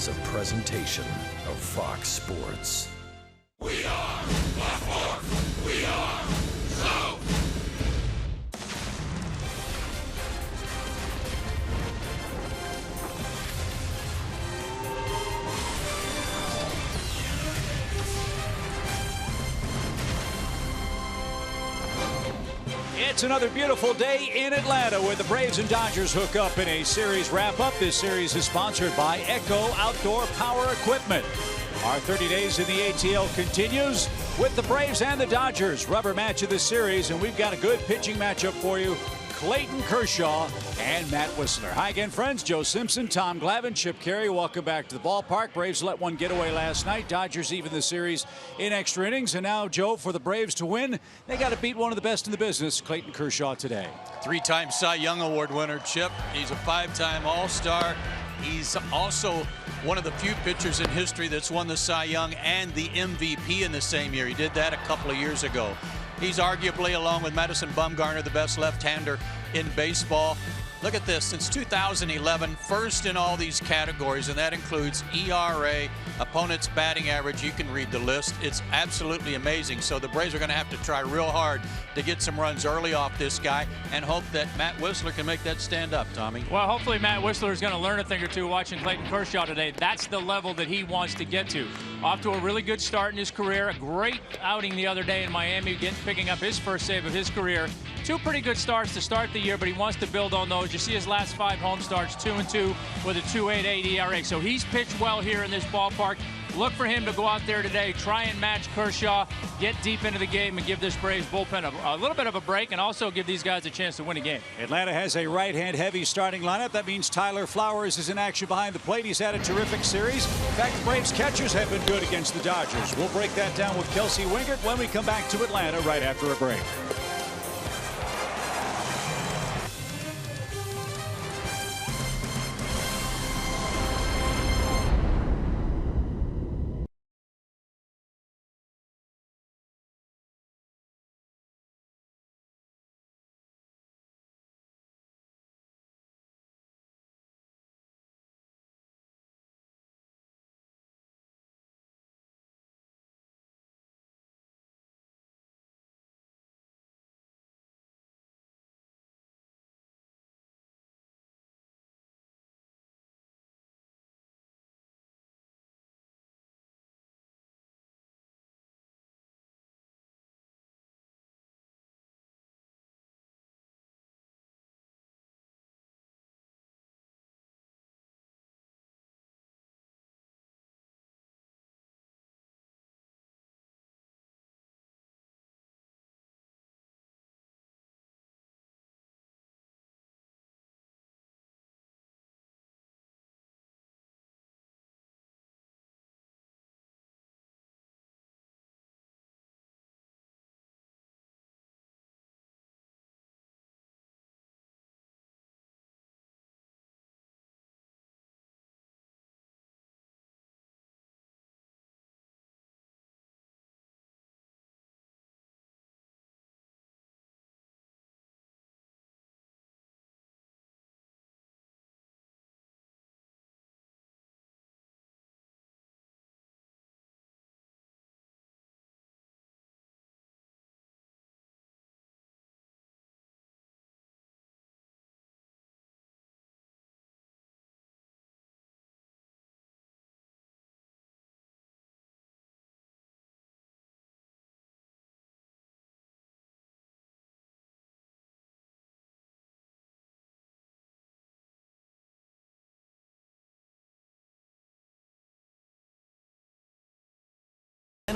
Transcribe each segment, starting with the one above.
is a presentation of Fox Sports. We are Baltimore. We are so. It's another beautiful day in Atlanta where the Braves and Dodgers hook up in a series wrap-up. This series is sponsored by Echo Outdoor Power Equipment. Our 30 days in the ATL continues with the Braves and the Dodgers. Rubber match of the series, and we've got a good pitching matchup for you. Clayton Kershaw and Matt Whistler. Hi again, friends. Joe Simpson, Tom Glavine, Chip Carey. Welcome back to the ballpark. Braves let one get away last night. Dodgers even the series in extra innings. And now, Joe, for the Braves to win, they got to beat one of the best in the business, Clayton Kershaw, today. Three-time Cy Young Award winner, Chip. He's a five-time All-Star. He's also one of the few pitchers in history that's won the Cy Young and the MVP in the same year. He did that a couple of years ago. He's arguably, along with Madison Bumgarner, the best left-hander in baseball. Look at this. Since 2011, first in all these categories, and that includes ERA, opponent's batting average. You can read the list. It's absolutely amazing. So the Braves are going to have to try real hard to get some runs early off this guy and hope that Matt Whistler can make that stand up, Tommy. Well, hopefully Matt Whistler is going to learn a thing or two watching Clayton Kershaw today. That's the level that he wants to get to. Off to a really good start in his career. A great outing the other day in Miami, picking up his first save of his career. Two pretty good starts to start the year, but he wants to build on those. You see his last 5 home starts, 2-2 with a 2.88 ERA. So he's pitched well here in this ballpark. Look for him to go out there today, try and match Kershaw, get deep into the game, and give this Braves bullpen a little bit of a break, and also give these guys a chance to win a game. Atlanta has a right-hand heavy starting lineup. That means Tyler Flowers is in action behind the plate. He's had a terrific series. In fact, the Braves catchers have been good against the Dodgers. We'll break that down with Kelsey Wingert when we come back to Atlanta right after a break.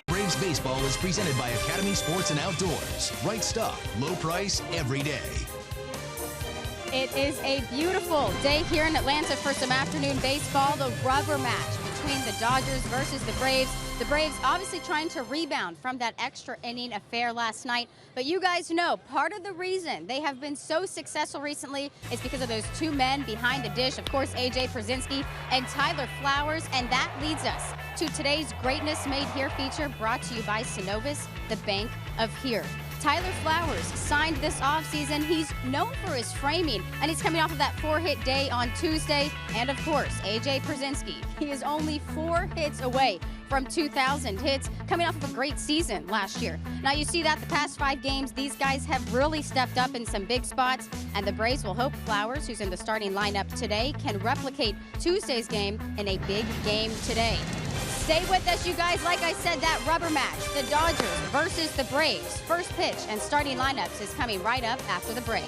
Braves baseball is presented by Academy Sports and Outdoors. Right stuff, low price, every day. It is a beautiful day here in Atlanta for some afternoon baseball. The rubber match between the Dodgers versus the Braves. The Braves obviously trying to rebound from that extra inning affair last night. But you guys know part of the reason they have been so successful recently is because of those two men behind the dish. Of course, A.J. Pierzynski and Tyler Flowers. And that leads us to today's Greatness Made Here feature brought to you by Synovus, the Bank of Here. Tyler Flowers signed this offseason. He's known for his framing, and he's coming off of that 4-hit day on Tuesday. And of course, A.J. Pierzynski. He is only 4 hits away from 2,000 hits, coming off of a great season last year. Now you see that the past 5 games, these guys have really stepped up in some big spots, and the Braves will hope Flowers, who's in the starting lineup today, can replicate Tuesday's game in a big game today. Stay with us, you guys. Like I said, that rubber match, the Dodgers versus the Braves. First pitch and starting lineups is coming right up after the break.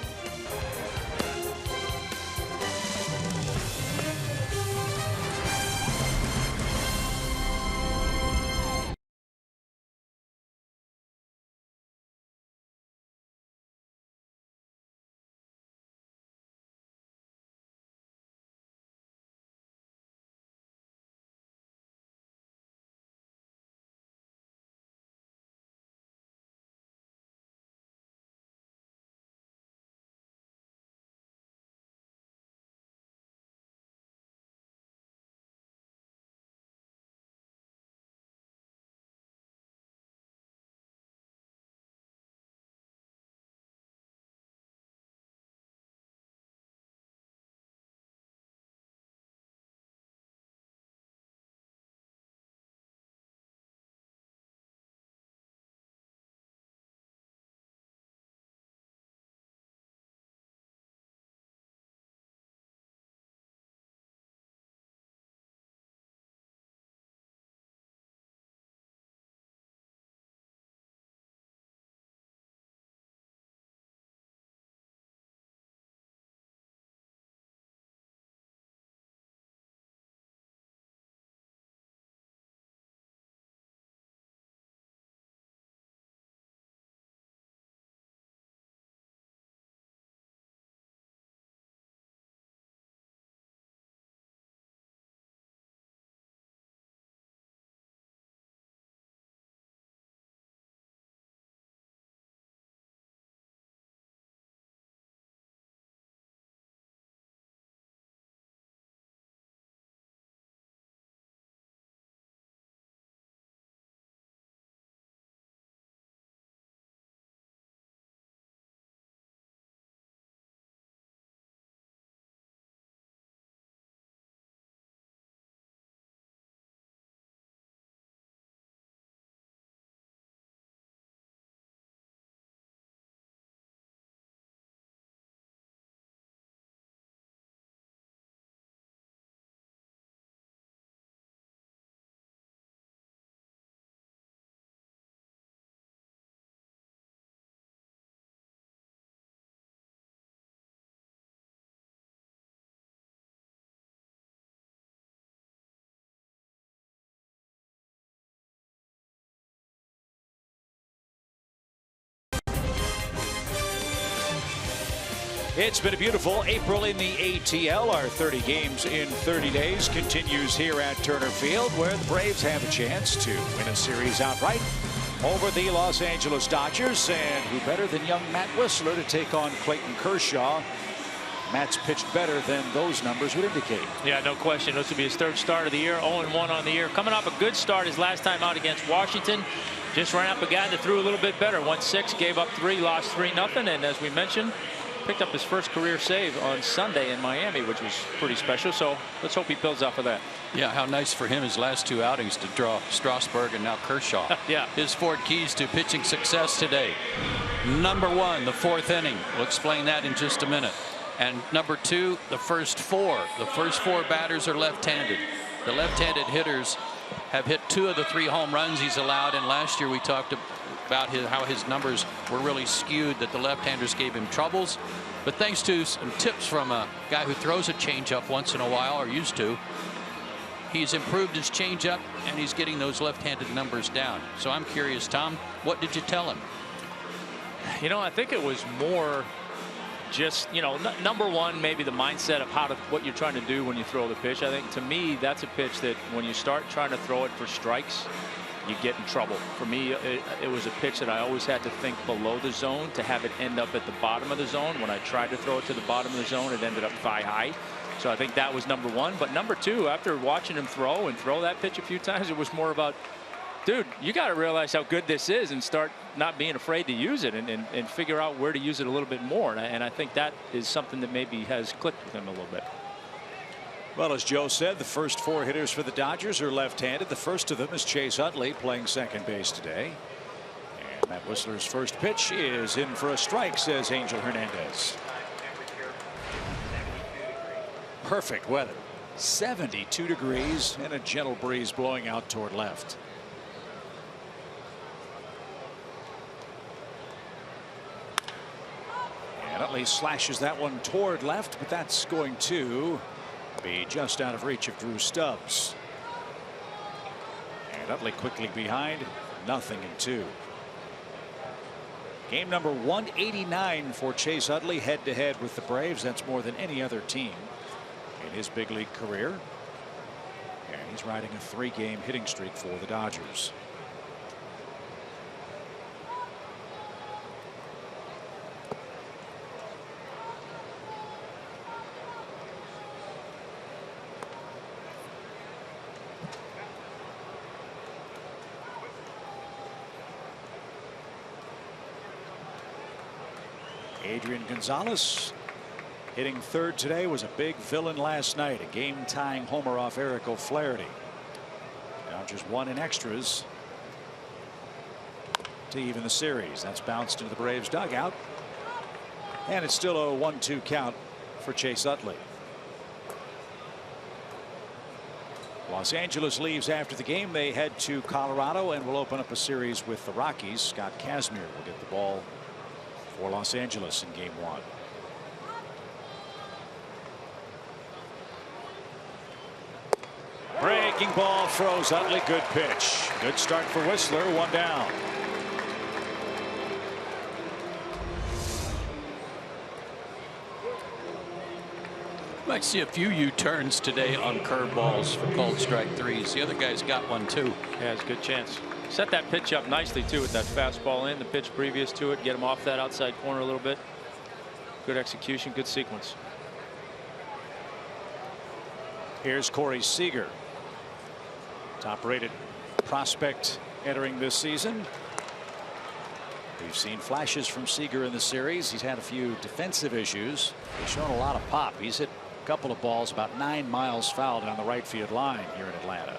It's been a beautiful April in the ATL. Our 30 games in 30 days continues here at Turner Field, where the Braves have a chance to win a series outright over the Los Angeles Dodgers. And who better than young Matt Whistler to take on Clayton Kershaw? Matt's pitched better than those numbers would indicate. Yeah, no question. This will be his 3rd start of the year, 0-1 on the year. Coming off a good start his last time out against Washington. Just ran up a guy that threw a little bit better. 1-6, gave up 3, lost 3-0. And as we mentioned, picked up his first career save on Sunday in Miami, which was pretty special. So let's hope he builds off of that. Yeah, how nice for him his last 2 outings to draw Strasburg and now Kershaw. Yeah. His 4 keys to pitching success today. Number 1, the 4th inning. We'll explain that in just a minute. And number 2, the first 4. The first 4 batters are left-handed. The left-handed hitters have hit 2 of the 3 home runs he's allowed. And last year we talked about how his numbers were really skewed, that the left-handers gave him troubles. But thanks to some tips from a guy who throws a changeup once in a while, or used to, he's improved his changeup and he's getting those left-handed numbers down. So I'm curious, Tom, what did you tell him? You know, I think it was more just, you know, number 1, maybe the mindset of what you're trying to do when you throw the pitch. I think to me, that's a pitch that when you start trying to throw it for strikes, you get in trouble. For me, it was a pitch that I always had to think below the zone to have it end up at the bottom of the zone. When I tried to throw it to the bottom of the zone, it ended up thigh high. So I think that was number 1. But number 2, after watching him throw that pitch a few times, it was more about dude, you got to realize how good this is and start not being afraid to use it and figure out where to use it a little bit more. And I think that is something that maybe has clicked with him a little bit. Well, as Joe said, the first 4 hitters for the Dodgers are left-handed. The first of them is Chase Utley, playing second base today. And Matt Whistler's first pitch is in for a strike, says Angel Hernandez. Perfect weather. 72 degrees and a gentle breeze blowing out toward left. And Utley slashes that one toward left, but that's going to be just out of reach of Drew Stubbs. And Utley quickly behind, 0-2. Game number 189 for Chase Utley, head-to-head with the Braves. That's more than any other team in his big league career. And he's riding a 3-game hitting streak for the Dodgers. Adrian Gonzalez hitting third today, was a big villain last night. A game-tying homer off Eric O'Flaherty. Dodgers won in extras to even the series. That's bounced into the Braves dugout. And it's still a 1-2 count for Chase Utley. Los Angeles leaves after the game. They head to Colorado and will open up a series with the Rockies. Scott Kazmir will get the ball for Los Angeles in game 1. Breaking ball throws Utley. Good pitch. Good start for Whistler. 1 down. Might see a few U-turns today on curveballs for called strike threes. The other guy's got one too. Yeah, it's a good chance. Set that pitch up nicely too with that fastball in the pitch previous to it. Get him off that outside corner a little bit. Good execution, good sequence. Here's Corey Seager, top-rated prospect entering this season. We've seen flashes from Seager in the series. He's had a few defensive issues. He's shown a lot of pop. He's hit a couple of balls about 9 miles foul down the right field line here in Atlanta.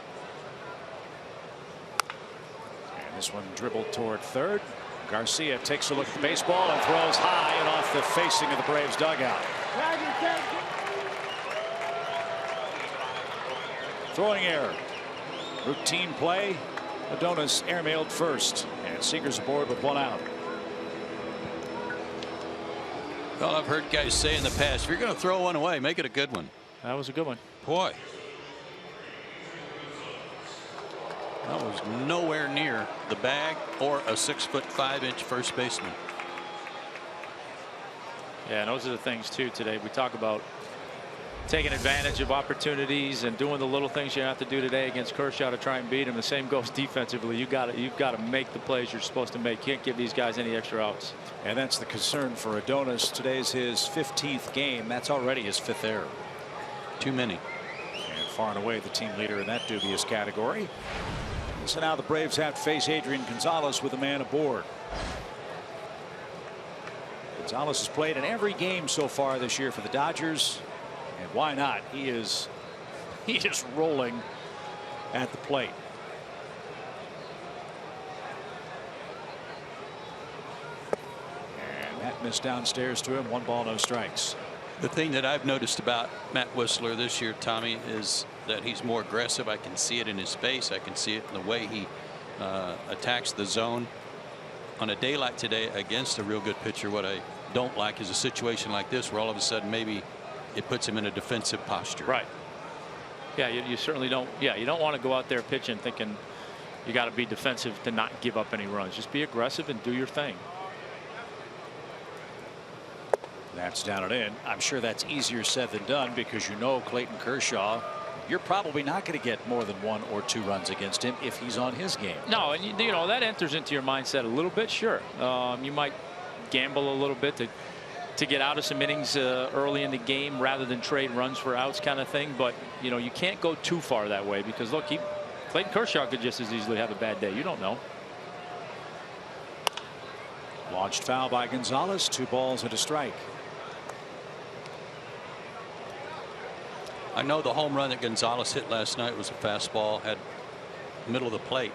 And this one dribbled toward third. Garcia takes a look at the baseball and throws high and off the facing of the Braves dugout. Throwing error. Routine play. Adonis airmailed first, and Seager's aboard with 1 out. Well, I've heard guys say in the past, if you're going to throw one away, make it a good one. That was a good one. Boy, that was nowhere near the bag or a 6'5" first baseman. Yeah, and those are the things too today. We talk about taking advantage of opportunities and doing the little things you have to do today against Kershaw to try and beat him. The same goes defensively. You've got to make the plays you're supposed to make. Can't give these guys any extra outs. And that's the concern for Adonis. Today's his 15th game. That's already his 5th error. Too many. And far and away the team leader in that dubious category. So now the Braves have to face Adrian Gonzalez with a man aboard. Gonzalez has played in every game so far this year for the Dodgers. And why not? He is rolling at the plate. And Matt missed downstairs to him. 1 ball, no strikes. The thing that I've noticed about Matt Whistler this year, Tommy, is that he's more aggressive. I can see it in his face. I can see it in the way he attacks the zone. On a day like today against a real good pitcher, what I don't like is a situation like this where all of a sudden maybe it puts him in a defensive posture. Right. Yeah, you certainly don't. Yeah, you don't want to go out there pitching thinking you got to be defensive to not give up any runs. Just be aggressive and do your thing. That's down and in. I'm sure that's easier said than done because you know Clayton Kershaw, you're probably not going to get more than 1 or 2 runs against him if he's on his game. No, and you know that enters into your mindset a little bit. Sure, you might gamble a little bit to get out of some innings early in the game rather than trade runs for outs kind of thing. But you know you can't go too far that way because look, Clayton Kershaw could just as easily have a bad day. You don't know. Launched foul by Gonzalez. 2 balls and a strike. I know the home run that Gonzalez hit last night was a fastball, had middle of the plate.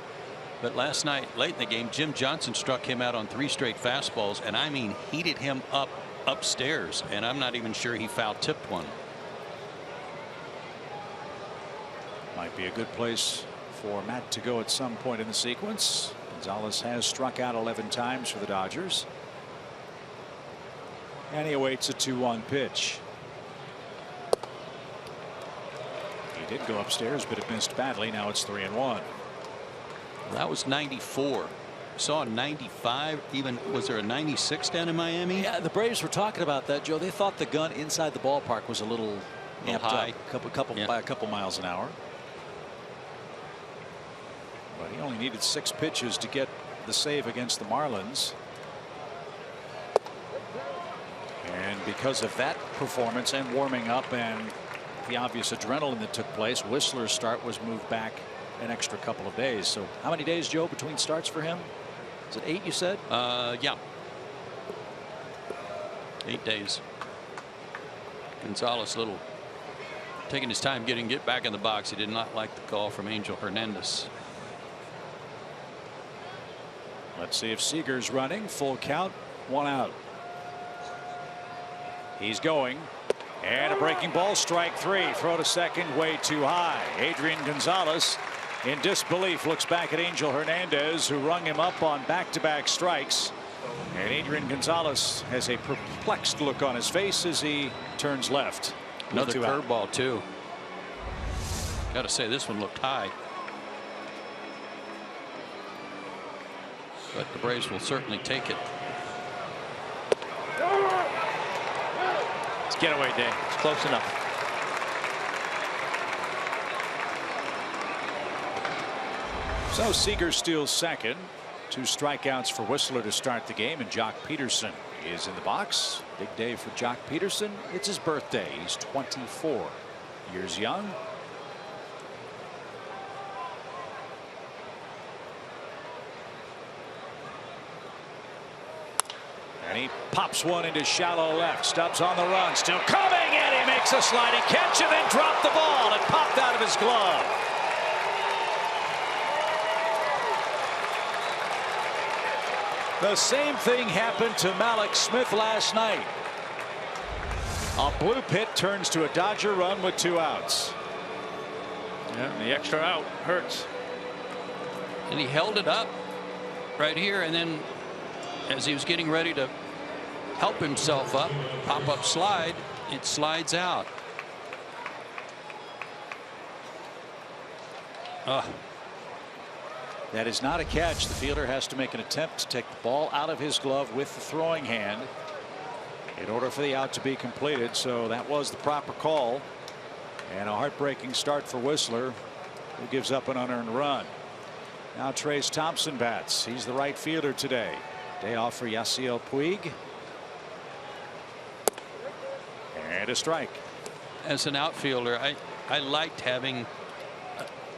But last night, late in the game, Jim Johnson struck him out on 3 straight fastballs, and I mean heated him up upstairs, and I'm not even sure he foul tipped one. Might be a good place for Matt to go at some point in the sequence. Gonzalez has struck out 11 times for the Dodgers. And he awaits a 2-1 pitch. He did go upstairs, but it missed badly. Now it's 3-1. That was 94. Saw a 95. Even was there a 96 down in Miami? Yeah, the Braves were talking about that, Joe. They thought the gun inside the ballpark was a little amped high. Up, by a couple miles an hour. But he only needed 6 pitches to get the save against the Marlins. And because of that performance and warming up and the obvious adrenaline that took place, Whistler's start was moved back an extra couple of days. So how many days, Joe, between starts for him? Is it 8, you said? Yeah. 8 days. Gonzalez taking his time get back in the box. He did not like the call from Angel Hernandez. Let's see if Seager's running. Full count, 1 out. He's going. And a breaking ball, strike 3. Throw to second, way too high. Adrian Gonzalez, in disbelief, looks back at Angel Hernandez, who rung him up on back-to-back strikes. And Adrian Gonzalez has a perplexed look on his face as he turns left. Another curveball, too. Got to say, this one looked high. But the Braves will certainly take it. It's getaway day. It's close enough. So Seager steals second. 2 strikeouts for Whistler to start the game, and Jock Peterson is in the box. Big day for Jock Peterson. It's his birthday. He's 24 years young. And he pops one into shallow left. Stubbs on the run, still coming, and he makes a sliding catch and then dropped the ball. It popped out of his glove. The same thing happened to Malik Smith last night. A blue pit turns to a Dodger run with 2 outs. Yeah, the extra out hurts. And he held it up right here, and then as he was getting ready to help himself up, pop-up slide, it slides out. That is not a catch. The fielder has to make an attempt to take the ball out of his glove with the throwing hand in order for the out to be completed. So that was the proper call. And a heartbreaking start for Whistler, who gives up an unearned run. Now Trayce Thompson bats. He's the right fielder today. Day off for Yasiel Puig. And a strike. As an outfielder, I liked having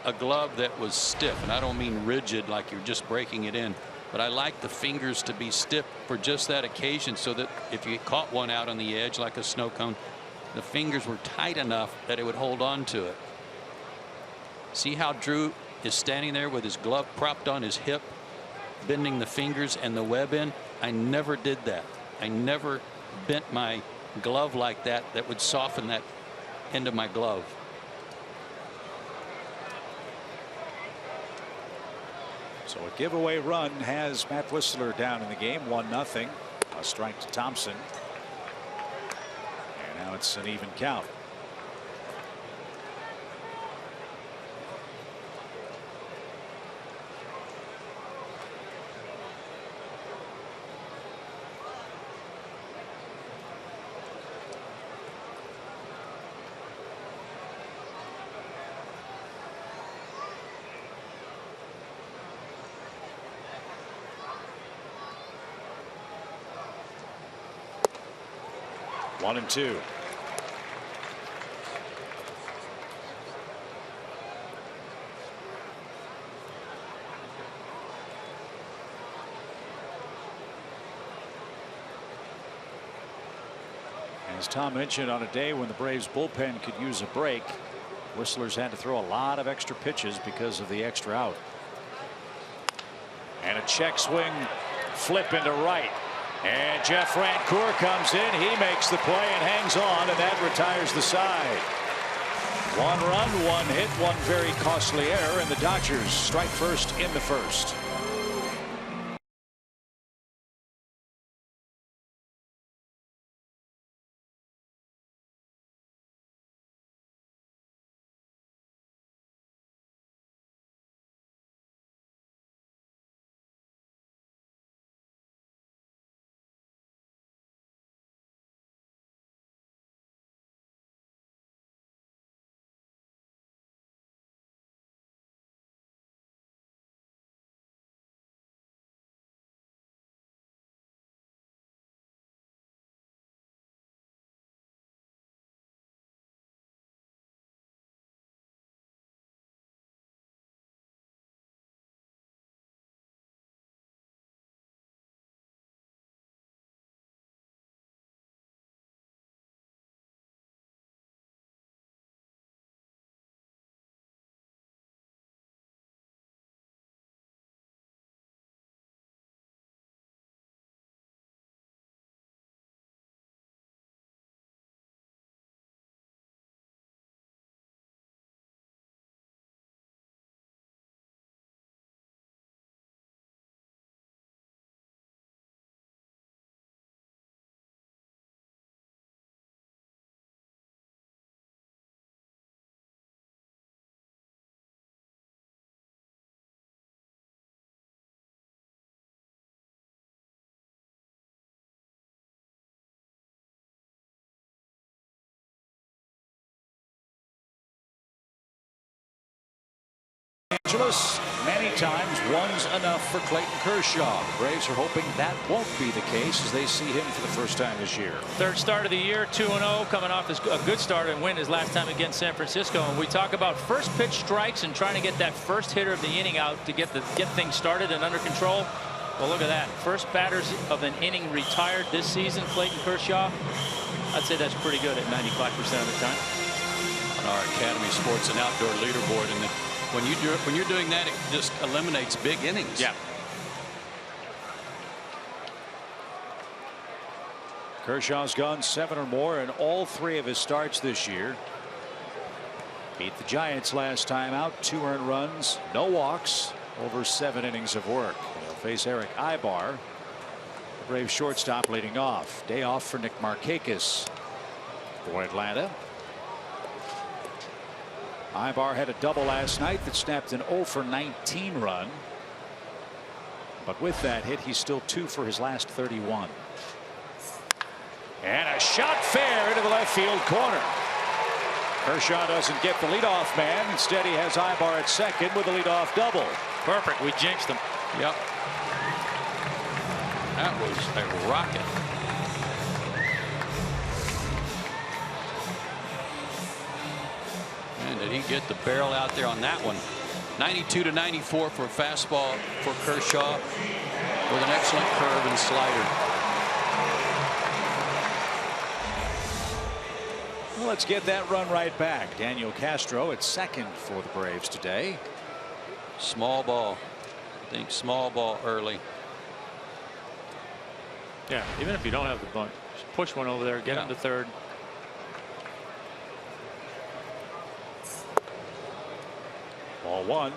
a glove that was stiff, and I don't mean rigid like you're just breaking it in, but I like the fingers to be stiff for just that occasion, so that if you caught one out on the edge like a snow cone, the fingers were tight enough that it would hold on to it. See how Drew is standing there with his glove propped on his hip, bending the fingers and the web in? I never did that. I never bent my glove like that would soften that end of my glove. So a giveaway run has Matt Whistler down in the game, 1-0. A strike to Thompson. And now it's an even count. One and two. As Tom mentioned, on a day when the Braves bullpen could use a break, Whistlers had to throw a lot of extra pitches because of the extra out. And a check swing flip into right. And Jeff Rancourt comes in. He makes the play and hangs on, and that retires the side. 1 run, 1 hit, 1 very costly error, and the Dodgers strike first in the first. Many times one's enough for Clayton Kershaw. The Braves are hoping that won't be the case as they see him for the first time this year. Third start of the year, 2-0, coming off a good start and win his last time against San Francisco. And we talk about first pitch strikes and trying to get that first hitter of the inning out to get things started and under control. Well, look at that. First batters of an inning retired this season, Clayton Kershaw. I'd say that's pretty good at 95% of the time. On our Academy Sports and Outdoor leaderboard, and when you're doing that, it just eliminates big innings. Yeah. Kershaw's gone 7 or more in all 3 of his starts this year. Beat the Giants last time out, 2 earned runs, no walks, over 7 innings of work. He'll face Eric Ibar, the Braves shortstop, leading off. Day off for Nick Markakis for Atlanta. Ibar had a double last night that snapped an 0 for 19 run. But with that hit, he's still 2 for his last 31. And a shot fair into the left field corner. Kershaw doesn't get the leadoff man. Instead, he has Ibar at second with a leadoff double. Perfect. We jinxed him. Yep. That was a rocket. And did he get the barrel out there on that one? 92-94 for a fastball for Kershaw with an excellent curve and slider. Well, let's get that run right back. Daniel Castro at second for the Braves today. Small ball. I think small ball early. Yeah, even if you don't have the bunt, just push one over there, get him to third. Ball 1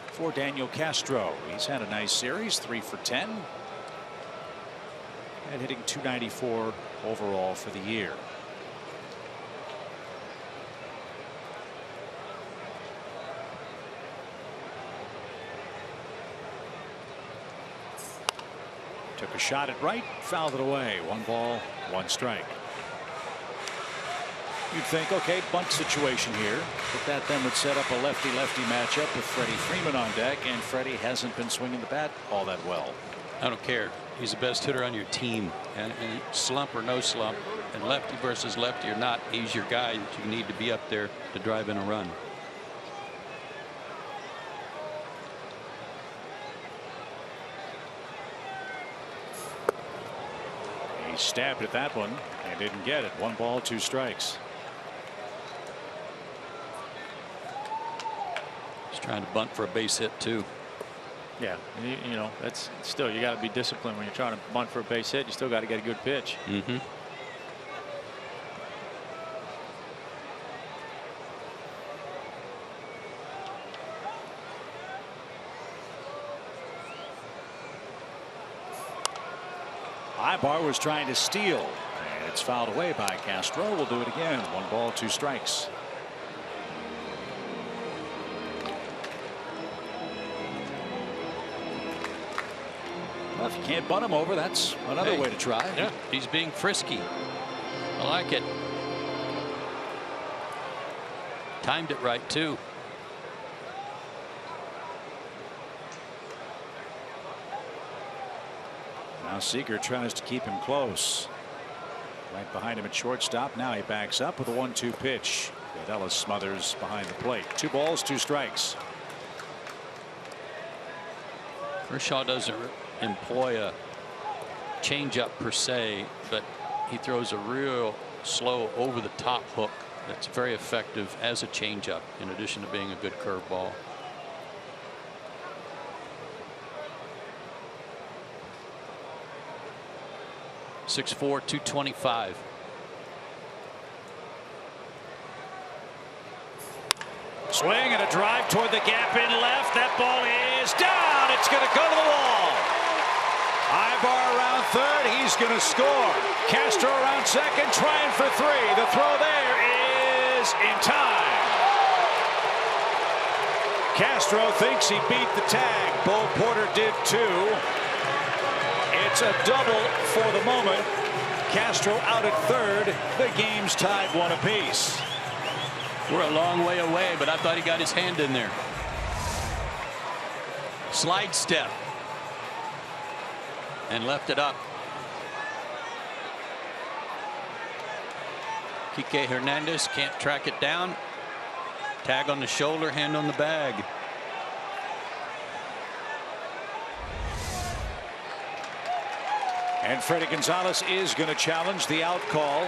for Daniel Castro. He's had a nice series, 3 for 10. And hitting .294 overall for the year. Took a shot at right, fouled it away. 1 ball, 1 strike. You'd think, okay, bunt situation here, but that then would set up a lefty-lefty matchup with Freddie Freeman on deck, and Freddie hasn't been swinging the bat all that well. I don't care. He's the best hitter on your team, and slump or no slump, and lefty versus lefty or not, he's your guy that you need to be up there to drive in a run. He stabbed at that one and didn't get it. 1 ball, 2 strikes. He's trying to bunt for a base hit too. Yeah, you know, that's still, you got to be disciplined when you're trying to bunt for a base hit. You still got to get a good pitch. Mm-hmm. Ibar was trying to steal, and it's fouled away by Castro. We'll do it again. 1 ball, 2 strikes. Well, if you can't bunt him over, that's another way to try. Yeah, he's being frisky. I like it. Timed it right too. Now Seager tries to keep him close. Right behind him at shortstop. Now he backs up with a 1-2 pitch. Ellis smothers behind the plate. 2 balls, 2 strikes. Kershaw doesn't employ a changeup per se, but he throws a real slow over the top hook that's very effective as a changeup in addition to being a good curveball. .6'4", 225. Swing and a drive toward the gap in left. That ball is down. It's going to go to the wall. Ibar around third. He's going to score. Castro around second, trying for 3. The throw there is in time. Castro thinks he beat the tag. Bo Porter did too. It's a double for the moment. Castro out at third. The game's tied 1 apiece. We're a long way away, but I thought he got his hand in there. Slide step. And left it up. Kike Hernandez can't track it down. Tag on the shoulder, hand on the bag. And Freddie Gonzalez is going to challenge the out call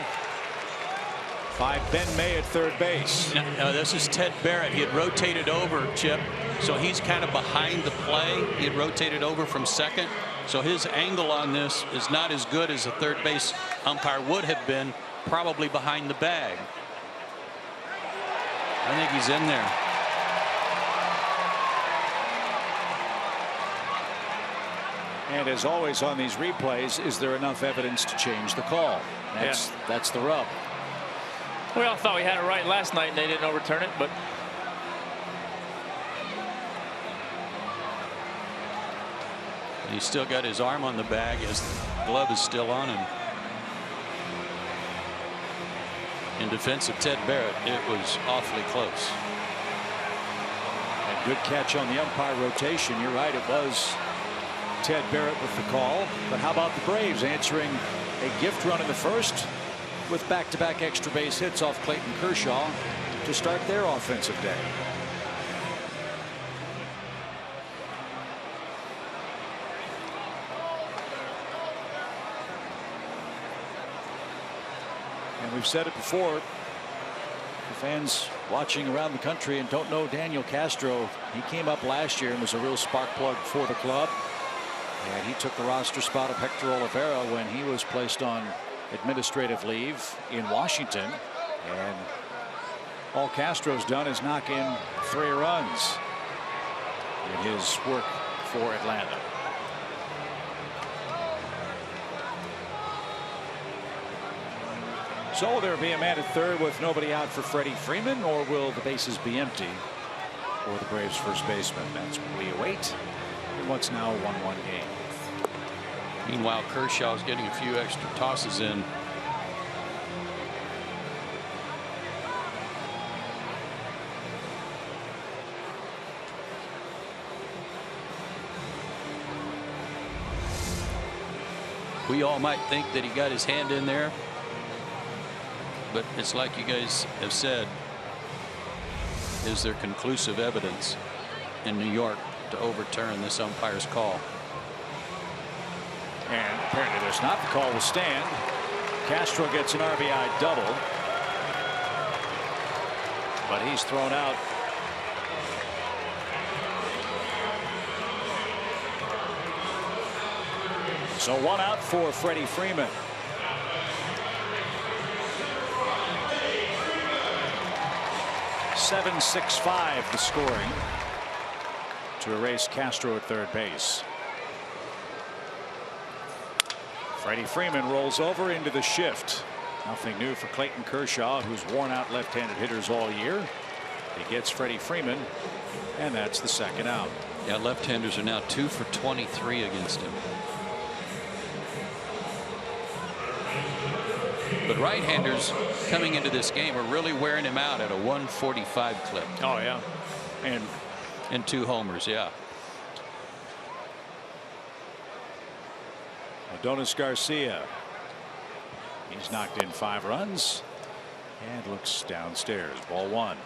by Ben May at third base. No, this is Ted Barrett. He had rotated over, Chip, so he's kind of behind the play. He had rotated over from second, so his angle on this is not as good as a third base umpire would have been, probably behind the bag. I think he's in there. And as always on these replays, is there enough evidence to change the call? That's the rub. We all thought we had it right last night and they didn't overturn it, but he's still got his arm on the bag as the glove is still on him. In defense of Ted Barrett, it was awfully close. And good catch on the umpire rotation. You're right, it was Ted Barrett with the call. But how about the Braves answering a gift run in the first with back-to-back extra base hits off Clayton Kershaw to start their offensive day? And we've said it before, the fans watching around the country and don't know Daniel Castro, he came up last year and was a real spark plug for the club. And he took the roster spot of Hector Olivera when he was placed on administrative leave in Washington. And all Castro's done is knock in 3 runs in his work for Atlanta. So will there be a man at third with nobody out for Freddie Freeman, or will the bases be empty for the Braves first baseman? That's what we await in what's now a 1-1 game. Meanwhile, Kershaw's getting a few extra tosses in. We all might think that he got his hand in there, but it's like you guys have said, is there conclusive evidence in New York to overturn this umpire's call? And apparently there's not. The call will stand. Castro gets an RBI double. But he's thrown out. So 1 out for Freddie Freeman. .765 the scoring to erase Castro at third base. Freddie Freeman rolls over into the shift. Nothing new for Clayton Kershaw, who's worn out left-handed hitters all year. He gets Freddie Freeman, and that's the second out. Yeah, left-handers are now 2 for 23 against him. But right-handers coming into this game are really wearing him out at a 145 clip. Oh yeah, and 2 homers. Yeah. Adonis Garcia. He's knocked in 5 runs and looks downstairs. Ball 1.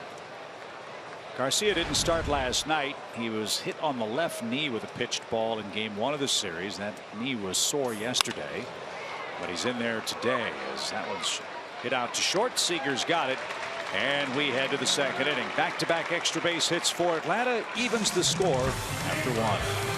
Garcia didn't start last night. He was hit on the left knee with a pitched ball in game 1 of the series. That knee was sore yesterday, but he's in there today as that one's hit out to short. Seager's got it, and we head to the second inning. Back-to-back extra base hits for Atlanta evens the score after 1.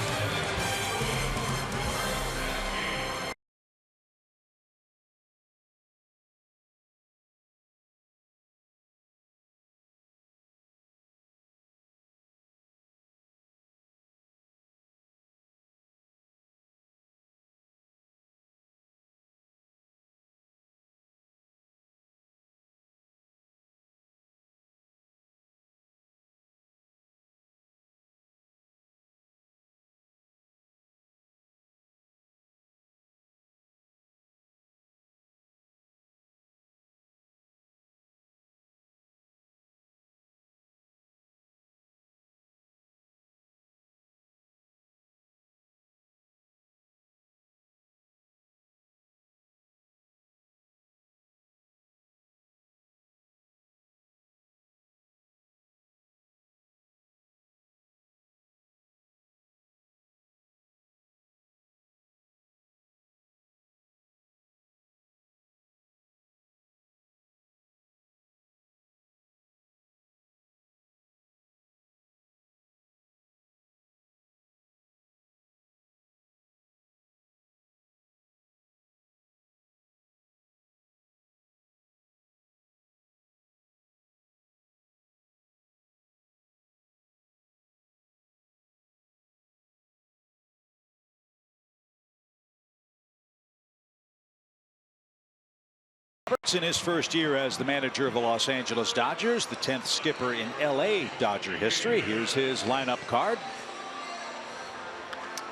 In his first year as the manager of the Los Angeles Dodgers, the 10th skipper in LA Dodger history. Here's his lineup card.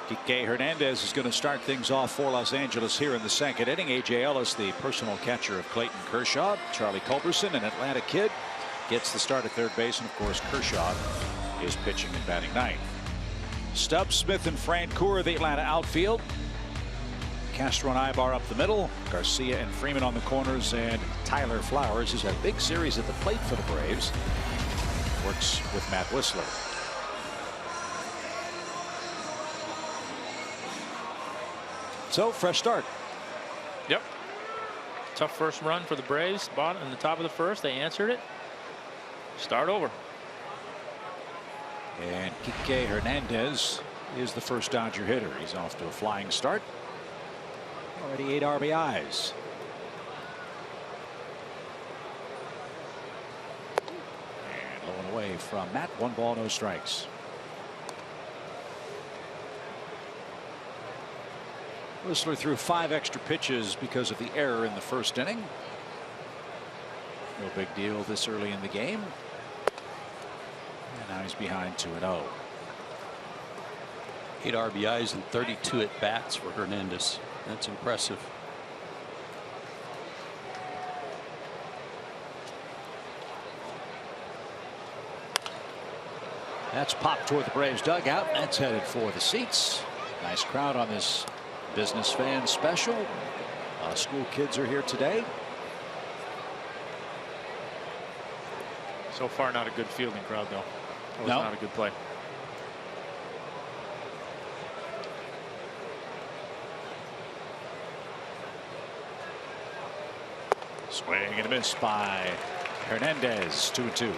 Kike Hernandez is going to start things off for Los Angeles here in the second inning. A.J. Ellis, the personal catcher of Clayton Kershaw. Charlie Culberson, an Atlanta kid, gets the start at third base, and of course Kershaw is pitching and batting ninth. Stubbs, Smith, and Francoeur the Atlanta outfield. Castro and Ibar up the middle. Garcia and Freeman on the corners, and Tyler Flowers has had a big series at the plate for the Braves. Works with Matt Whistler. So fresh start. Yep. Tough first run for the Braves. Bottom in the top of the first. They answered it. Start over. And Kike Hernandez is the first Dodger hitter. He's off to a flying start. Already 8 RBIs. And low and away from Matt. 1 ball, no strikes. Whistler threw 5 extra pitches because of the error in the first inning. No big deal this early in the game. And now he's behind 2-0. 8 RBIs and 32 at bats for Hernandez. That's impressive. That's popped toward the Braves dugout. That's headed for the seats. Nice crowd on this business fan special. A lot of school kids are here today. So far, not a good fielding crowd, though. That was not a good play. Swing and a miss by Hernandez. 2-2.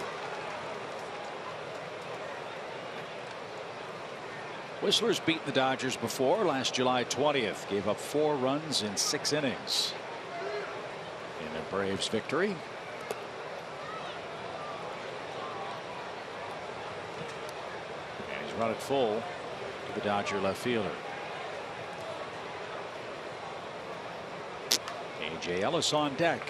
Whistler's beaten the Dodgers before. Last July 20th, gave up 4 runs in 6 innings in a Braves victory. And he's run it full to the Dodger left fielder. A.J. Ellis on deck.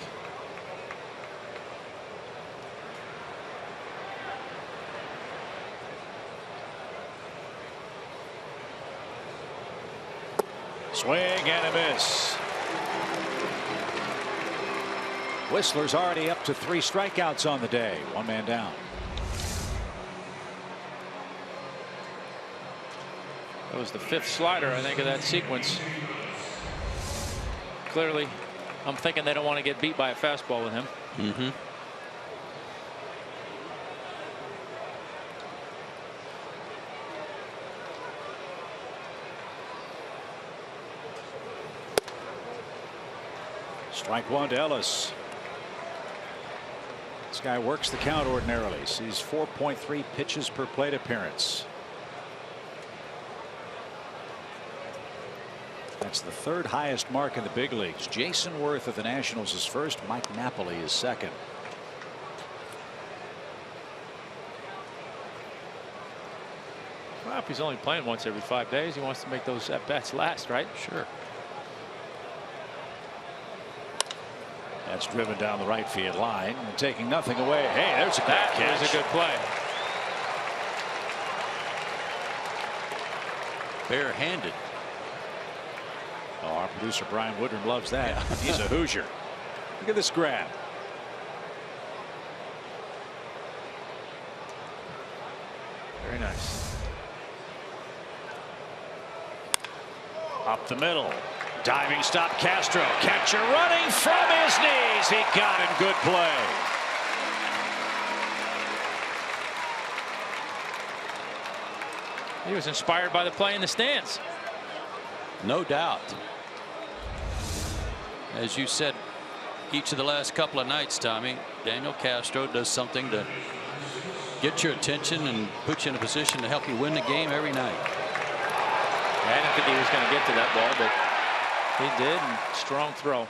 Swing and a miss. Whistler's already up to 3 strikeouts on the day. 1 man down. That was the 5th slider, I think, of that sequence. Clearly, I'm thinking they don't want to get beat by a fastball with him. Mm-hmm. Strike 1 to Ellis. This guy works the count ordinarily. Sees 4.3 pitches per plate appearance. That's the 3rd highest mark in the big leagues. Jason Worth of the Nationals is first. Mike Napoli is second. Well, if he's only playing once every 5 days, he wants to make those at bats last, right? Sure. That's driven down the right field line and taking nothing away. Hey, there's a great catch. That was a good play. Barehanded. Oh, our producer Brian Woodrum loves that. Yeah. He's a Hoosier. Look at this grab. Very nice. Up the middle. Diving stop Castro. Catcher running from his knees. He got it. Good play. He was inspired by the play in the stands. No doubt. As you said, each of the last couple of nights, Tommy, Daniel Castro does something to get your attention and put you in a position to help you win the game every night. I didn't think he was going to get to that ball, but he did, and strong throw.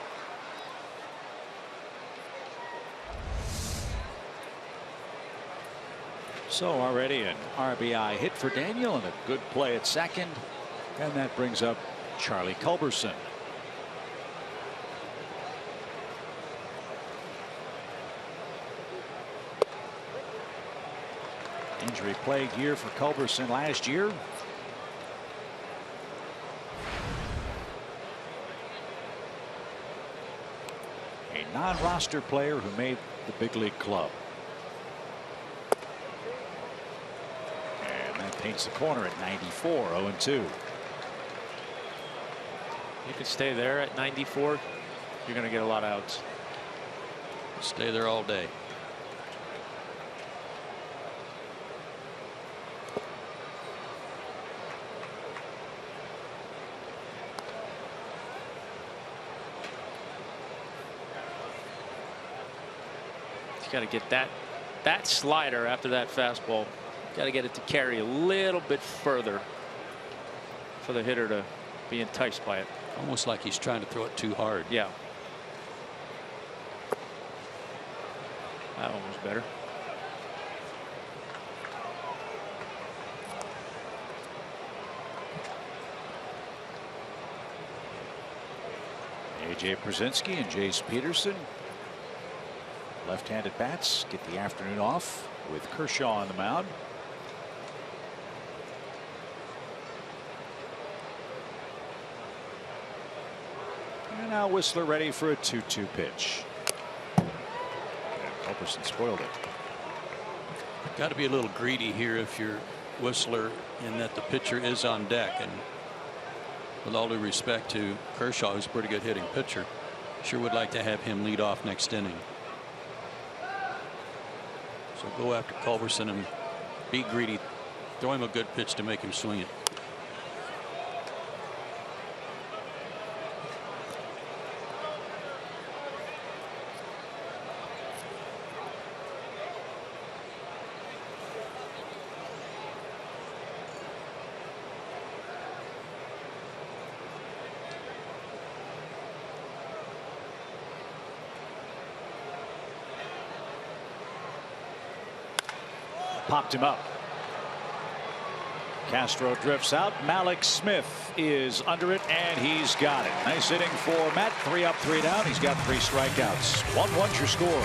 So already an RBI hit for Daniel and a good play at second. And that brings up Charlie Culberson. Injury plagued year for Culberson last year. A non-roster player who made the big league club. And that paints the corner at 94, 0-2. You can stay there at 94. You're going to get a lot of outs. Stay there all day. Got to get that slider after that fastball. Got to get it to carry a little bit further for the hitter to be enticed by it. Almost like he's trying to throw it too hard. Yeah. That one was better. A.J. Przinsky and Jace Peterson. Left-handed bats get the afternoon off with Kershaw on the mound. And now Whistler ready for a 2-2 pitch. And Culberson spoiled it. Got to be a little greedy here if you're Whistler in that the pitcher is on deck. And with all due respect to Kershaw, who's a pretty good hitting pitcher, sure would like to have him lead off next inning. So go after Culberson and be greedy. Throw him a good pitch to make him swing it. popped him up. Castro drifts out. Malik Smith is under it, and he's got it. Nice inning for Matt. 3 up, 3 down. He's got 3 strikeouts. 1-1's your score.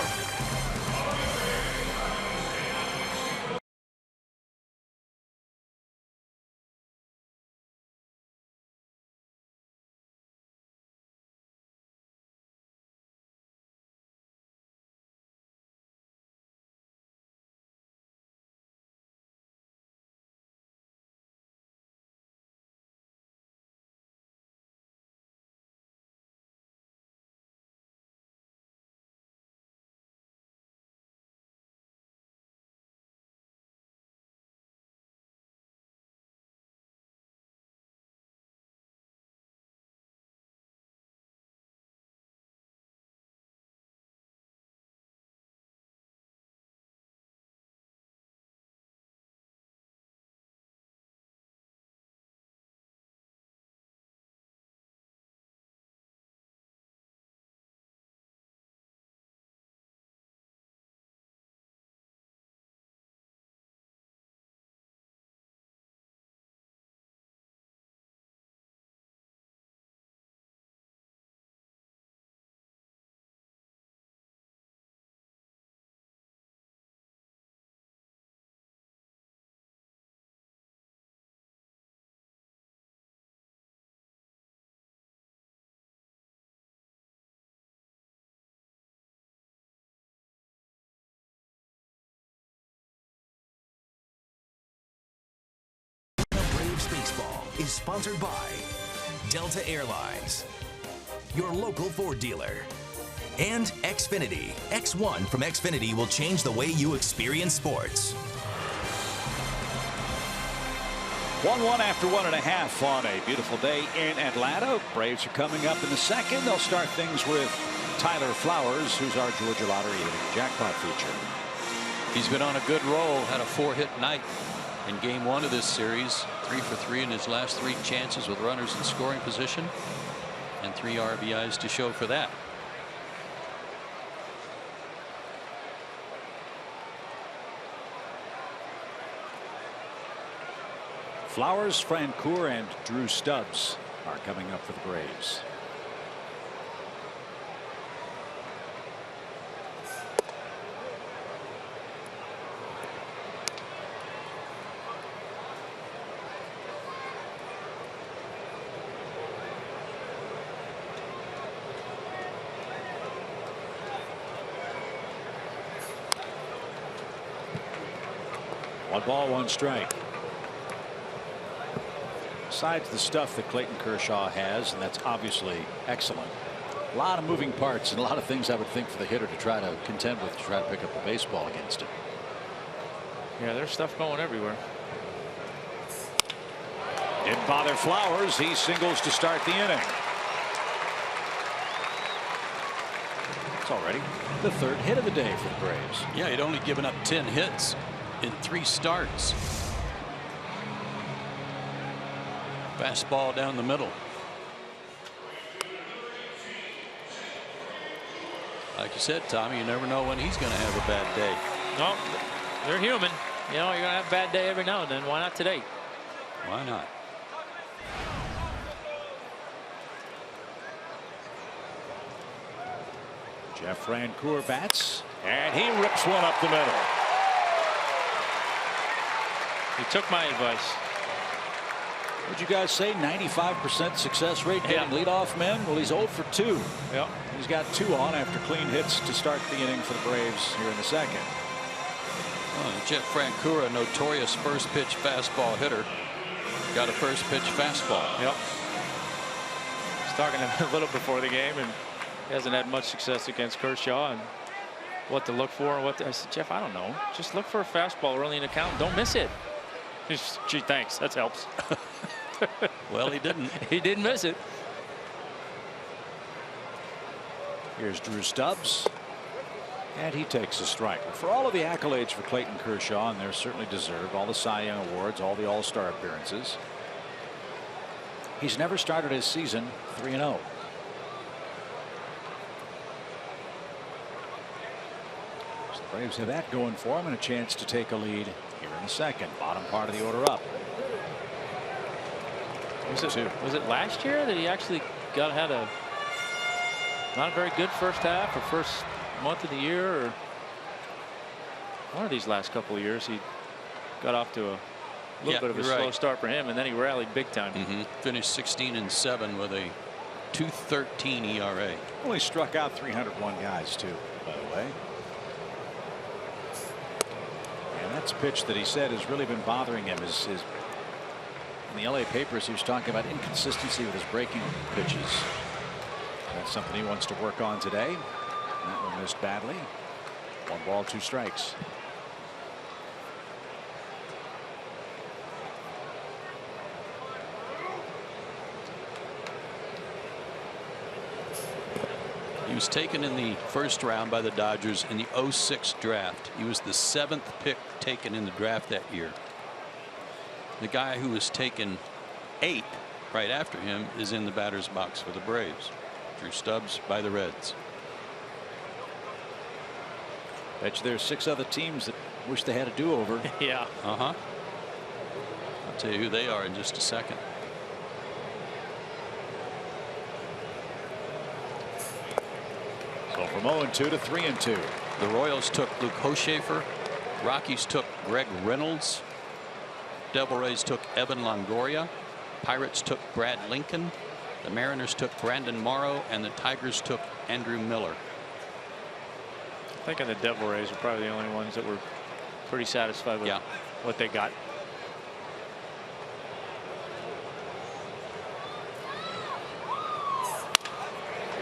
Baseball is sponsored by Delta Airlines, your local Ford dealer, and Xfinity. X1 from Xfinity will change the way you experience sports. 1-1 after 1.5 on a beautiful day in Atlanta. Braves are coming up in the second. They'll start things with Tyler Flowers, who's our Georgia Lottery hitting jackpot feature. He's been on a good roll. Had a 4-hit night in game 1 of this series. 3 for 3 in his last 3 chances with runners in scoring position, and 3 RBIs to show for that. Flowers, Francoeur, and Drew Stubbs are coming up for the Braves. One ball, 1 strike. Besides the stuff that Clayton Kershaw has, and that's obviously excellent, a lot of moving parts and a lot of things I would think for the hitter to try to contend with, to try to pick up the baseball against it. Yeah, there's stuff going everywhere. Didn't bother Flowers. He singles to start the inning. It's already the 3rd hit of the day for the Braves. Yeah, he'd only given up 10 hits in 3 starts. Fastball down the middle. Like you said, Tommy, you never know when he's going to have a bad day. No, they're human. You know, you're going to have a bad day every now and then. Why not today? Why not? Jeff Francoeur bats, and he rips one up the middle. He took my advice. What'd you guys say? 95% success rate getting leadoff men? Well, he's 0 for 2. Yeah. He's got 2 on after clean hits to start the inning for the Braves here in the second. Well, Jeff Francoeur, a notorious first pitch fastball hitter, got a first pitch fastball. Yep. I was talking to him a little before the game, and he hasn't had much success against Kershaw and what to look for and what to, I said, Jeff, I don't know. Just look for a fastball early in the count. Don't miss it. Gee, thanks. That helps. Well, he didn't. He didn't miss it. Here's Drew Stubbs, and he takes a strike. For all of the accolades for Clayton Kershaw, and they're certainly deserved, all the Cy Young awards, all the All-Star appearances, he's never started his season 3-0. So the Braves have that going for him and a chance to take a lead here in the second. Bottom part of the order up. Was it last year that he actually had a not a very good first half or first month of the year, or one of these last couple of years he got off to a little bit of a slow start for him, and then he rallied big time. Finished 16-7 with a 2.13 ERA. Only struck out 301 guys too, by the way. And that's a pitch that he said has really been bothering him. Is in the LA papers, he was talking about inconsistency with his breaking pitches. That's something he wants to work on today. That one missed badly. 1 ball, 2 strikes. He was taken in the first round by the Dodgers in the 06 draft. He was the 7th pick taken in the draft that year. The guy who was taken 8th right after him is in the batter's box for the Braves. Drew Stubbs by the Reds. Bet you there's 6 other teams that wish they had a do-over. Yeah. I'll tell you who they are in just a second. So from 0-2 to 3-2. The Royals took Luke Hochefer. Rockies took Greg Reynolds. Devil Rays took Evan Longoria. Pirates took Brad Lincoln. The Mariners took Brandon Morrow, and the Tigers took Andrew Miller. I think the Devil Rays are probably the only ones that were pretty satisfied with what they got.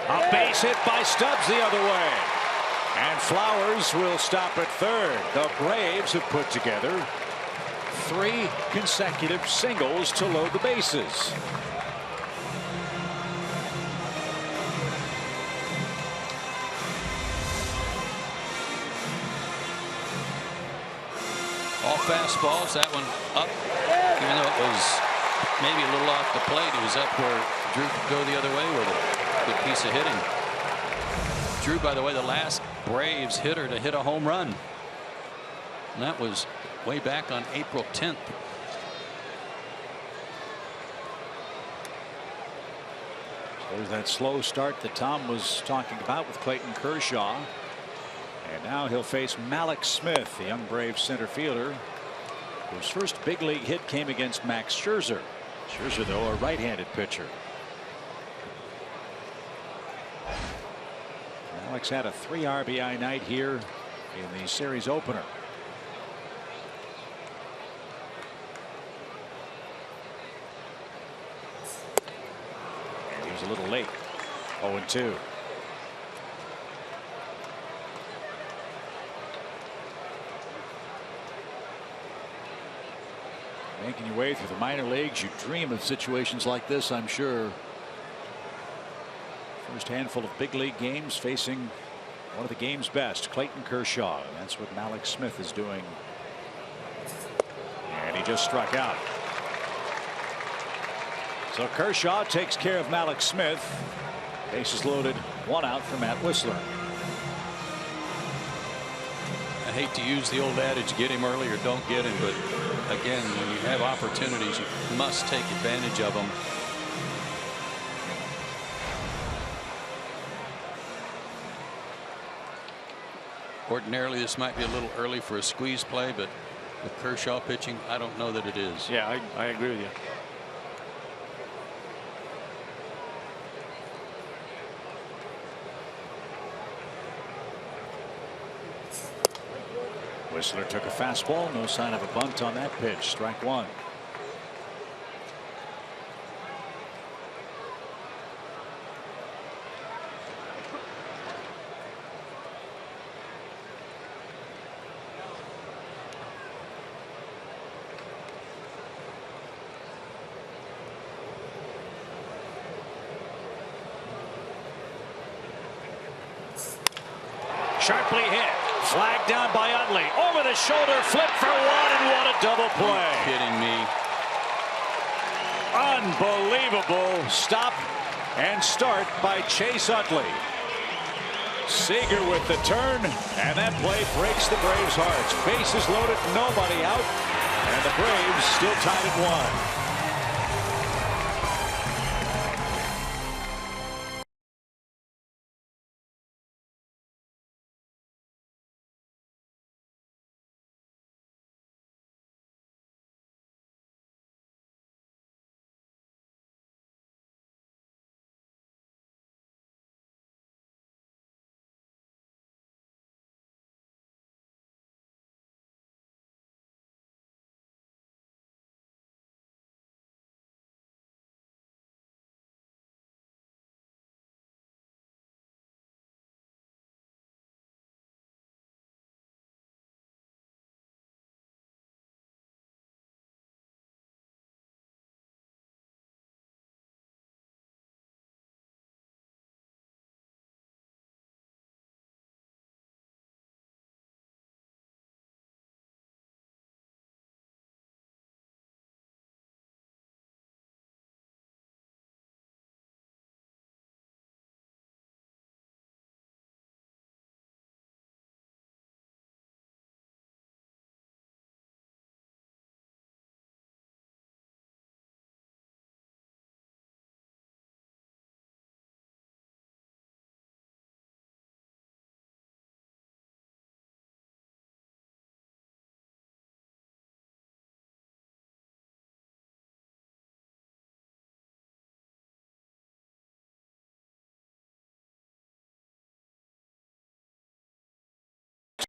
A base hit by Stubbs the other way. And Flowers will stop at third. The Braves have put together 3 consecutive singles to load the bases. All fastballs. That one up, even though it was maybe a little off the plate. It was up where Drew could go the other way with it. Good piece of hitting. Drew, by the way, the last Braves hitter to hit a home run. And that was way back on April 10th. There's that slow start that Tom was talking about with Clayton Kershaw. And now he'll face Malik Smith, the young Braves center fielder, whose first big league hit came against Max Scherzer. Scherzer, though, a right-handed pitcher. Alex had a 3 RBI night here in the series opener. And he was a little late. 0-2. Making your way through the minor leagues, you dream of situations like this, I'm sure. First handful of big league games facing one of the game's best, Clayton Kershaw. And that's what Malik Smith is doing. And he just struck out. So Kershaw takes care of Malik Smith. Bases loaded, 1 out for Matt Whistler. I hate to use the old adage, get him early or don't get him, but again, when you have opportunities, you must take advantage of them. Ordinarily, this might be a little early for a squeeze play, but with Kershaw pitching, I don't know that it is. Yeah, I agree with you. Whistler took a fastball, no sign of a bunt on that pitch. Strike 1. Sharply hit. Flag down by Utley. Over the shoulder, flip for 1, and what a double play. Are you kidding me? Unbelievable stop and start by Chase Utley. Seager with the turn, and that play breaks the Braves' hearts. Bases loaded, nobody out, and the Braves still tied at 1.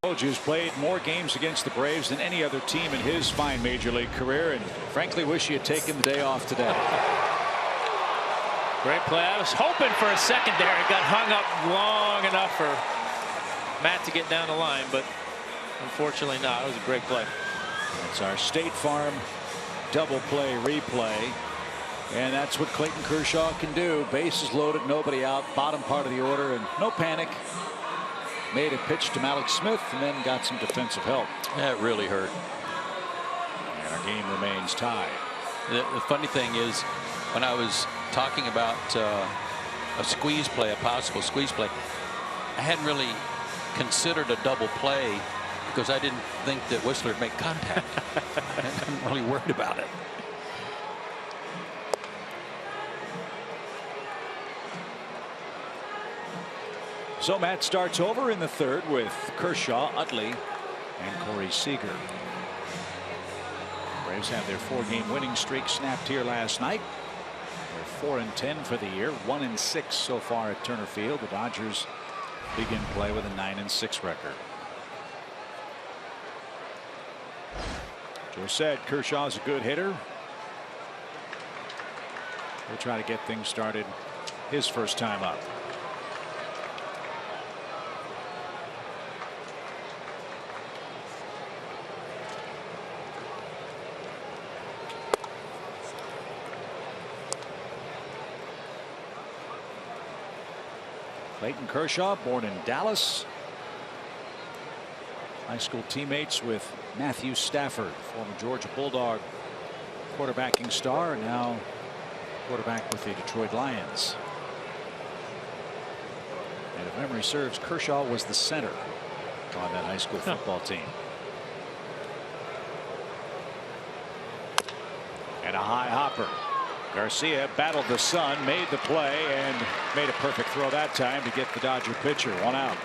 Who's played more games against the Braves than any other team in his fine major league career, and frankly wish he had taken the day off today. Great play. I was hoping for a second there. It got hung up long enough for Matt to get down the line, but unfortunately not. It was a great play. That's our State Farm double play replay, and that's what Clayton Kershaw can do. Bases loaded, nobody out, bottom part of the order, and no panic. Made a pitch to Alex Smith and then got some defensive help. That really hurt. And our game remains tied. The funny thing is, when I was talking about a squeeze play, a possible squeeze play, I hadn't really considered a double play because I didn't think that Whistler would make contact. I'm really worried about it. So Matt starts over in the third with Kershaw, Utley, and Corey Seager. Braves have their 4-game winning streak snapped here last night. They're 4-10 for the year, 1-6 so far at Turner Field. The Dodgers begin play with a 9-6 record. Joe said Kershaw's a good hitter. We'll try to get things started his first time up. Clayton Kershaw, born in Dallas. High school teammates with Matthew Stafford, former Georgia Bulldog quarterbacking star, and now quarterback with the Detroit Lions. And if memory serves, Kershaw was the center on that high school football team. And a high hopper. Garcia battled the sun, made the play, and made a perfect throw that time to get the Dodger pitcher one out.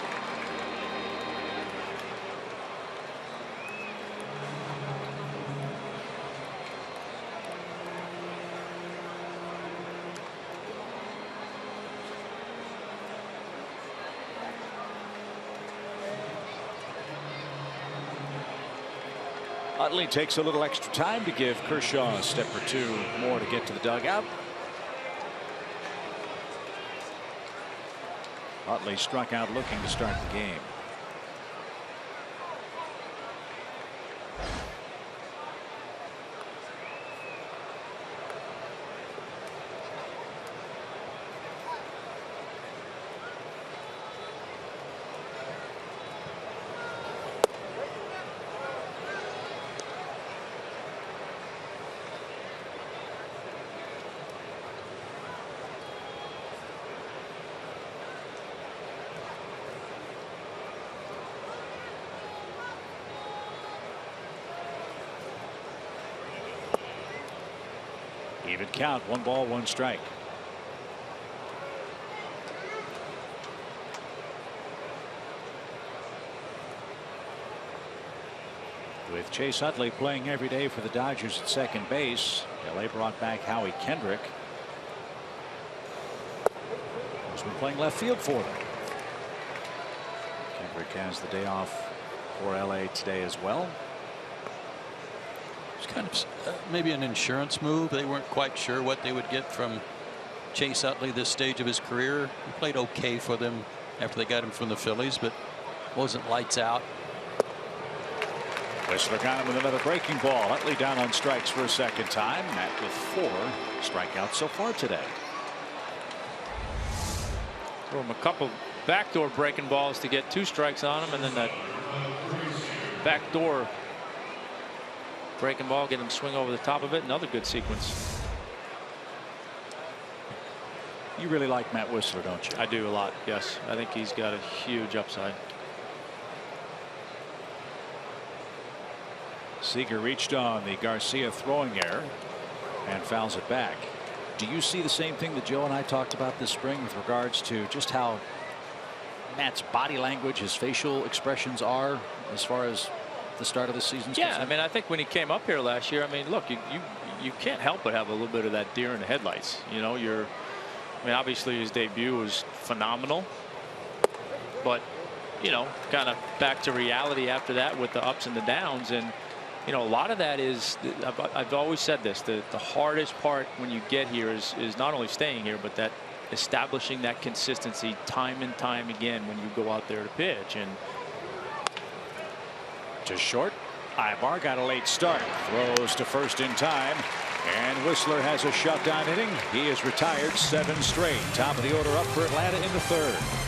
Utley takes a little extra time to give Kershaw a step or two more to get to the dugout. Utley struck out looking to start the game. Even count, 1 ball, 1 strike. With Chase Utley playing every day for the Dodgers at second base, LA brought back Howie Kendrick, who's been playing left field for them. Kendrick has the day off for LA today as well. It's kind of maybe an insurance move. They weren't quite sure what they would get from Chase Utley this stage of his career. He played okay for them after they got him from the Phillies, but wasn't lights out. Whistler got him with another breaking ball. Utley down on strikes for a second time. Matt with 4 strikeouts so far today. Throw him a couple backdoor breaking balls to get 2 strikes on him, and then that backdoor breaking ball, get him swing over the top of it. Another good sequence. You really like Matt Whistler, don't you? I do a lot, yes. I think he's got a huge upside. Seager reached on the Garcia throwing error and fouls it back. Do you see the same thing that Joe and I talked about this spring with regards to just how Matt's body language, his facial expressions are as far as the start of the season? Yeah, I mean, I think when he came up here last year, I mean, look, you can't help but have a little bit of that deer in the headlights. You know, I mean, obviously his debut was phenomenal, but you know, kind of back to reality after that with the ups and the downs. And you know, a lot of that is, I've always said this, the hardest part when you get here is not only staying here, but that establishing that consistency time and time again when you go out there to pitch. And to short, Ibar got a late start, throws to first in time, and Whistler has a shutdown inning. He is retired 7 straight. Top of the order up for Atlanta in the 3rd.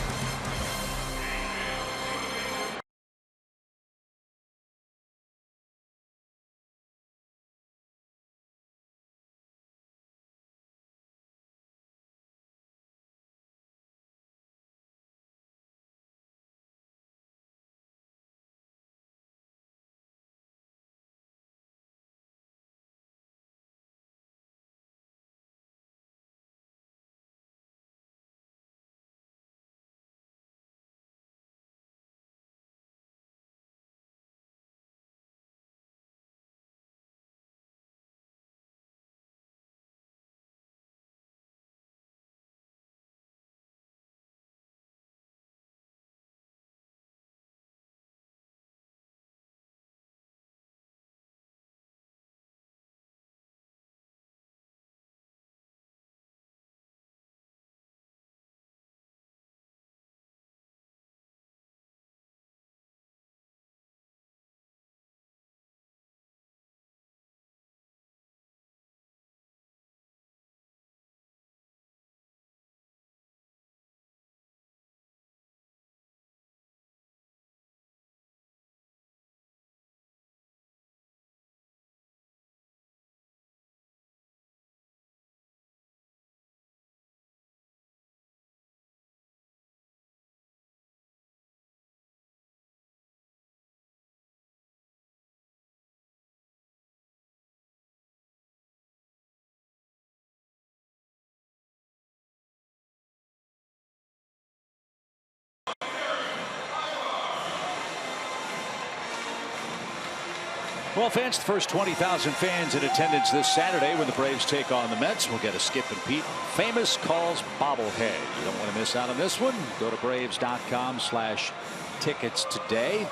Well, fans, the first 20,000 fans in attendance this Saturday when the Braves take on the Mets. We'll get a Skip and Pete famous calls bobblehead. You don't want to miss out on this one. Go to Braves.com/tickets today.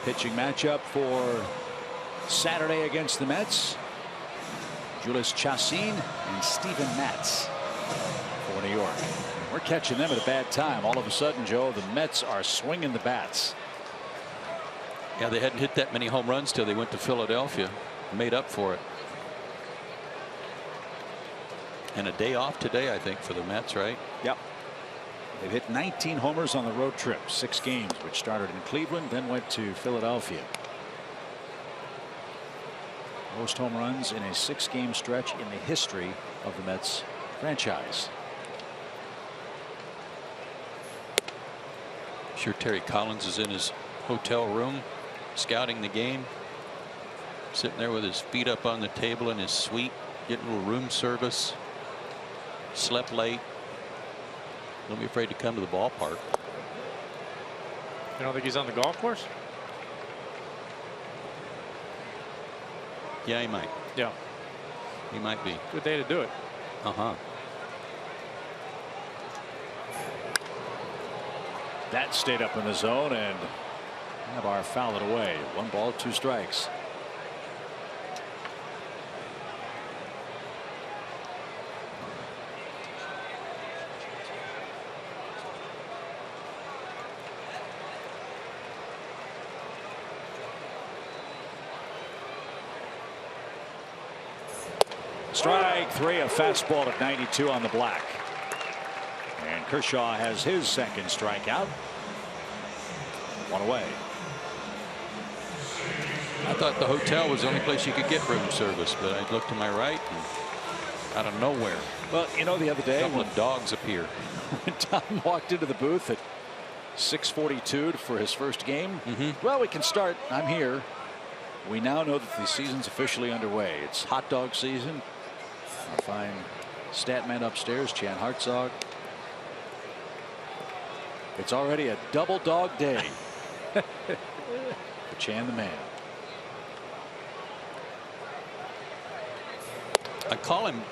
Pitching matchup for Saturday against the Mets. Julius Chassin and Steven Matz for New York. We're catching them at a bad time. All of a sudden, Joe, the Mets are swinging the bats. Yeah, they hadn't hit that many home runs till they went to Philadelphia. Made up for it. And a day off today, I think, for the Mets, right? Yep. They've hit 19 homers on the road trip. 6 games, which started in Cleveland, then went to Philadelphia. Most home runs in a 6-game stretch in the history of the Mets franchise. Sure, Terry Collins is in his hotel room scouting the game, sitting there with his feet up on the table in his suite. getting a little room service. Slept late. Don't be afraid to come to the ballpark. You don't think he's on the golf course? Yeah, he might. Yeah. He might be. Good day to do it. That stayed up in the zone, and Nabar fouled it away. 1 ball, 2 strikes. Strike 3, a fastball at 92 on the black. And Kershaw has his second strikeout. 1 away. I thought the hotel was the only place you could get room service, but I looked to my right and out of nowhere. Well, you know, the other day a couple of dogs appear. When Tom walked into the booth at 6:42 for his first game. Well, we can start. I'm here. We now know that the season's officially underway. It's hot dog season. Our fine stat man upstairs, Chan Hartzog. It's already a double dog day. For Chan the man. I call him,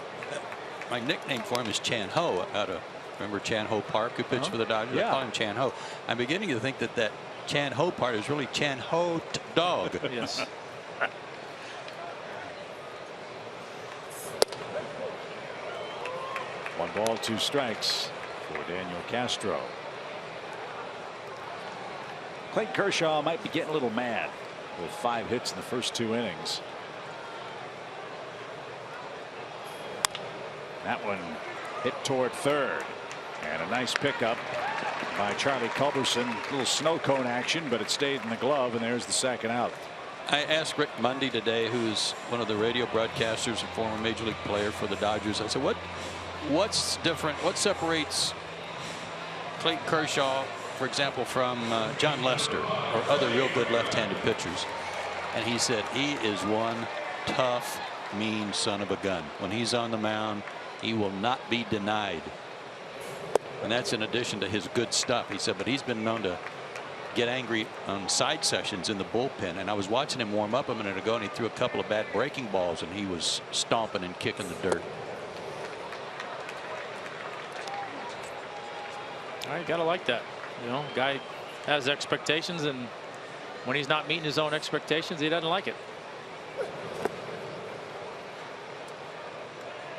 my nickname for him is Chan Ho out of, remember Chan Ho Park, who pitched for the Dodgers? Yeah. I call him Chan Ho. I'm beginning to think that Chan Ho part is really Chan Ho dog. Yes. 1 ball, 2 strikes for Daniel Castro. Clayton Kershaw might be getting a little mad with 5 hits in the first 2 innings. That one hit toward third, and a nice pickup by Charlie Culberson. A little snow cone action, but it stayed in the glove, and there's the second out. I asked Rick Mundy today, who's one of the radio broadcasters and former major league player for the Dodgers. I said, what's different? What separates Clayton Kershaw, for example, from John Lester or other real good left-handed pitchers? And he said he is one tough, mean son of a gun. When he's on the mound, he will not be denied. And that's in addition to his good stuff. He said, but he's been known to get angry on side sessions in the bullpen. And I was watching him warm up a minute ago, and he threw a couple of bad breaking balls, and he was stomping and kicking the dirt. You gotta like that. You know, guy has expectations, and when he's not meeting his own expectations, he doesn't like it.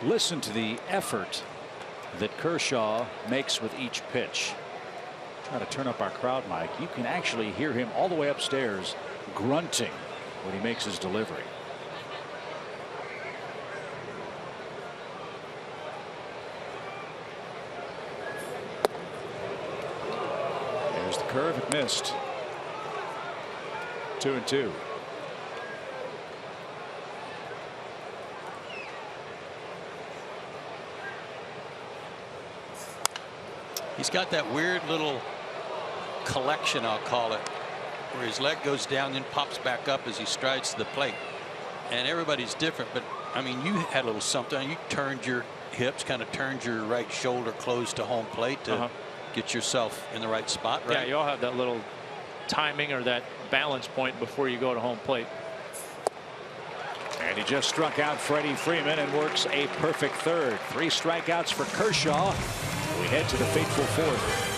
Listen to the effort that Kershaw makes with each pitch. Try to turn up our crowd mic. You can actually hear him all the way upstairs grunting when he makes his delivery. There's the curve. It missed. 2-2. He's got that weird little collection, I'll call it, where his leg goes down and pops back up as he strides to the plate. And everybody's different, but I mean, you had a little something. You turned your hips, kind of turned your right shoulder close to home plate to get yourself in the right spot, right? Yeah, you all have that little timing or that balance point before you go to home plate. And he just struck out Freddie Freeman and works a perfect third. 3 strikeouts for Kershaw. We head to the fateful 4th.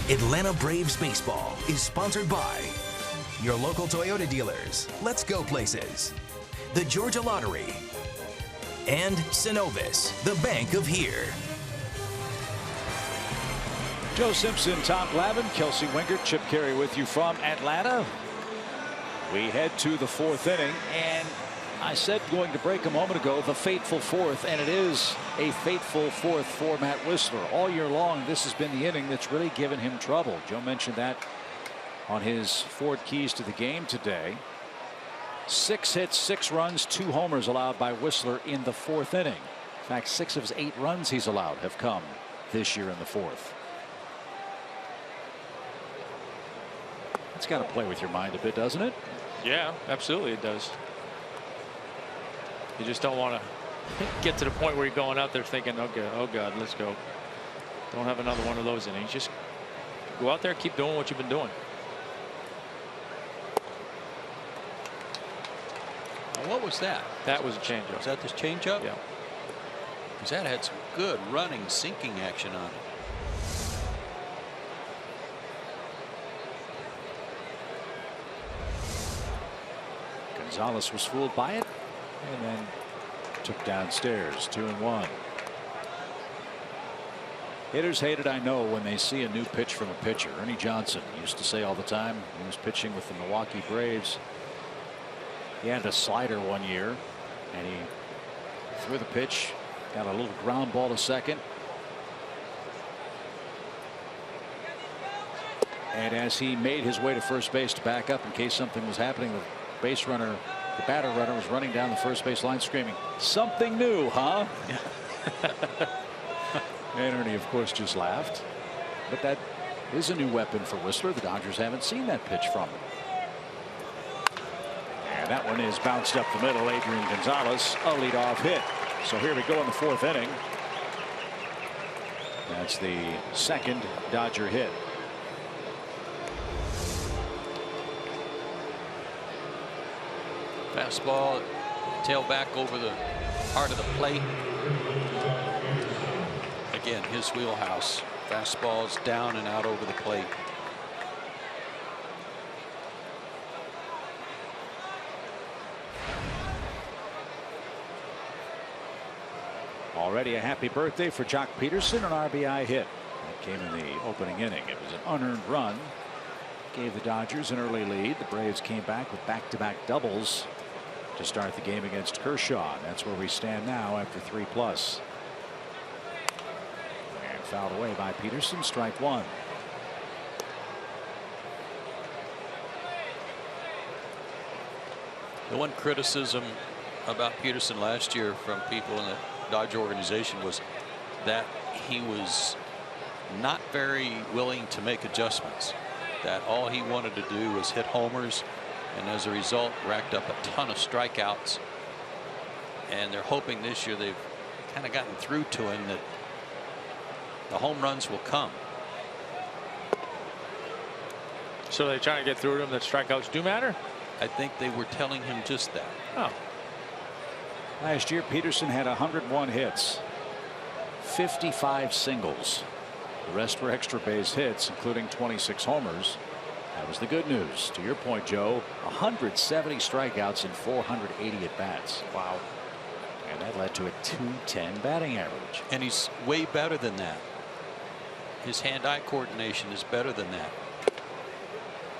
Atlanta Braves baseball is sponsored by your local Toyota dealers, Let's Go Places, the Georgia Lottery, and Synovus, the bank of here. Joe Simpson, Tom Glavine, Kelsey Wingert, Chip Carey with you from Atlanta. We head to the 4th inning, and I said going to break a moment ago, the fateful 4th, and it is a fateful 4th for Matt Wisler. All year long, this has been the inning that's really given him trouble. Joe mentioned that on his Ford keys to the game today. 6 hits, 6 runs, 2 homers allowed by Wisler in the 4th inning. In fact, 6 of his 8 runs he's allowed have come this year in the 4th. It's got to play with your mind a bit, doesn't it? Yeah, absolutely it does. You just don't want to get to the point where you're going out there thinking, okay, oh God, let's go. Don't have another one of those innings. Just go out there, keep doing what you've been doing. Now, what was that? That was a changeup. Was that this changeup? Yeah. Because that had some good running, sinking action on it. Gonzalez was fooled by it and then took downstairs. 2-1. Hitters hate it, I know, when they see a new pitch from a pitcher. Ernie Johnson used to say all the time, he was pitching with the Milwaukee Braves. He had a slider one year and he threw the pitch, got a little ground ball to second. And as he made his way to first base to back up in case something was happening, the base runner, the batter runner, was running down the first base line screaming, "Something new, huh?" And Ernie, of course, just laughed. But that is a new weapon for Wisler. The Dodgers haven't seen that pitch from him. And that one is bounced up the middle. Adrian Gonzalez, a leadoff hit. So here we go in the 4th inning. That's the 2nd Dodger hit. Fastball, tail back over the heart of the plate. Again, his wheelhouse. Fastballs down and out over the plate. Already a happy birthday for Jock Peterson, an RBI hit. That came in the opening inning. It was an unearned run. Gave the Dodgers an early lead. The Braves came back with back-to-back doubles to start the game against Kershaw. That's where we stand now after 3+. And fouled away by Peterson. Strike 1. The one criticism about Peterson last year from people in the Dodger organization was that he was not very willing to make adjustments. That all he wanted to do was hit homers, and as a result racked up a ton of strikeouts. And they're hoping this year they've kind of gotten through to him that the home runs will come. So they're trying to get through to him that strikeouts do matter? I think they were telling him just that. Oh. Last year Peterson had 101 hits, 55 singles. The rest were extra base hits, including 26 homers. That was the good news. To your point, Joe, 170 strikeouts and 480 at bats. Wow. And that led to a .210 batting average. And he's way better than that. His hand-eye coordination is better than that.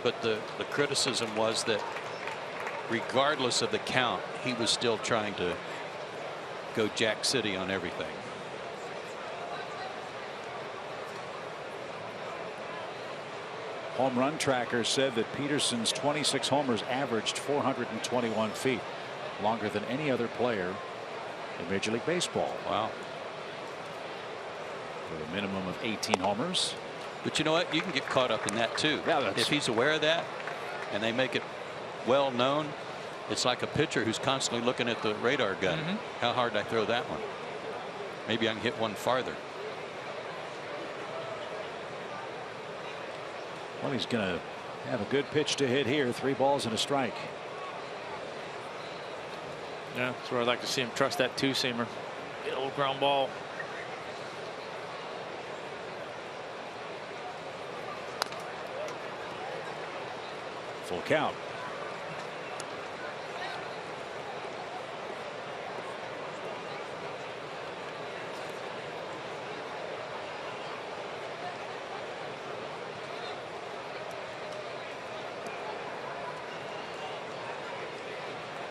But the criticism was that regardless of the count, he was still trying to go Jack City on everything. Home run tracker said that Peterson's 26 homers averaged 421 feet, longer than any other player in Major League Baseball. Wow. With a minimum of 18 homers. But you know what? You can get caught up in that too. Yeah, if he's aware of that and they make it well known, it's like a pitcher who's constantly looking at the radar gun. How hard did I throw that one? Maybe I can hit one farther. Well, he's going to have a good pitch to hit here. 3 balls and a strike. Yeah, that's where I'd like to see him trust that two-seamer. Get a little ground ball. Full count.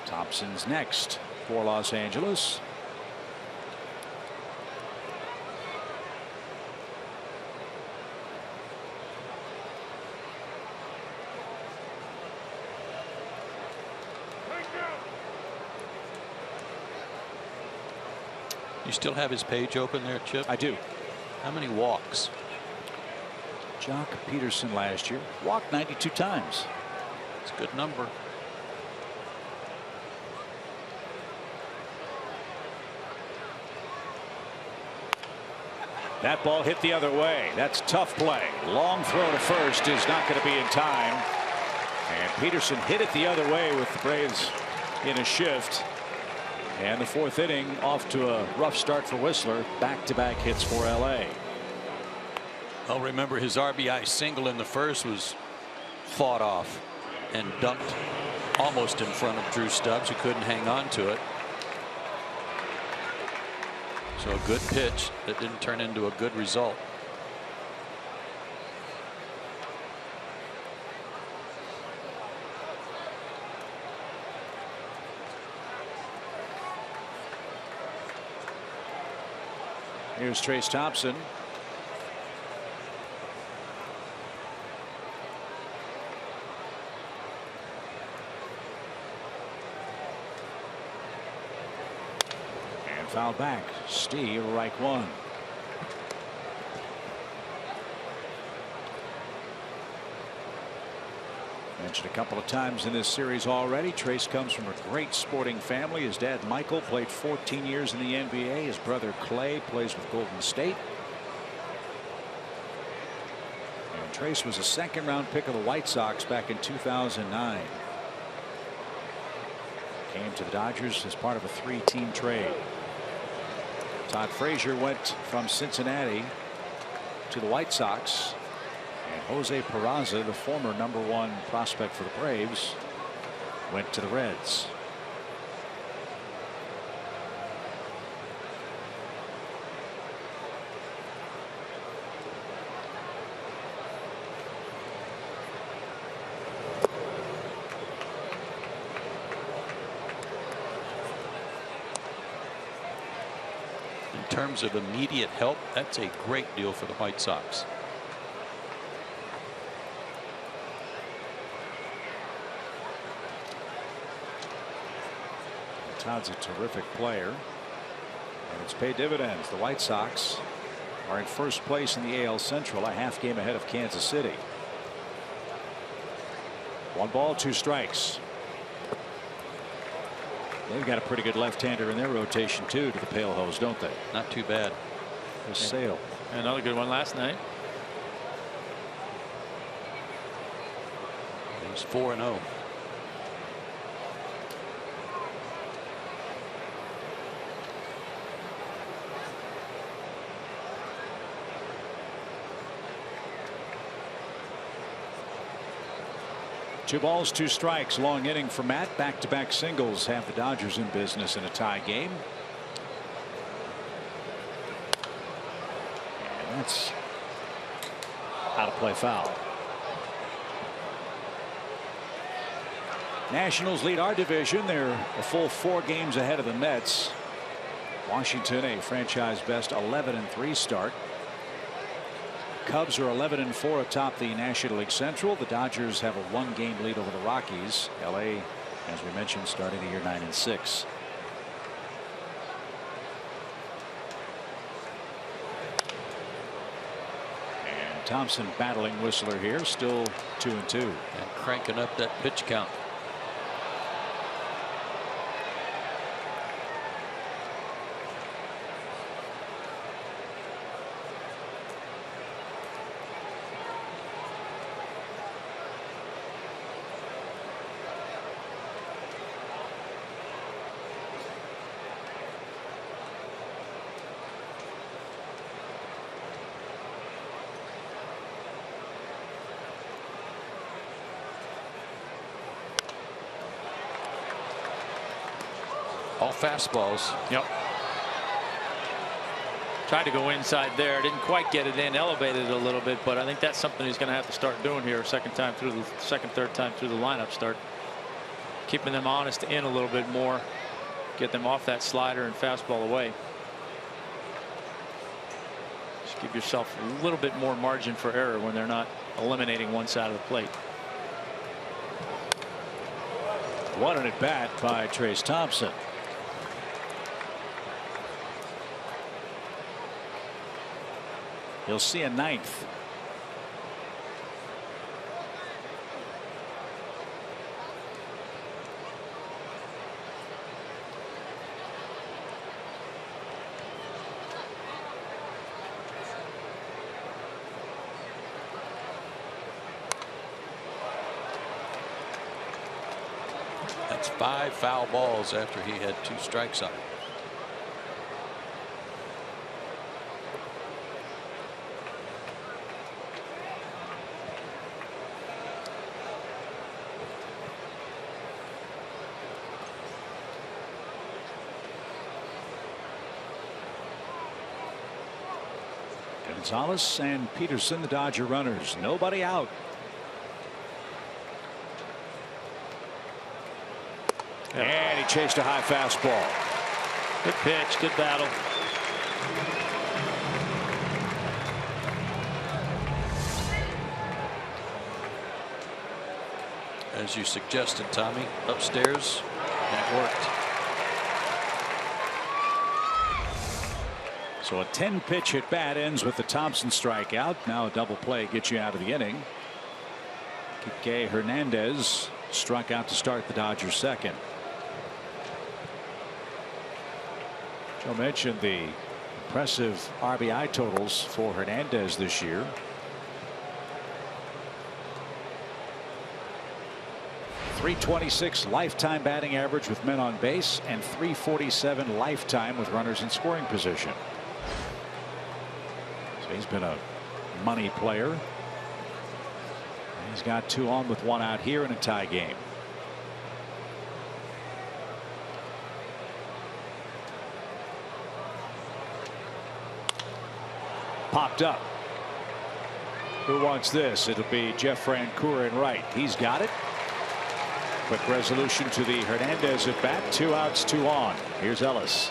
Thompson's next for Los Angeles. You still have his page open there, Chip? I do. How many walks? Jock Peterson last year walked 92 times. It's a good number. That ball hit the other way. That's tough play. Long throw to first is not going to be in time. And Peterson hit it the other way with the Braves in a shift. And the fourth inning off to a rough start for Whistler. Back-to-back hits for LA. Well, remember his RBI single in the first was fought off and dumped almost in front of Drew Stubbs, who couldn't hang on to it. So a good pitch that didn't turn into a good result. Here's Trace Thompson. And foul back. Steve, right one. Mentioned a couple of times in this series already. Trace comes from a great sporting family. His dad Michael played 14 years in the NBA. His brother Clay plays with Golden State. And Trace was a second-round pick of the White Sox back in 2009. Came to the Dodgers as part of a 3-team trade. Todd Frazier went from Cincinnati to the White Sox. And Jose Peraza, the former #1 prospect for the Braves, went to the Reds. In terms of immediate help, that's a great deal for the White Sox. Todd's a terrific player, and it's paid dividends. The White Sox are in first place in the AL Central, a half game ahead of Kansas City. 1 ball, 2 strikes. They've got a pretty good left-hander in their rotation too, to the Pale Hose, don't they? Not too bad. There's Sale. Another good one last night. He's 4-0. Two balls, 2 strikes. Long inning for Matt. Back-to-back singles have the Dodgers in business in a tie game. And that's out of play foul. Nationals lead our division. They're a full 4 games ahead of the Mets. Washington, a franchise best 11-3 start. Cubs are 11-4 atop the National League Central. The Dodgers have a 1-game lead over the Rockies. LA, as we mentioned, starting the year 9-6. And Thompson battling Whistler here, still 2-2. And cranking up that pitch count. All fastballs. Yep. Tried to go inside there, didn't quite get it in, elevated it a little bit, but I think that's something he's going to have to start doing here third time through the lineup. Start keeping them honest in a little bit more, get them off that slider and fastball away. Just give yourself a little bit more margin for error when they're not eliminating one side of the plate. What an at bat by Trace Thompson. He'll see a ninth. That's 5 foul balls after he had 2 strikes on him. Gonzalez and Peterson, the Dodger runners. Nobody out. And he chased a high fastball. Good pitch, good battle. As you suggested, Tommy, upstairs, that worked. So a 10-pitch at bat ends with the Thompson strikeout. Now a double play gets you out of the inning. Kike Hernandez struck out to start the Dodgers second. Joe mentioned the impressive RBI totals for Hernandez this year. .326 lifetime batting average with men on base and .347 lifetime with runners in scoring position. So he's been a money player. He's got 2 on with 1 out here in a tie game. Popped up. Who wants this? It'll be Jeff Francoeur in right. He's got it. Quick resolution to the Hernandez at bat. 2 outs, 2 on. Here's Ellis.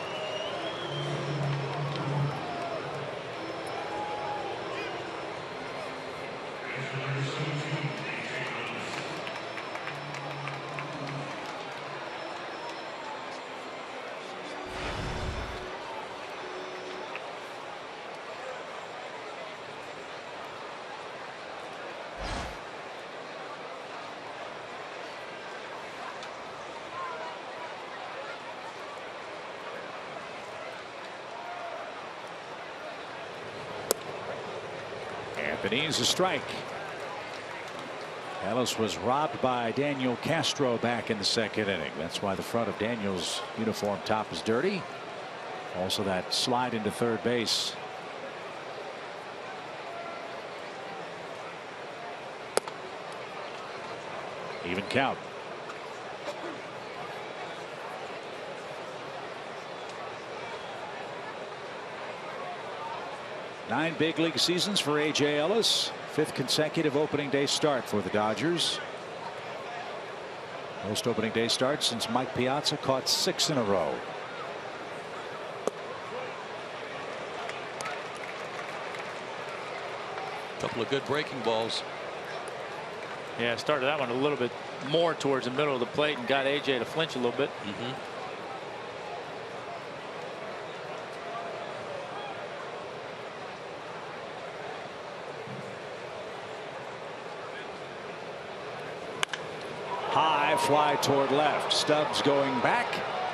Needs a strike. Ellis was robbed by Daniel Castro back in the second inning. That's why the front of Daniel's uniform top is dirty. Also that slide into third base. Even count. Nine big league seasons for A.J. Ellis. 5th consecutive opening day start for the Dodgers. Most opening day starts since Mike Piazza caught 6 in a row. Couple of good breaking balls. Yeah, started that one a little bit more towards the middle of the plate and got A.J. to flinch a little bit. High fly toward left. Stubbs going back,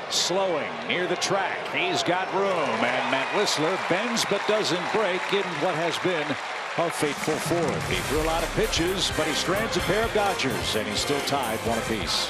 slowing near the track. He's got room, and Matt Whistler bends but doesn't break in what has been a fateful 4th. He threw a lot of pitches, but he strands a pair of Dodgers, and he's still tied 1 apiece.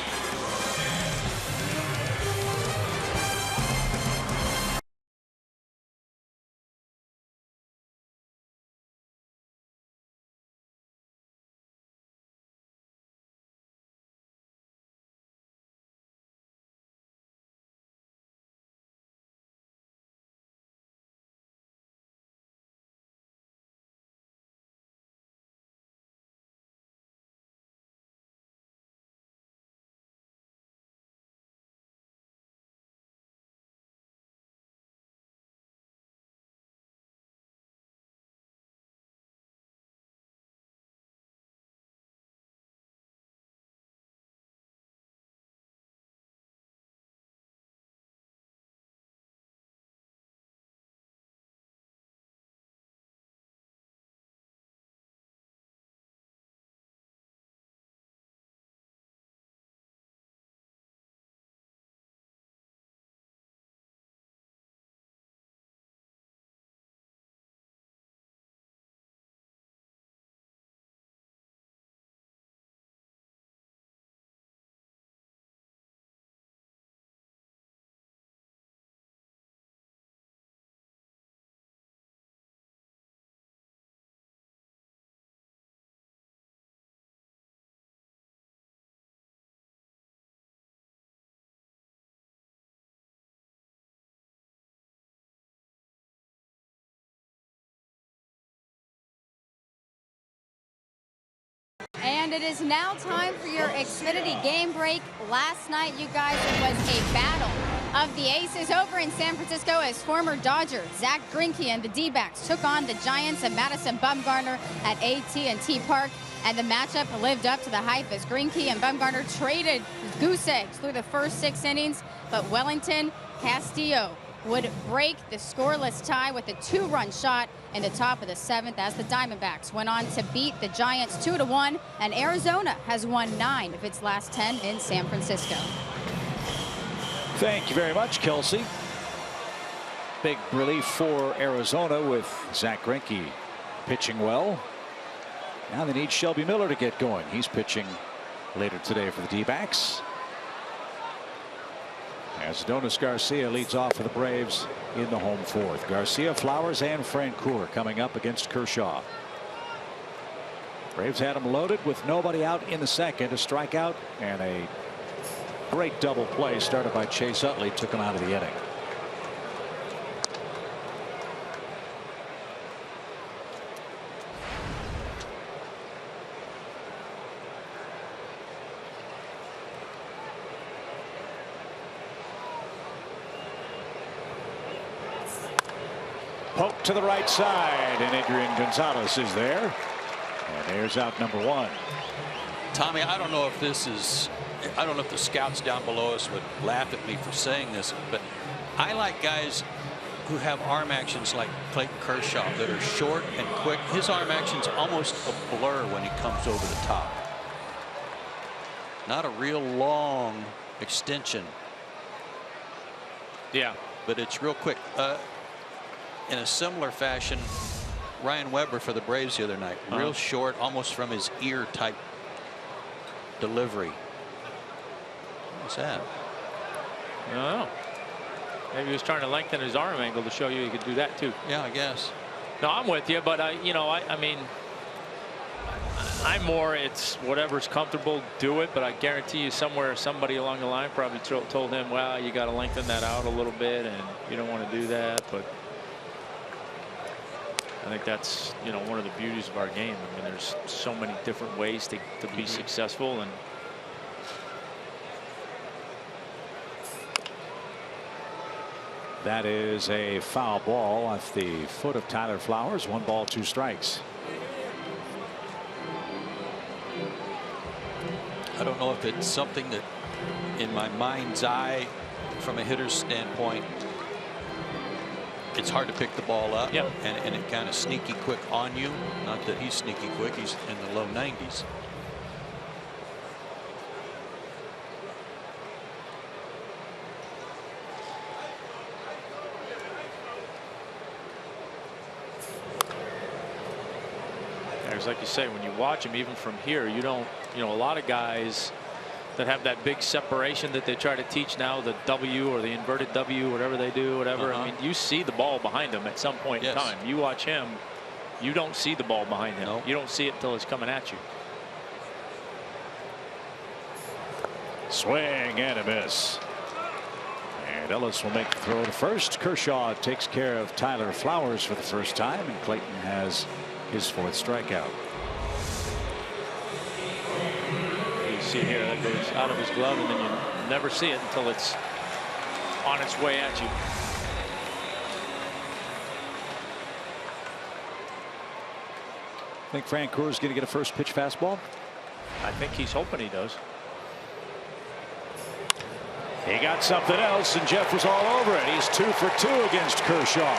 And it is now time for your Xfinity game break. Last night, you guys, it was a battle of the aces over in San Francisco as former Dodger Zach Greinke and the D-backs took on the Giants of Madison Bumgarner at AT&T Park. And the matchup lived up to the hype as Greinke and Bumgarner traded goose eggs through the first 6 innings. But Wellington Castillo would break the scoreless tie with a 2-run shot in the top of the 7th as the Diamondbacks went on to beat the Giants 2-1, and Arizona has won 9 of its last 10 in San Francisco. Thank you very much, Kelsey. Big relief for Arizona with Zach Greinke pitching well. Now they need Shelby Miller to get going. He's pitching later today for the D-backs. As Adonis Garcia leads off for the Braves in the home 4th. Garcia, Flowers, and Francoeur coming up against Kershaw. Braves had him loaded with nobody out in the 2nd. A strikeout and a great double play started by Chase Utley took him out of the inning. Poke to the right side, and Adrian Gonzalez is there. And there's out number 1. Tommy, I don't know if this is, I don't know if the scouts down below us would laugh at me for saying this, but I like guys who have arm actions like Clayton Kershaw that are short and quick. His arm action's almost a blur when he comes over the top. Not a real long extension. Yeah. But it's real quick. In a similar fashion, Ryan Weber for the Braves the other night. Real short, almost from his ear type delivery. What's that? I don't know. Maybe he was trying to lengthen his arm angle to show you he could do that too. Yeah, I guess. No, I'm with you, but you know, I mean, I'm more, it's whatever's comfortable, do it. But I guarantee you, somewhere somebody along the line probably told him, well, you got to lengthen that out a little bit, and you don't want to do that. But I think that's, you know, one of the beauties of our game. I mean, there's so many different ways to be successful, and that is a foul ball off the foot of Tyler Flowers. 1 ball, 2 strikes. I don't know if it's something that in my mind's eye from a hitter's standpoint, it's hard to pick the ball up. Yep. And it kind of sneaky quick on you. Not that he's sneaky quick, he's in the low 90s. there's, like you say, when you watch him even from here, you don't, you know, a lot of guys that have that big separation that they try to teach now, the W or the inverted W, whatever they do, whatever. I mean, you see the ball behind him at some point in time. You watch him, you don't see the ball behind him. You don't see it until it's coming at you. Swing and a miss. And Ellis will make the throw to first. Kershaw takes care of Tyler Flowers for the first time, and Clayton has his 4th strikeout. You see here that goes out of his glove, and then you never see it until it's on its way at you. Think Francoeur is going to get a first pitch fastball? I think he's hoping he does. He got something else, and Jeff was all over it. He's 2 for 2 against Kershaw.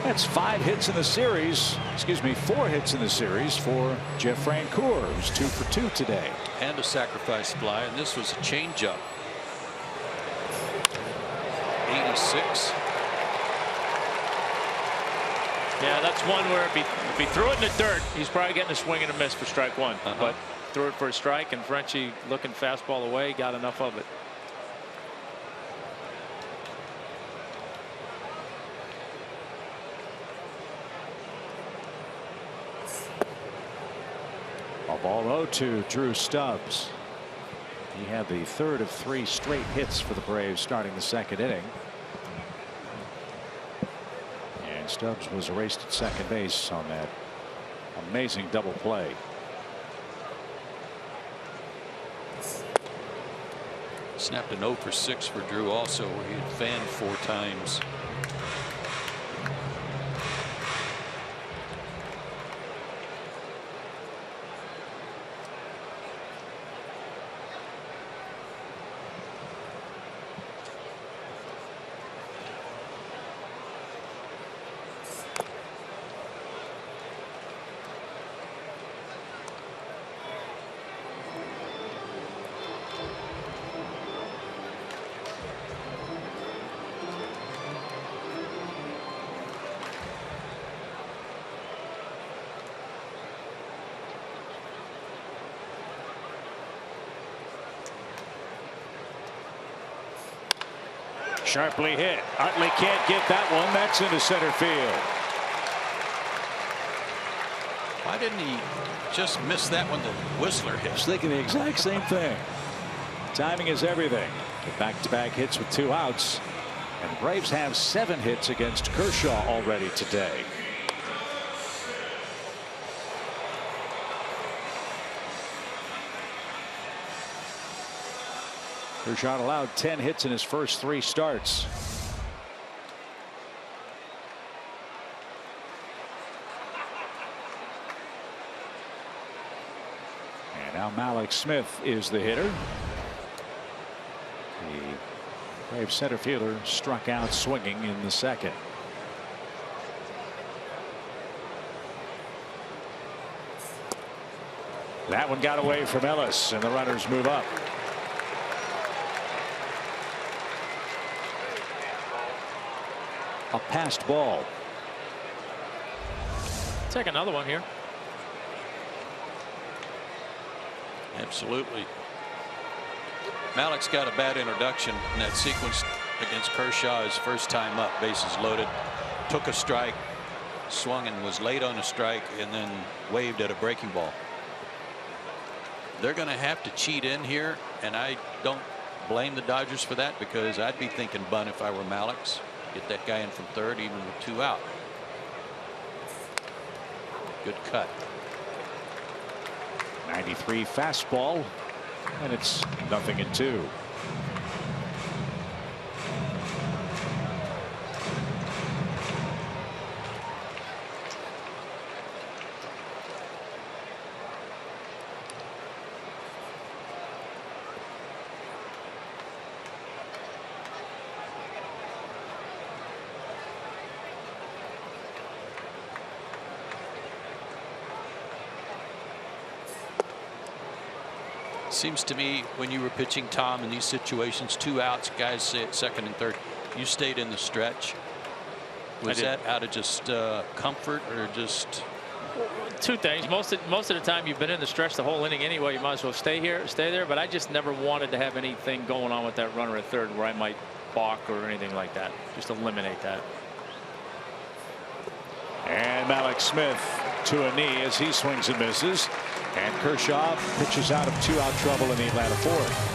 That's 5 hits in the series. Excuse me, 4 hits in the series for Jeff Francoeur, who's 2 for 2 today. And a sacrifice fly, and this was a changeup. 86. Yeah, that's one where if he threw it in the dirt, he's probably getting a swing and a miss for strike 1. But threw it for a strike, and Frenchie, looking fastball away, got enough of it. A ball 0-2, Drew Stubbs. He had the 3rd of 3 straight hits for the Braves starting the 2nd inning. And Stubbs was erased at second base on that Amazing double play. Snapped an 0 for 6 for Drew also, where he had fanned 4 times. Sharply hit. Utley can't get that one. That's into center field. Why didn't he just miss that one that Whistler hit? I was thinking the exact same thing. Timing is everything. Back-to-back hits with 2 outs. And the Braves have 7 hits against Kershaw already today. Kershaw allowed 10 hits in his first 3 starts. And now Mallex Smith is the hitter. The Brave center fielder struck out swinging in the second. That one got away from Ellis, and the runners move up. A passed ball. Take another one here. Absolutely. Mallex got a bad introduction in that sequence against Kershaw. His first time up, bases loaded, took a strike, swung and was late on a strike, and then waved at a breaking ball. They're going to have to cheat in here, and I don't blame the Dodgers for that, because I'd be thinking bunt if I were Mallex. Get that guy in from third, even with 2 out. Good cut. 93 fastball, and it's 0-2. Seems to me when you were pitching, Tom, in these situations, 2 outs, guys say at second and third, you stayed in the stretch. Was that out of just comfort, or just? 2 things. Most of the time you've been in the stretch the whole inning anyway. You might as well stay there. But I just never wanted to have anything going on with that runner at third where I might balk or anything like that. Just eliminate that. And Mallex Smith to a knee as he swings and misses. And Kershaw pitches out of 2-out trouble in the Atlanta 4th.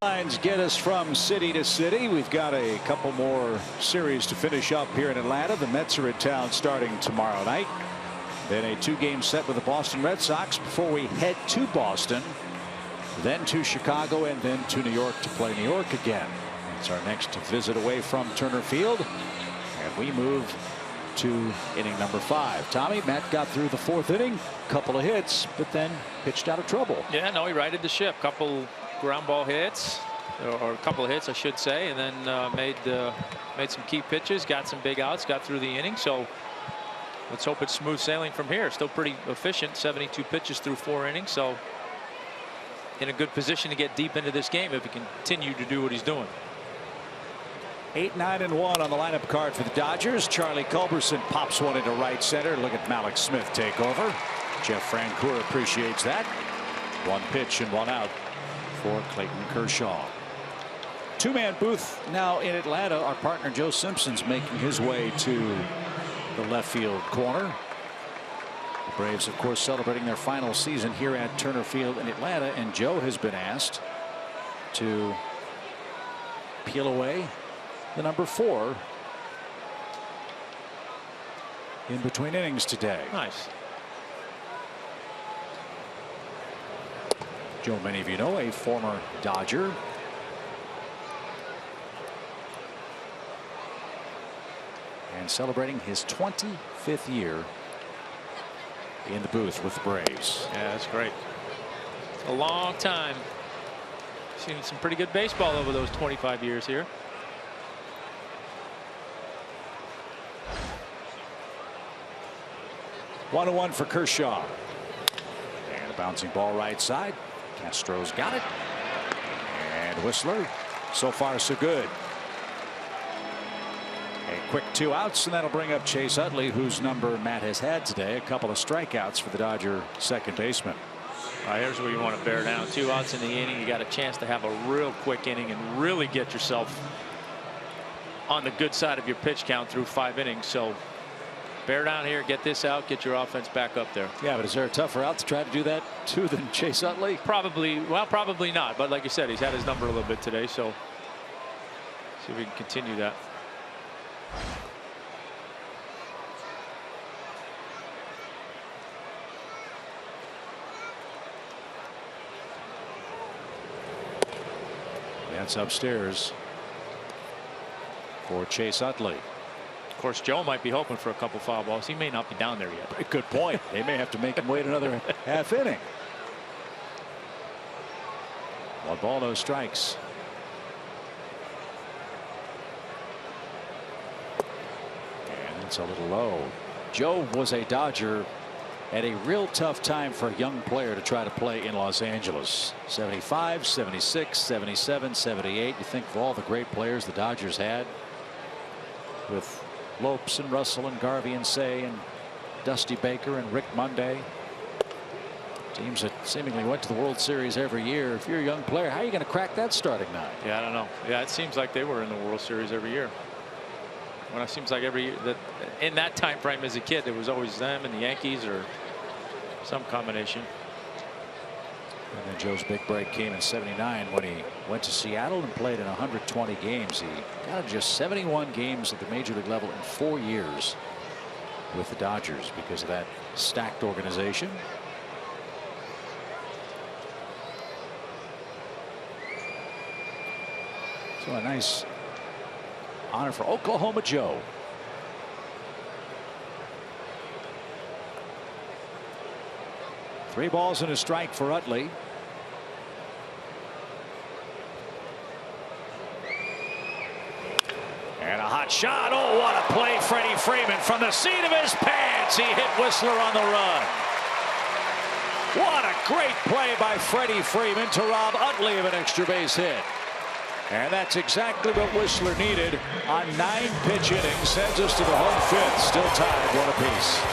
Lines get us from city to city. We've got a couple more series to finish up here in Atlanta. The Mets are in town starting tomorrow night. Then a 2-game set with the Boston Red Sox before we head to Boston, then to Chicago, and then to New York to play New York again. It's our next visit away from Turner Field, and we move to inning number 5. Tommy, Matt got through the 4th inning, couple of hits, but then pitched out of trouble. Yeah, no, he righted the ship. Couple ground ball hits, or a couple of hits, I should say, and then made some key pitches, got some big outs, got through the inning. So let's hope it's smooth sailing from here. Still pretty efficient, 72 pitches through 4 innings. So in a good position to get deep into this game if he can continue to do what he's doing. 8-9-1 on the lineup card for the Dodgers. Charlie Culberson pops one into right center. Look at Malik Smith take over. Jeff Francoeur appreciates that. 1 pitch and 1 out for Clayton Kershaw. 2-man booth now in Atlanta. Our partner Joe Simpson's making his way to the left field corner. The Braves, of course, celebrating their final season here at Turner Field in Atlanta, and Joe has been asked to peel away the number 4 in between innings today. Nice. Joe, many of you know, a former Dodger. And celebrating his 25th year in the booth with the Braves. Yeah, that's great. A long time. Seen some pretty good baseball over those 25 years here. One 1 for Kershaw. And a bouncing ball right side. Castro's got it. And Whistler, so far so good. A quick 2 outs, and that'll bring up Chase Utley, whose number Matt has had today. A couple of strikeouts for the Dodger second baseman. Here's where you want to bear down. 2 outs in the inning. You got a chance to have a real quick inning and really get yourself on the good side of your pitch count through 5 innings. So bear down here, get this out, get your offense back up there. Yeah, but is there a tougher out to try to do that too than Chase Utley? Probably. Well, probably not. But like you said, he's had his number a little bit today. So see if we can continue that. That's upstairs for Chase Utley. Of course, Joe might be hoping for a couple foul balls. He may not be down there yet. Good point. They may have to make him wait another half inning. 1 ball, no strikes. And it's a little low. Joe was a Dodger at a real tough time for a young player to try to play in Los Angeles. 75, 76, 77, 78. You think of all the great players the Dodgers had with Lopes and Russell and Garvey and Say and Dusty Baker and Rick Monday. Teams that seemingly went to the World Series every year. If you're a young player, how are you going to crack that starting 9? Yeah, I don't know. Yeah, it seems like they were in the World Series every year. When it seems like every year that in that time frame as a kid, there was always them and the Yankees or some combination. And then Joe's big break came in '79 when he went to Seattle and played in 120 games. He got to just 71 games at the major league level in 4 years with the Dodgers because of that stacked organization. So a nice honor for Oklahoma Joe. Three balls and a strike for Utley. And a hot shot. Oh, what a play. Freddie Freeman from the seat of his pants. He hit Whistler on the run. What a great play by Freddie Freeman to rob Utley of an extra base hit. And that's exactly what Whistler needed on 9-pitch innings. Sends us to the home fifth. Still tied 1 apiece.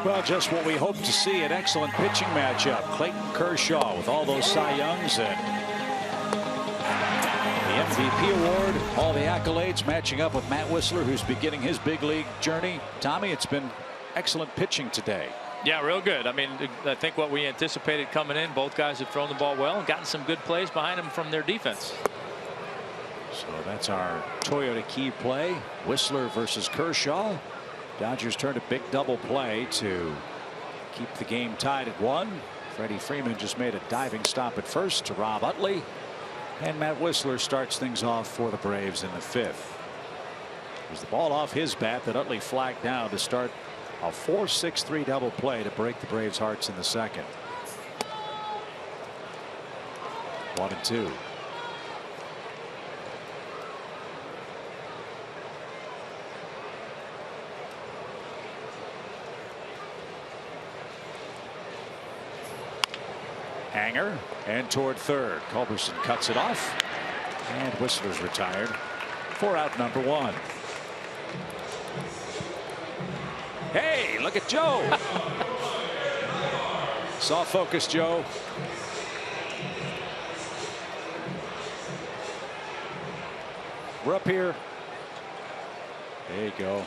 Well, just what we hope to see, an excellent pitching matchup. Clayton Kershaw with all those Cy Youngs and the MVP award, all the accolades, matching up with Matt Whistler, who's beginning his big league journey. Tommy, it's been excellent pitching today. Yeah, real good. I mean, I think what we anticipated coming in, both guys have thrown the ball well and gotten some good plays behind them from their defense. So that's our Toyota key play. Whistler versus Kershaw. Dodgers turned a big double play to keep the game tied at 1. Freddie Freeman just made a diving stop at first to Rob Utley. And Matt Whistler starts things off for the Braves in the 5th. It was the ball off his bat that Utley flagged down to start a 4-6-3 double play to break the Braves' hearts in the 2nd. 1-2. Hanger and toward third. Culberson cuts it off, and Whistler's retired for out number 1. Hey, look at Joe. Soft focus, Joe. We're up here. There you go.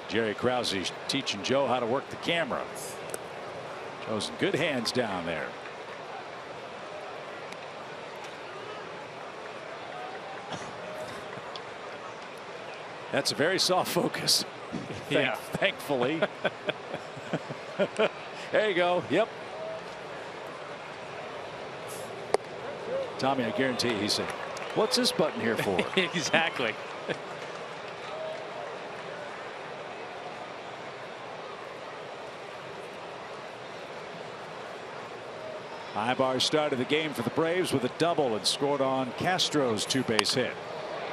Jerry Krause teaching Joe how to work the camera. Joe's in good hands down there. That's a very soft focus. Yeah. Thankfully. There you go. Yep. Tommy, I guarantee you, he said, "What's this button here for?" Exactly. Ibar started the game for the Braves with a double and scored on Castro's 2-base hit.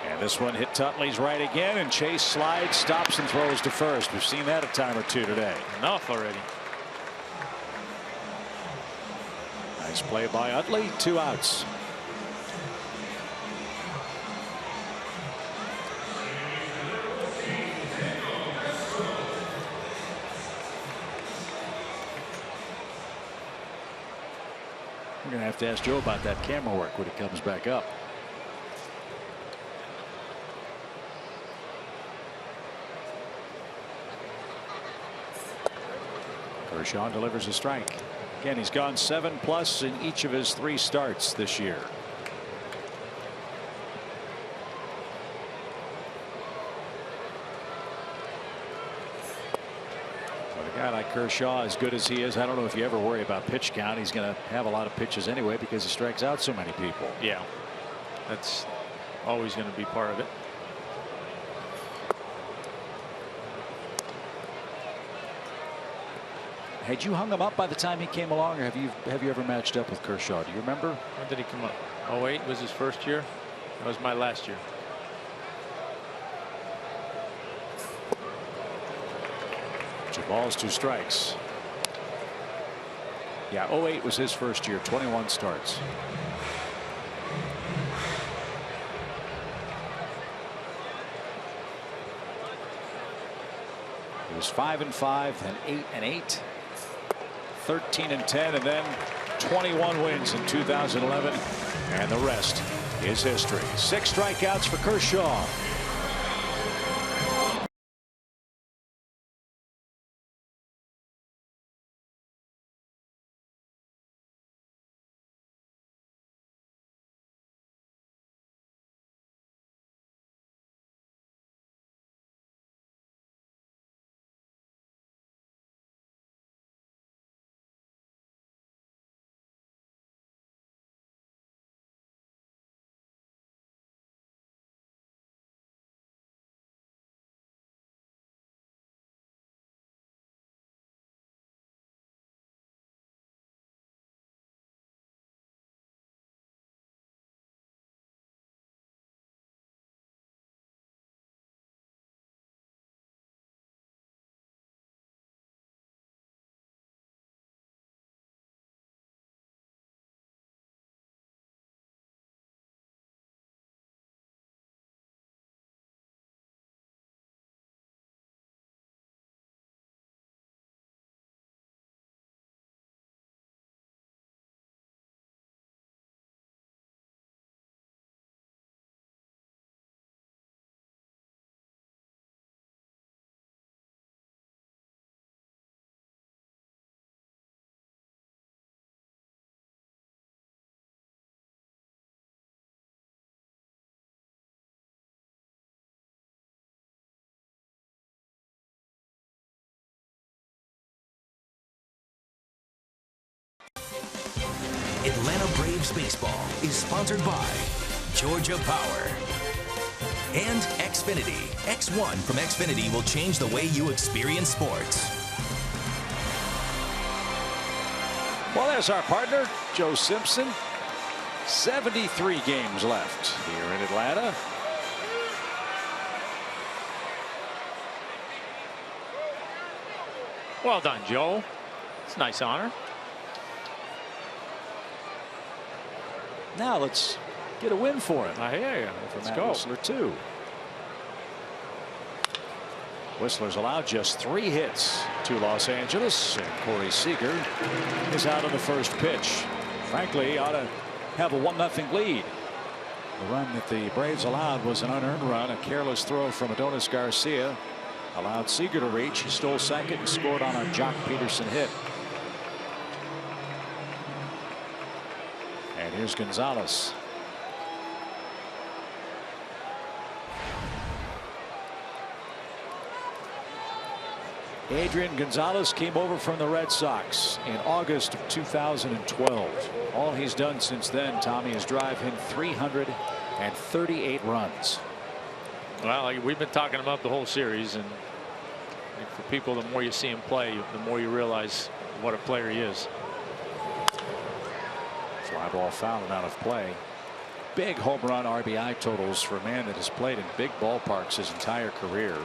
And this one hit Utley's right again, and Chase slides, stops, and throws to first. We've seen that a time or two today. Enough already. Nice play by Utley. 2 outs. We're going to have to ask Joe about that camera work when it comes back up. Kershaw delivers a strike. Again, he's gone 7+ in each of his 3 starts this year. A guy like Kershaw, as good as he is, I don't know if you ever worry about pitch count. He's going to have a lot of pitches anyway because he strikes out so many people. Yeah, that's always going to be part of it. Had you hung him up by the time he came along, or have you ever matched up with Kershaw? Do you remember? When did he come up? 08 was his first year. That was my last year. Two balls, 2 strikes. Yeah, 08 was his first year, 21 starts. It was 5-5, then 8-8, 13-10, and then 21 wins in 2011, and the rest is history. 6 strikeouts for Kershaw. Atlanta Braves baseball is sponsored by Georgia Power and Xfinity. X1 from Xfinity will change the way you experience sports. Well, there's our partner, Joe Simpson. 73 games left here in Atlanta. Well done, Joe. It's a nice honor. Now let's get a win for him. I hear you. Let's go. Whistler, too. Whistler's allowed just 3 hits to Los Angeles, and Corey Seager is out on the first pitch. Frankly, ought to have a 1-0 lead. The run that the Braves allowed was an unearned run. A careless throw from Adonis Garcia allowed Seager to reach. He stole second and scored on a Jock Peterson hit. And here's Gonzalez. Adrian Gonzalez came over from the Red Sox in August of 2012. All he's done since then, Tommy, is drive in 338 runs. Well, we've been talking about the whole series, and for people, the more you see him play, the more you realize what a player he is. Fly ball foul and out of play. Big home run RBI totals for a man that has played in big ballparks his entire career.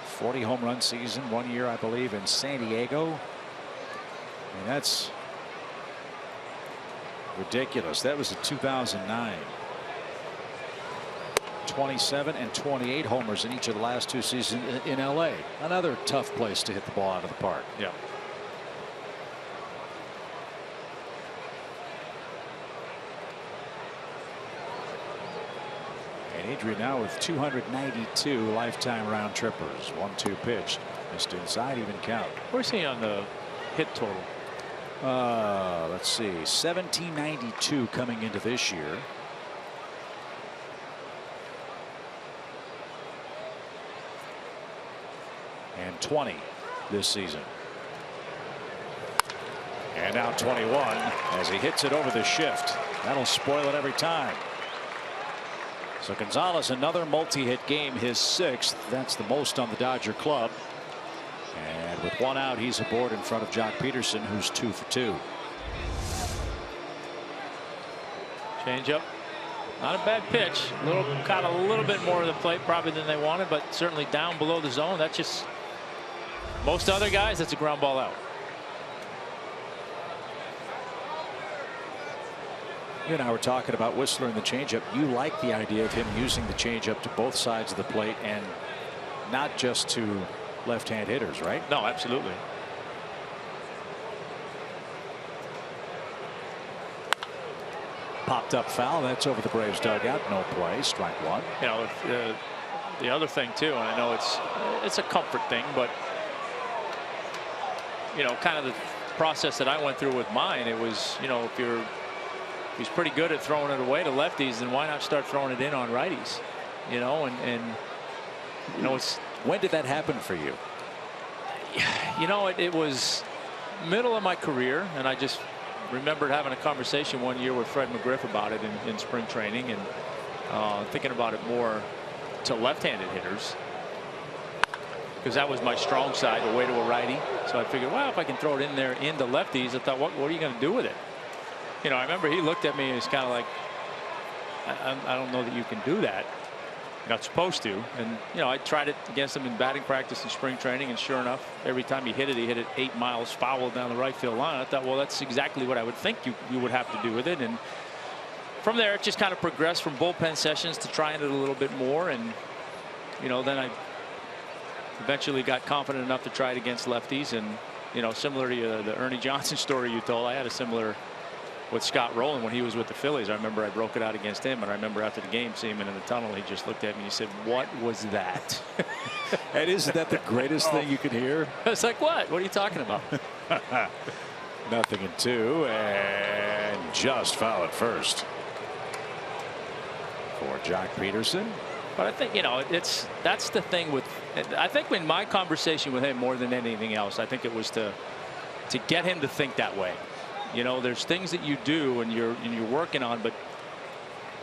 40 home run season, 1 year, I believe, in San Diego. I mean, that's ridiculous. That was in 2009. 27 and 28 homers in each of the last 2 seasons in LA. Another tough place to hit the ball out of the park. Yeah. And Adrian now with 292 lifetime round trippers. 1-2 pitch. Missed inside, even count. Where's he on the hit total? Let's see. 1792 coming into this year. And 20 this season. And now 21 as he hits it over the shift. That'll spoil it every time. So Gonzalez, another multi-hit game, his 6th. That's the most on the Dodger club. And with 1 out, he's aboard in front of Jock Peterson, who's 2 for 2. Change up. Not a bad pitch. Caught a little bit more of the plate probably than they wanted, but certainly down below the zone. That's just, most other guys, that's a ground ball out. You and I were talking about Whistler and the changeup. You like the idea of him using the changeup to both sides of the plate and not just to left-hand hitters, right? No, absolutely. Popped up foul. That's over the Braves dugout. No play. Strike 1. You know, the other thing too, and I know it's a comfort thing, but you know, kind of the process that I went through with mine, it was, you know, if he's pretty good at throwing it away to lefties, then why not start throwing it in on righties? You know, and you know, it's, when did that happen for you? You know, it was middle of my career, and I just remembered having a conversation one year with Fred McGriff about it in spring training, and thinking about it more to left-handed hitters, because that was my strong side, away to a righty. So I figured, well, if I can throw it in there into lefties, I thought, what are you going to do with it? You know, I remember he looked at me and was kind of like, I don't know that you can do that. You're not supposed to. And, you know, I tried it against him in batting practice and spring training, and sure enough, every time he hit it 8 miles foul down the right field line. I thought, well, that's exactly what I would think you would have to do with it. And from there, it just kind of progressed from bullpen sessions to trying it a little bit more. And, you know, then I eventually got confident enough to try it against lefties. And, you know, similar to the Ernie Johnson story you told, I had a similar with Scott Rowland when he was with the Phillies. I remember I broke it out against him, and I remember after the game seeing him in the tunnel, he just looked at me and he said, what was that? And isn't that the greatest thing you could hear? It's like, what are you talking about? Nothing in 2, and just foul at first for Jock Peterson. But I think, you know, that's the thing with, I think in my conversation with him more than anything else, I think it was to to get him to think that way. You know, there's things that you do and you're working on, but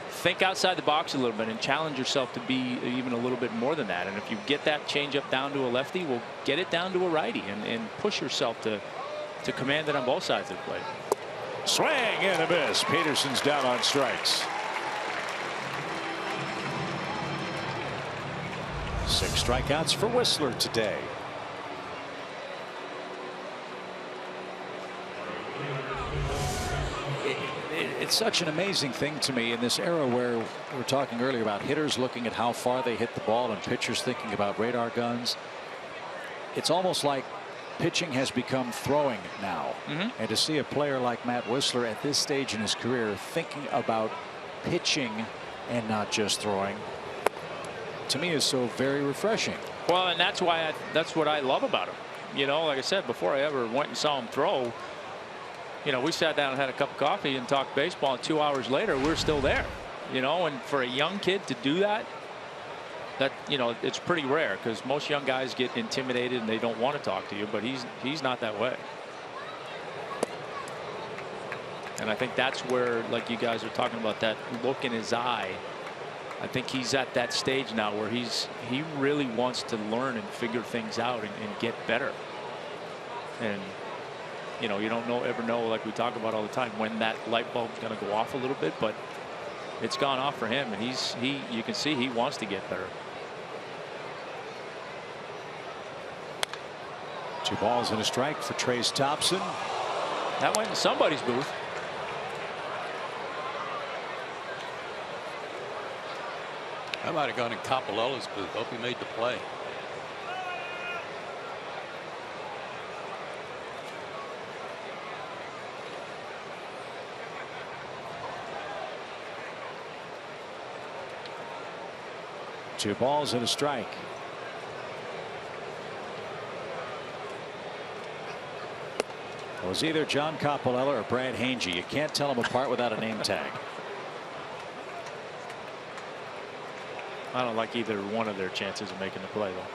think outside the box a little bit and challenge yourself to be even a little bit more than that. And if you get that changeup down to a lefty, well, get it down to a righty and push yourself to command it on both sides of the plate. Swing and a miss. Peterson's down on strikes. 6 strikeouts for Whistler today. It's such an amazing thing to me in this era where we were talking earlier about hitters looking at how far they hit the ball and pitchers thinking about radar guns. It's almost like pitching has become throwing now. And to see a player like Matt Whistler at this stage in his career thinking about pitching and not just throwing, to me, is so very refreshing. Well, and that's why that's what I love about him. You know, like I said, before I ever went and saw him throw, you know, we sat down and had a cup of coffee and talked baseball, and 2 hours later we're still there. You know, and for a young kid to do that, you know, it's pretty rare, because most young guys get intimidated and they don't want to talk to you, but he's not that way. And I think that's where, like you guys are talking about, that look in his eye, I think he's at that stage now where he really wants to learn and figure things out and get better. And you know, you don't ever know, like we talk about all the time, when that light bulb's going to go off a little bit, but it's gone off for him, and you can see he wants to get better. 2 balls and a strike for Trace Thompson. That went in somebody's booth. I might have gone in Coppola's booth. Hope he made the play. Two balls and a strike. It was either John Coppolella or Brad Hange. You can't tell them apart without a name tag. I don't like either one of their chances of making the play, though.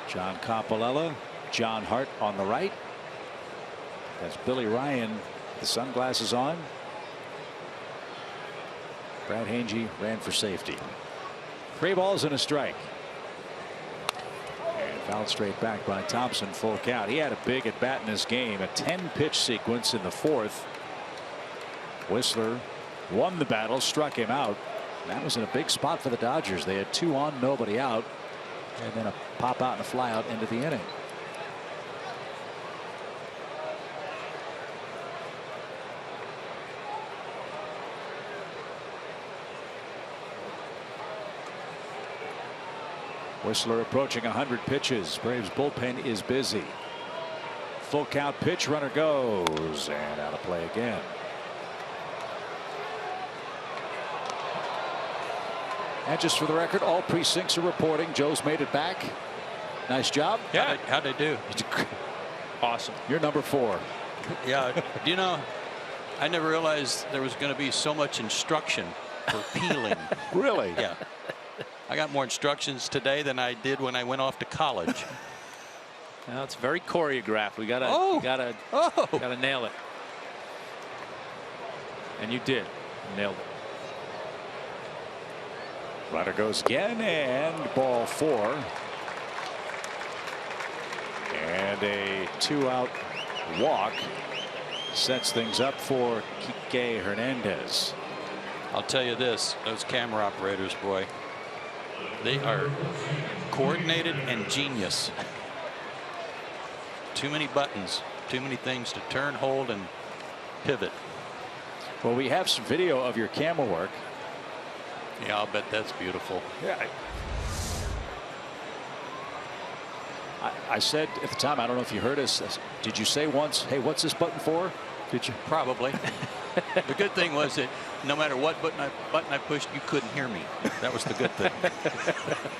John Coppolella, John Hart on the right. That's Billy Ryan, the sunglasses on. Brad Hange ran for safety. 3 balls and a strike. And fouled straight back by Thompson, full count. He had a big at bat in this game, a 10-pitch sequence in the 4th. Whistler won the battle, struck him out. That was in a big spot for the Dodgers. They had 2 on, nobody out, and then a pop out and a fly out into the inning. Whistler approaching 100 pitches. Braves bullpen is busy. Full count pitch, runner goes, and out of play again. And just for the record, all precincts are reporting Joe's made it back. Nice job. Yeah. How'd they do? Awesome. You're number 4. Yeah. Do you know, I never realized there was going to be so much instruction for peeling. Really? Yeah. I got more instructions today than I did when I went off to college. Now it's very choreographed. We gotta nail it. And you did. Nailed it. Runner goes again, and ball 4. And a 2-out walk sets things up for Kike Hernandez. I'll tell you this, those camera operators, boy, they are coordinated and genius. Too many buttons, too many things to turn, hold, and pivot. Well, we have some video of your camera work. Yeah, I'll bet that's beautiful. Yeah. I said at the time, I don't know if you heard us. Did you say once, hey, what's this button for? Did you? Probably. The good thing was that no matter what button I pushed, you couldn't hear me. That was the good thing.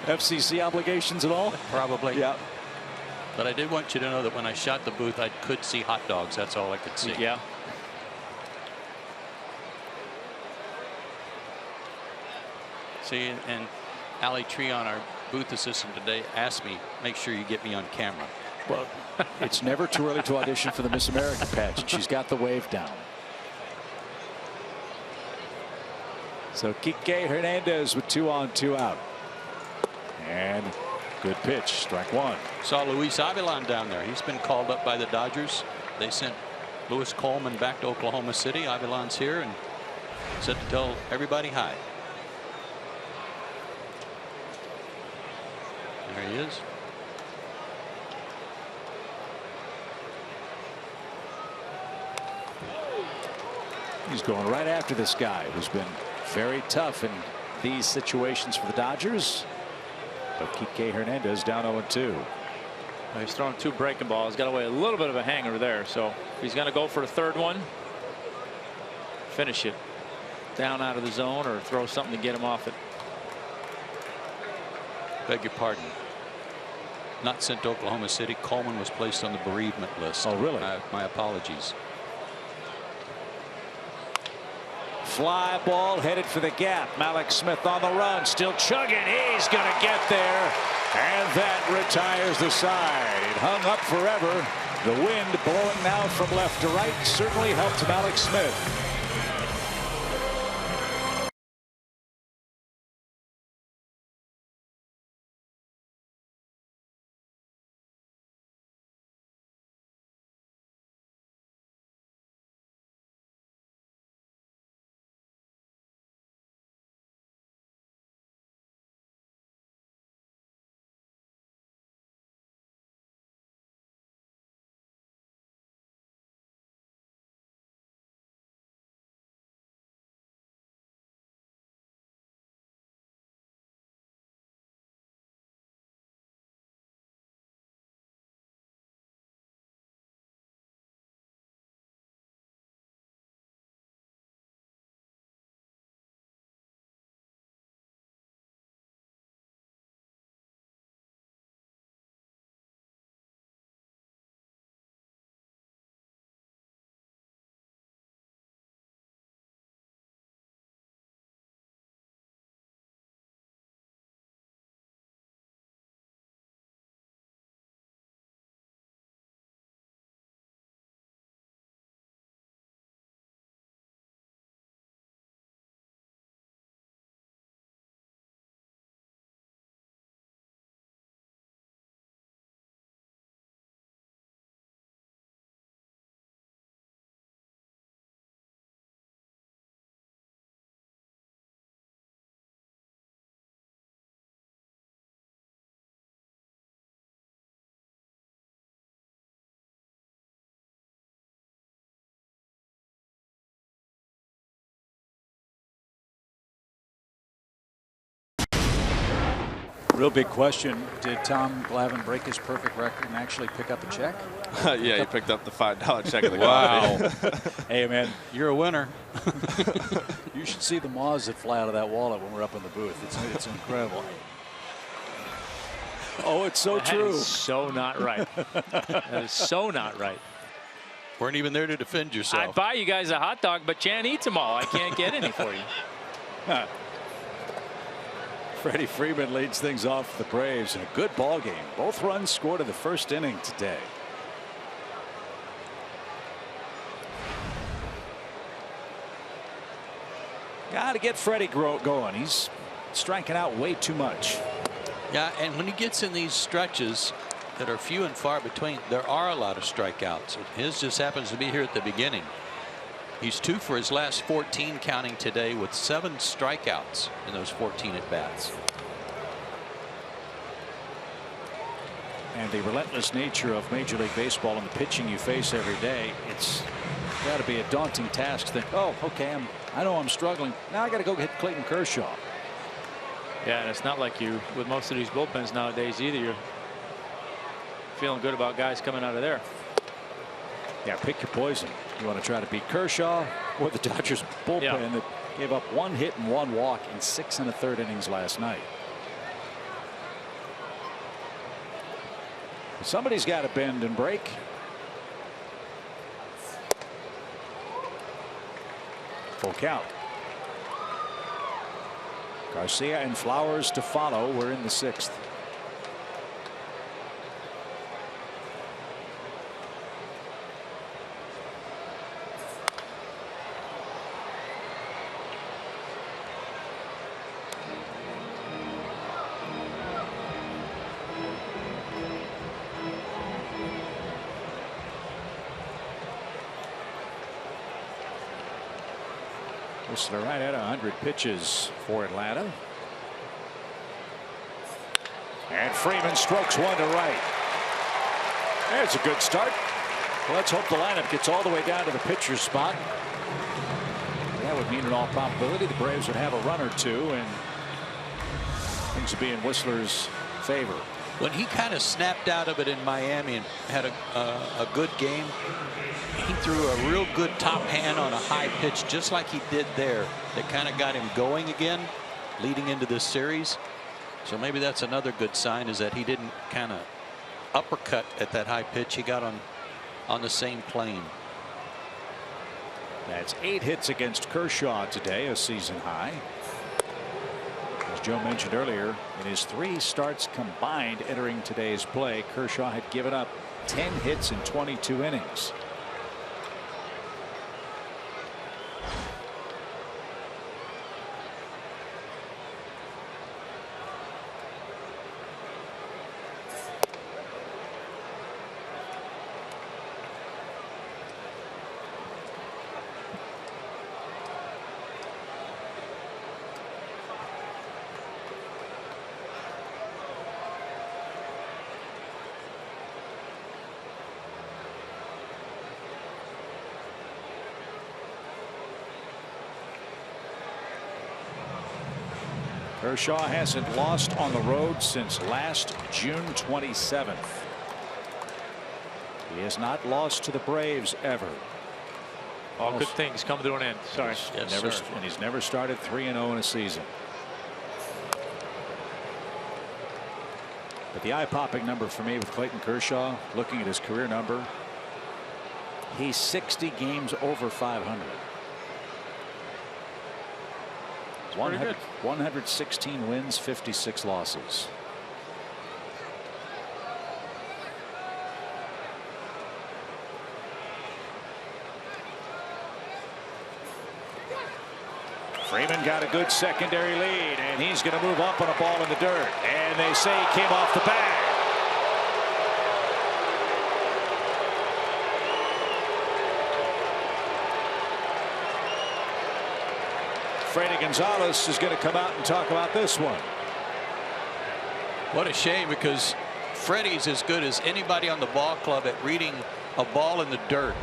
FCC obligations at all? Probably. Yeah. But I did want you to know that when I shot the booth, I could see hot dogs. That's all I could see. Yeah. See, and Allie Treon, our booth assistant today, asked me, make sure you get me on camera. Well, it's never too early to audition for the Miss America pageant. She's got the wave down. So Kike Hernandez with 2 on 2 out. And good pitch, strike 1. Saw Luis Avilan down there. He's been called up by the Dodgers. They sent Lewis Coleman back to Oklahoma City. Avilan's here and said to tell everybody hi. There he is. He's going right after this guy who's been very tough in these situations for the Dodgers. But Kike Hernandez down 0-2. He's throwing 2 breaking balls. Got away a little bit of a hanger there. So if he's going to go for the 3rd one, finish it down out of the zone or throw something to get him off it. Beg your pardon. Not sent to Oklahoma City. Coleman was placed on the bereavement list. Oh, really? My apologies. Fly ball headed for the gap. Malik Smith on the run, still chugging. He's going to get there, and that retires the side. It hung up forever. The wind blowing now from left to right certainly helped Malik Smith. Real big question. Did Tom Glavine break his perfect record and actually pick up a check? Yeah, he picked up the $5 check of the Wow. Hey, man. You're a winner. You should see the moths that fly out of that wallet when we're up in the booth. It's incredible. Oh, it's so true. That is so not right. That is so not right. Weren't even there to defend yourself. I'd buy you guys a hot dog, but Chan eats them all. I can't get any for you. Freddie Freeman leads things off for the Braves in a good ball game. Both runs scored in the first inning today. Got to get Freddie going. He's striking out way too much. Yeah, and when he gets in these stretches that are few and far between, there are a lot of strikeouts. His just happens to be here at the beginning. He's 2 for his last 14 counting today with 7 strikeouts in those 14 at bats. And the relentless nature of Major League Baseball and the pitching you face every day, it's got to be a daunting task to think, oh, okay, I know I'm struggling. Now I got to go get Clayton Kershaw. Yeah, and it's not like you, with most of these bullpens nowadays either, you're feeling good about guys coming out of there. Yeah, pick your poison. You want to try to beat Kershaw or the Dodgers bullpen that gave up 1 hit and 1 walk in 6 1/3 innings last night. Somebody's got to bend and break. Full count. Garcia and Flowers to follow. We're in the 6th. Whistler right at 100 pitches for Atlanta. And Freeman strokes one to right. There's a good start. Well, let's hope the lineup gets all the way down to the pitcher's spot. That would mean in all probability the Braves would have a run or two and things would be in Whistler's favor. When he kind of snapped out of it in Miami and had a good game, he threw a real good top hand on a high pitch just like he did there. That kind of got him going again leading into this series. So maybe that's another good sign, is that he didn't kind of uppercut at that high pitch. He got on the same plane. That's 8 hits against Kershaw today, a season high. As Joe mentioned earlier, in his 3 starts combined entering today's play, Kershaw had given up 10 hits in 22 innings. Kershaw hasn't lost on the road since last June 27th. He has not lost to the Braves ever. All good things come to an end. Sorry. Yes, and he's never started 3-0 in a season. But the eye-popping number for me with Clayton Kershaw, looking at his career number, he's 60 games over 500. 116 wins, 56 losses. Freeman got a good secondary lead, and he's going to move up on a ball in the dirt. And they say he came off the bag. Freddy Gonzalez is going to come out and talk about this one. What a shame, because Freddie's as good as anybody on the ball club at reading a ball in the dirt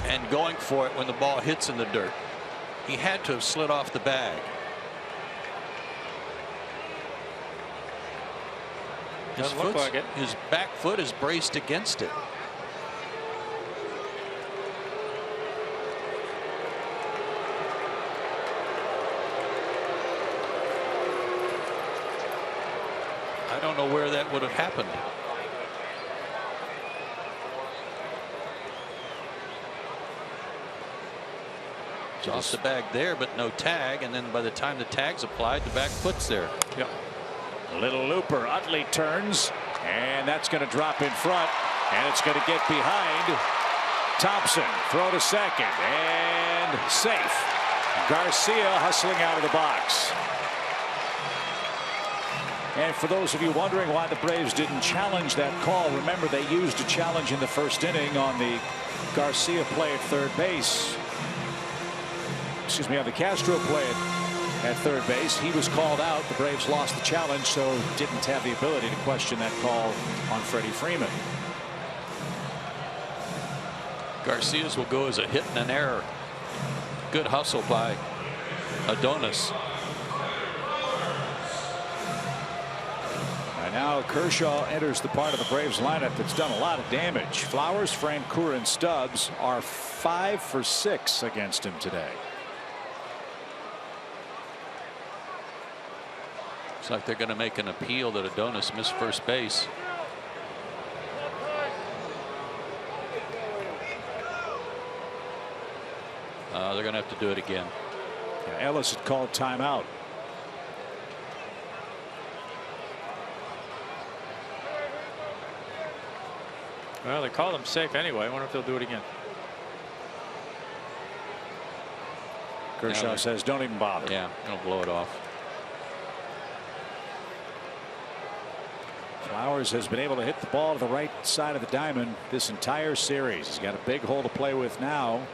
and going for it when the ball hits in the dirt. He had to have slid off the bag. Doesn't look like it. His back foot is braced against it. I don't know where that would have happened. It's off the bag there, but no tag, and then by the time the tag's applied, the back foot's there. Yep. A little looper. Utley turns, and that's going to drop in front, and it's going to get behind Thompson. Throw to second, and safe. Garcia hustling out of the box. And for those of you wondering why the Braves didn't challenge that call, remember they used a challenge in the first inning on the Garcia play at third base. Excuse me, on the Castro play at third base. He was called out. The Braves lost the challenge, so didn't have the ability to question that call on Freddie Freeman. Garcia's will go as a hit and an error. Good hustle by Adonis. Now Kershaw enters the part of the Braves lineup that's done a lot of damage. Flowers, Francoeur, and Stubbs are 5 for 6 against him today. Looks like they're going to make an appeal that Adonis missed first base. They're going to have to do it again. Yeah, Ellis had called timeout. Well, they called him safe anyway. I wonder if they'll do it again. Kershaw says don't even bother. Yeah, don't blow it off. Flowers has been able to hit the ball to the right side of the diamond this entire series. He's got a big hole to play with now,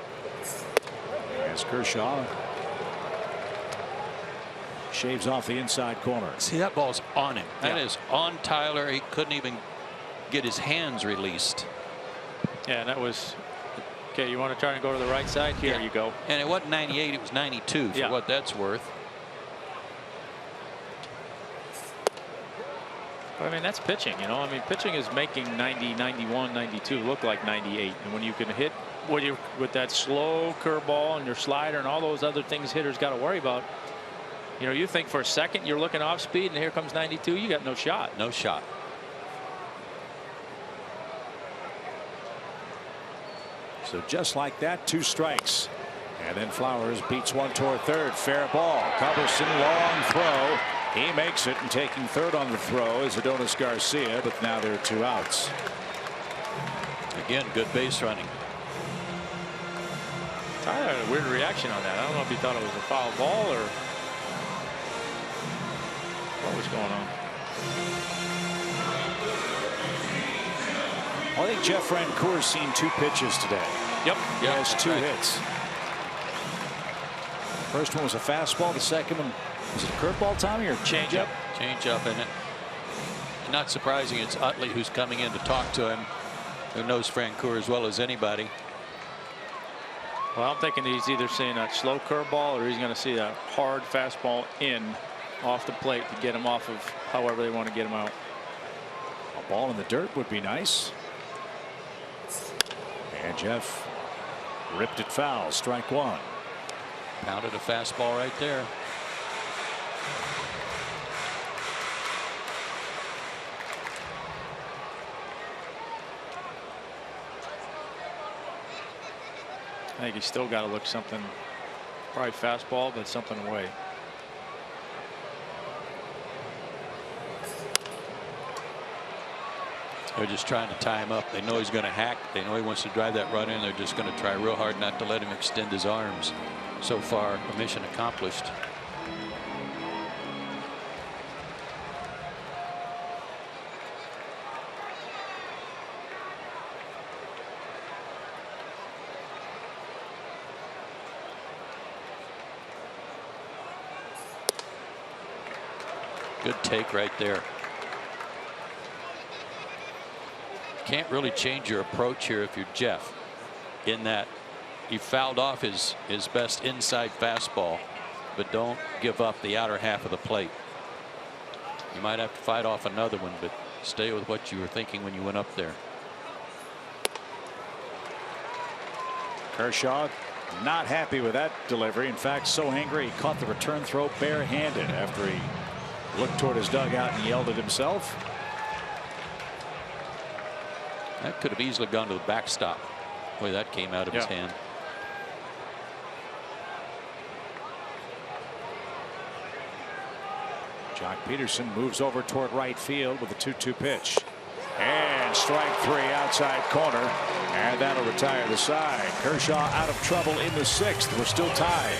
as Kershaw shaves off the inside corner. See, that ball's on him. That is on Tyler. He couldn't even get his hands released. Yeah, that was okay. You want to try and go to the right side? Here you go. And it wasn't 98. It was 92 for what that's worth. I mean, that's pitching, you know. I mean, pitching is making 90, 91, 92 look like 98. And when you can hit with that slow curveball and your slider and all those other things hitters got to worry about, you know, you think for a second you're looking off speed and here comes 92, you got no shot. No shot. So just like that, 2 strikes. And then Flowers beats one toward third. Fair ball. Culberson, long throw. He makes it, and taking third on the throw is Adonis Garcia, but now there are 2 outs. Again, good base running. Tyler had a weird reaction on that. I don't know if he thought it was a foul ball or what was going on. I think Jeff Francoeur's seen 2 pitches today. Yep. He has 2 hits. First one was a fastball. The second one was it a curveball, Tommy, or changeup? Changeup, and not surprising. It's Utley who's coming in to talk to him, who knows Francoeur as well as anybody. Well, I'm thinking he's either seeing a slow curveball or he's going to see a hard fastball in off the plate to get him off of however they want to get him out. A ball in the dirt would be nice. And Jeff ripped it foul. Strike 1. Pounded a fastball right there. I think he's still got to look something, probably fastball, but something away. They're just trying to tie him up. They know he's going to hack. They know he wants to drive that run in. They're just going to try real hard not to let him extend his arms. So far, a mission accomplished. Good take right there. Can't really change your approach here if you're Jeff, in that he fouled off his best inside fastball, but don't give up the outer half of the plate. You might have to fight off another one, but stay with what you were thinking when you went up there. Kershaw not happy with that delivery. In fact, so angry he caught the return throw barehanded after he looked toward his dugout and yelled at himself. That could have easily gone to the backstop. Boy, that came out of his hand. Jock Peterson moves over toward right field with a 2-2 pitch. And strike 3 outside corner. And that'll retire the side. Kershaw out of trouble in the 6th. We're still tied.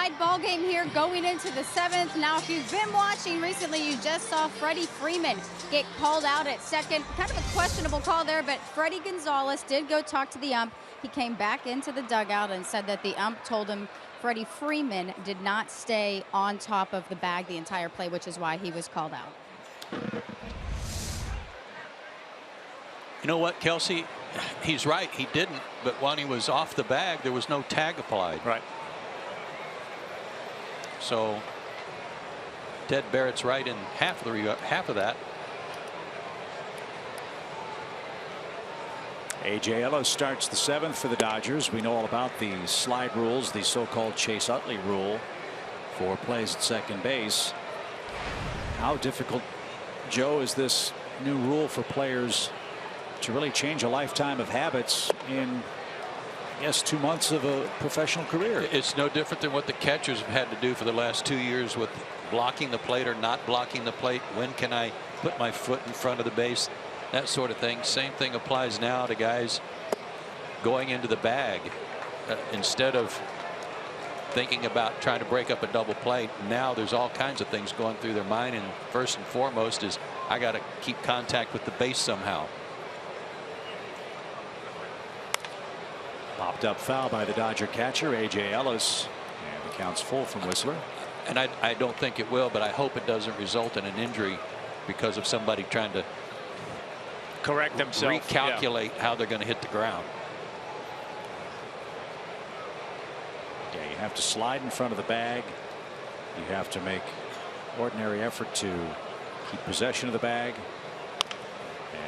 tied ball game here going into the 7th. Now, if you've been watching recently, you just saw Freddie Freeman get called out at second. Kind of a questionable call there, but Freddie Gonzalez did go talk to the ump. He came back into the dugout and said that the ump told him Freddie Freeman did not stay on top of the bag the entire play, which is why he was called out. You know what, Kelsey? He's right. He didn't. But when he was off the bag, there was no tag applied. Right. So Ted Barrett's right in half of that. A.J. Ellis starts the 7th for the Dodgers. We know all about the slide rules, the so-called Chase Utley rule for plays at second base. How difficult, Joe, is this new rule for players to really change a lifetime of habits in, I guess, 2 months of a professional career? It's no different than what the catchers have had to do for the last 2 years with blocking the plate or not blocking the plate. When can I put my foot in front of the base? That sort of thing. Same thing applies now to guys going into the bag. Instead of thinking about trying to break up a double play, now there's all kinds of things going through their mind, and first and foremost is I got to keep contact with the base somehow. Popped up foul by the Dodger catcher, A.J. Ellis, and the count's full from Whistler. And I don't think it will, but I hope it doesn't result in an injury because of somebody trying to correct themselves, recalculate how they're going to hit the ground. Yeah, you have to slide in front of the bag. You have to make ordinary effort to keep possession of the bag.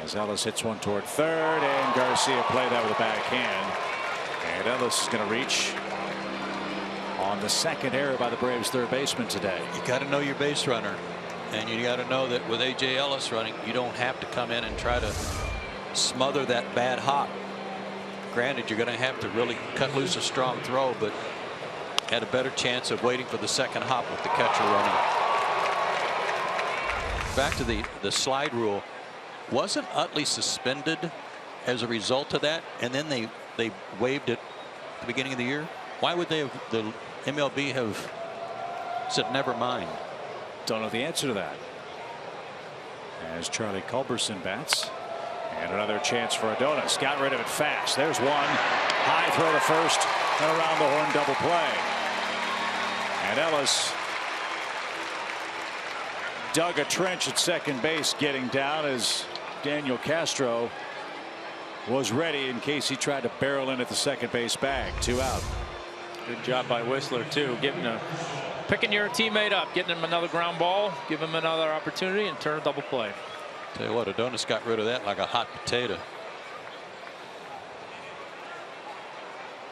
As Ellis hits one toward third, and Garcia played that with a backhand. And Ellis is going to reach on the second error by the Braves third baseman today. You got to know your base runner. And you got to know that with A.J. Ellis running, you don't have to come in and try to smother that bad hop. Granted, you're going to have to really cut loose a strong throw, but had a better chance of waiting for the second hop with the catcher running. Back to the slide rule. Wasn't Utley suspended as a result of that? And then they waived it at the beginning of the year. Why would the MLB have said never mind? Don't know the answer to that. As Charlie Culberson bats, and another chance for Adonis. Got rid of it fast. There's one. High throw to first, and around the horn double play. And Ellis dug a trench at second base, getting down as Daniel Castro was ready in case he tried to barrel in at the second base bag. 2 out. Good job by Whistler too, picking your teammate up, getting him another ground ball, give him another opportunity, and turn a double play. Tell you what, Adonis got rid of that like a hot potato.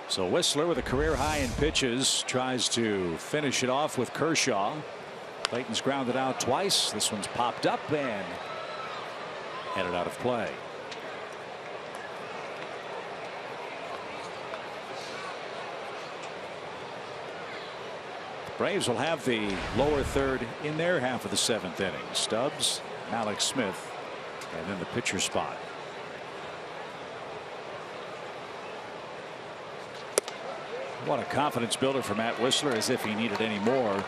So Whistler, with a career high in pitches, tries to finish it off with Kershaw. Clayton's grounded out twice. This one's popped up and headed out of play. Braves will have the lower third in their half of the 7th inning. Stubbs, Alex Smith, and then the pitcher spot. What a confidence builder for Matt Whistler, as if he needed any more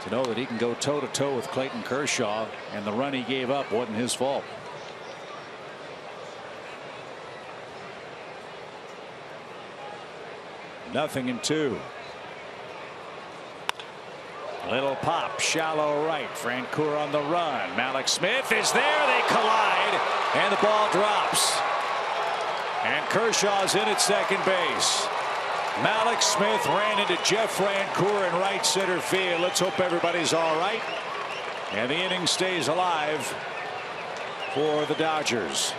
to know that he can go toe to toe with Clayton Kershaw, and the run he gave up wasn't his fault. Nothing in 2. Little pop, shallow right. Francoeur on the run. Malik Smith is there. They collide, and the ball drops. And Kershaw's in at second base. Malik Smith ran into Jeff Francoeur in right center field. Let's hope everybody's all right. And the inning stays alive for the Dodgers.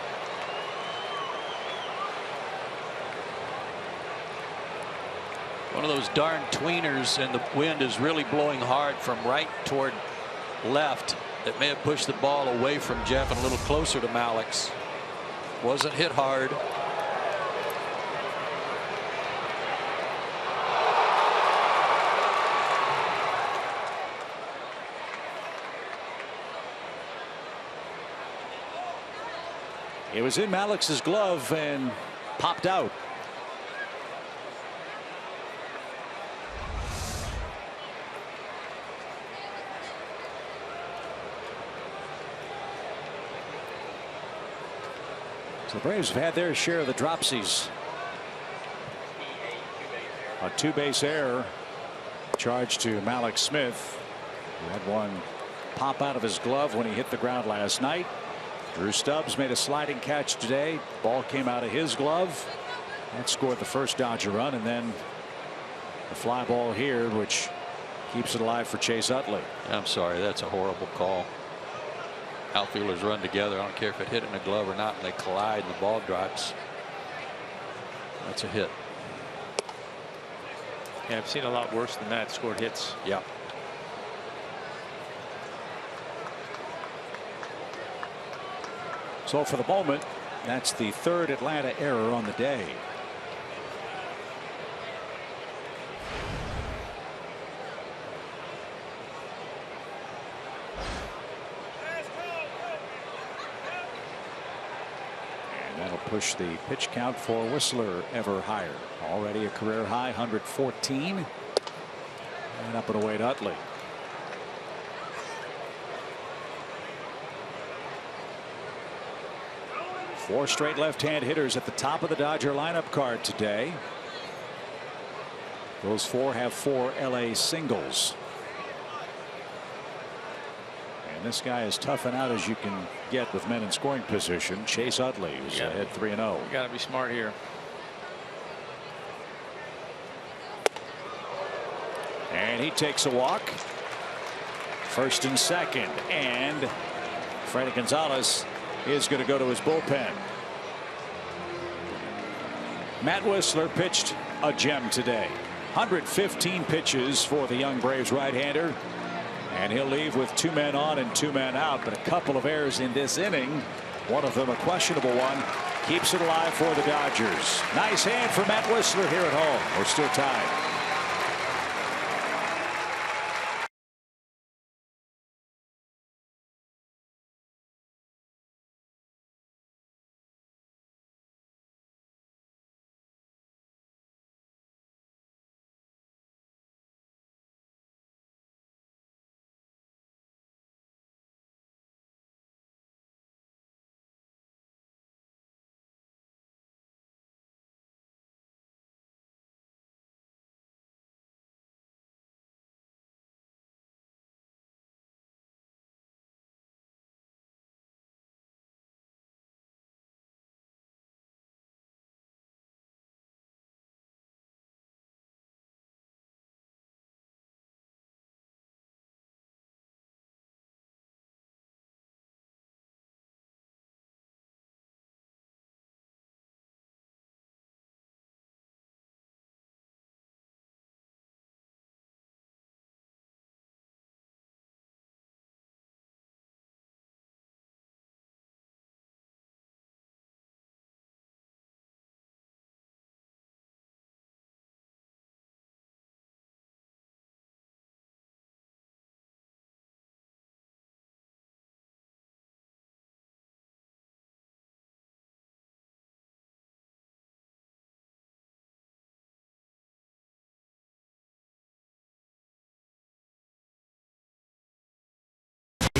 One of those darn tweeners, and the wind is really blowing hard from right toward left. That may have pushed the ball away from Jeff and a little closer to Malik's. Wasn't hit hard. It was in Malik's glove and popped out. The Braves have had their share of the dropsies. A two-base error charged to Malik Smith, who had one pop out of his glove when he hit the ground last night. Drew Stubbs made a sliding catch today. Ball came out of his glove. That scored the first Dodger run, and then the fly ball here, which keeps it alive for Chase Utley. I'm sorry, that's a horrible call. Outfielders run together. I don't care if it hit in the glove or not, and they collide and the ball drops. That's a hit. Yeah, I've seen a lot worse than that. Scored hits. Yeah. So for the moment, that's the third Atlanta error on the day. And that'll push the pitch count for Whistler ever higher. Already a career high 114. And up and away to Utley. Four straight left-hand hitters at the top of the Dodger lineup card today. Those four have 4 LA singles. And this guy is tough and out as you can get with men in scoring position. Chase Utley, who's ahead 3-0. You got to be smart here. And he takes a walk. First and second, and Freddie Gonzalez is going to go to his bullpen. Matt Whistler pitched a gem today. 115 pitches for the young Braves right-hander, and he'll leave with 2 men on and 2 men out. But a couple of errors in this inning, one of them a questionable one, keeps it alive for the Dodgers. Nice hand for Matt Whistler here at home. We're still tied.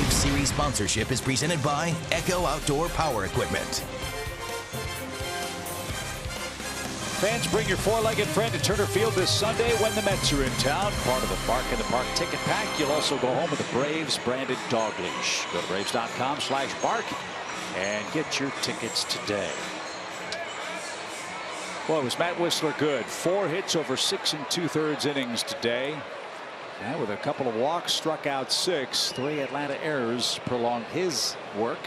Series sponsorship is presented by Echo Outdoor Power Equipment. Fans, bring your four-legged friend to Turner Field this Sunday when the Mets are in town. Part of the Bark in the Park ticket pack. You'll also go home with a Braves branded dog leash. Go to Braves.com/bark and get your tickets today. Well, was Matt Whistler good? 4 hits over 6 2/3 innings today. And with a couple of walks, struck out 6. 3 Atlanta errors prolonged his work.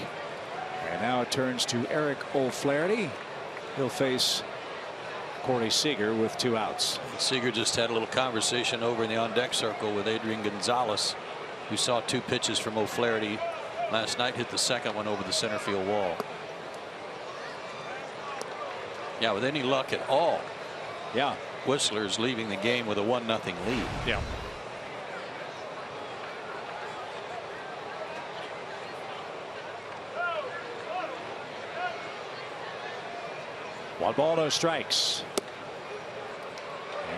And now it turns to Eric O'Flaherty. He'll face Corey Seager with 2 outs. Seager just had a little conversation over in the on-deck circle with Adrian Gonzalez, who saw 2 pitches from O'Flaherty last night, hit the second one over the center field wall. Yeah, with any luck at all, Whistler is leaving the game with a 1-0 lead. Yeah. One ball, no strikes.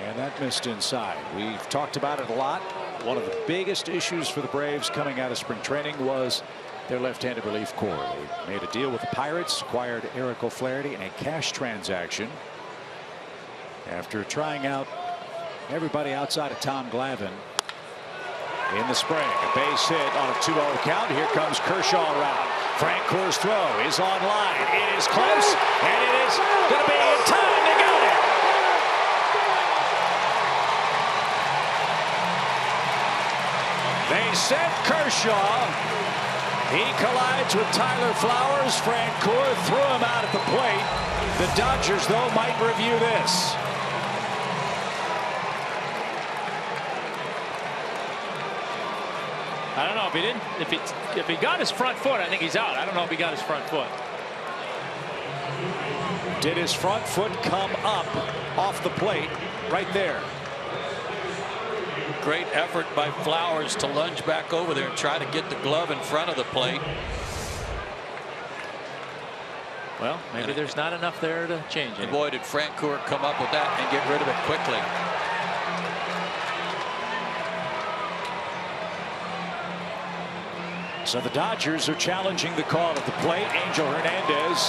And that missed inside. We've talked about it a lot. One of the biggest issues for the Braves coming out of spring training was their left-handed relief corps. They made a deal with the Pirates, acquired Eric O'Flaherty in a cash transaction after trying out everybody outside of Tom Glavine in the spring. A base hit on a 2-0 count. Here comes Kershaw around. Frank Core's throw is on line. It is close, and it is going to be in time. They got it. They sent Kershaw. He collides with Tyler Flowers. Frank Core threw him out at the plate. The Dodgers, though, might review this. I don't know if he didn't. If he got his front foot, I think he's out. I don't know if he got his front foot. Did his front foot come up off the plate right there? Great effort by Flowers to lunge back over there and try to get the glove in front of the plate. Well, maybe there's not enough there to change it. Boy, did Frank Core come up with that and get rid of it quickly. So the Dodgers are challenging the call at the plate. Angel Hernandez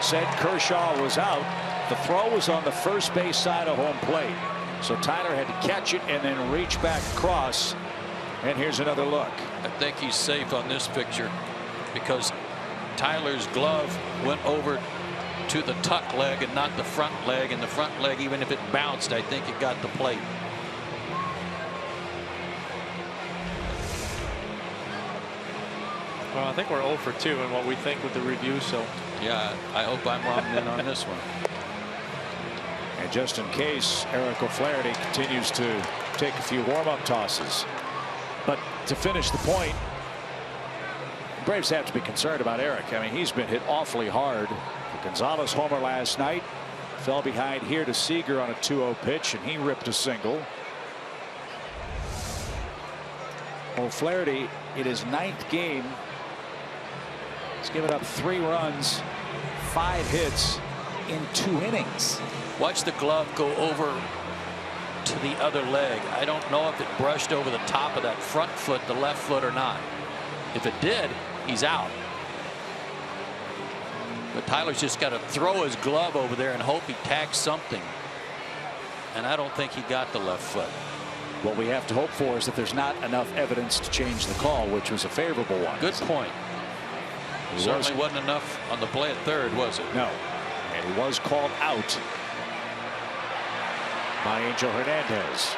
said Kershaw was out. The throw was on the first base side of home plate. So Tyler had to catch it and then reach back across. And here's another look. I think he's safe on this picture because Tyler's glove went over to the tuck leg and not the front leg. And the front leg, even if it bounced, I think it got the plate. Well, I think we're 0 for 2 in what we think with the review. So yeah, I hope I'm wrong in on this one. And just in case, Eric O'Flaherty continues to take a few warm-up tosses. But to finish the point, the Braves have to be concerned about Eric. I mean, he's been hit awfully hard. The Gonzalez homer last night fell behind here to Seager on a 2-0 pitch, and he ripped a single. O'Flaherty in his 9th game has given up 3 runs, 5 hits in 2 innings. Watch the glove go over to the other leg. I don't know if it brushed over the top of that front foot, the left foot, or not. If it did, he's out. But Tyler's just got to throw his glove over there and hope he tags something. And I don't think he got the left foot. What we have to hope for is that there's not enough evidence to change the call, which was a favorable one. Good point. Certainly wasn't enough on the play at third, was it? No. And he was called out by Angel Hernandez.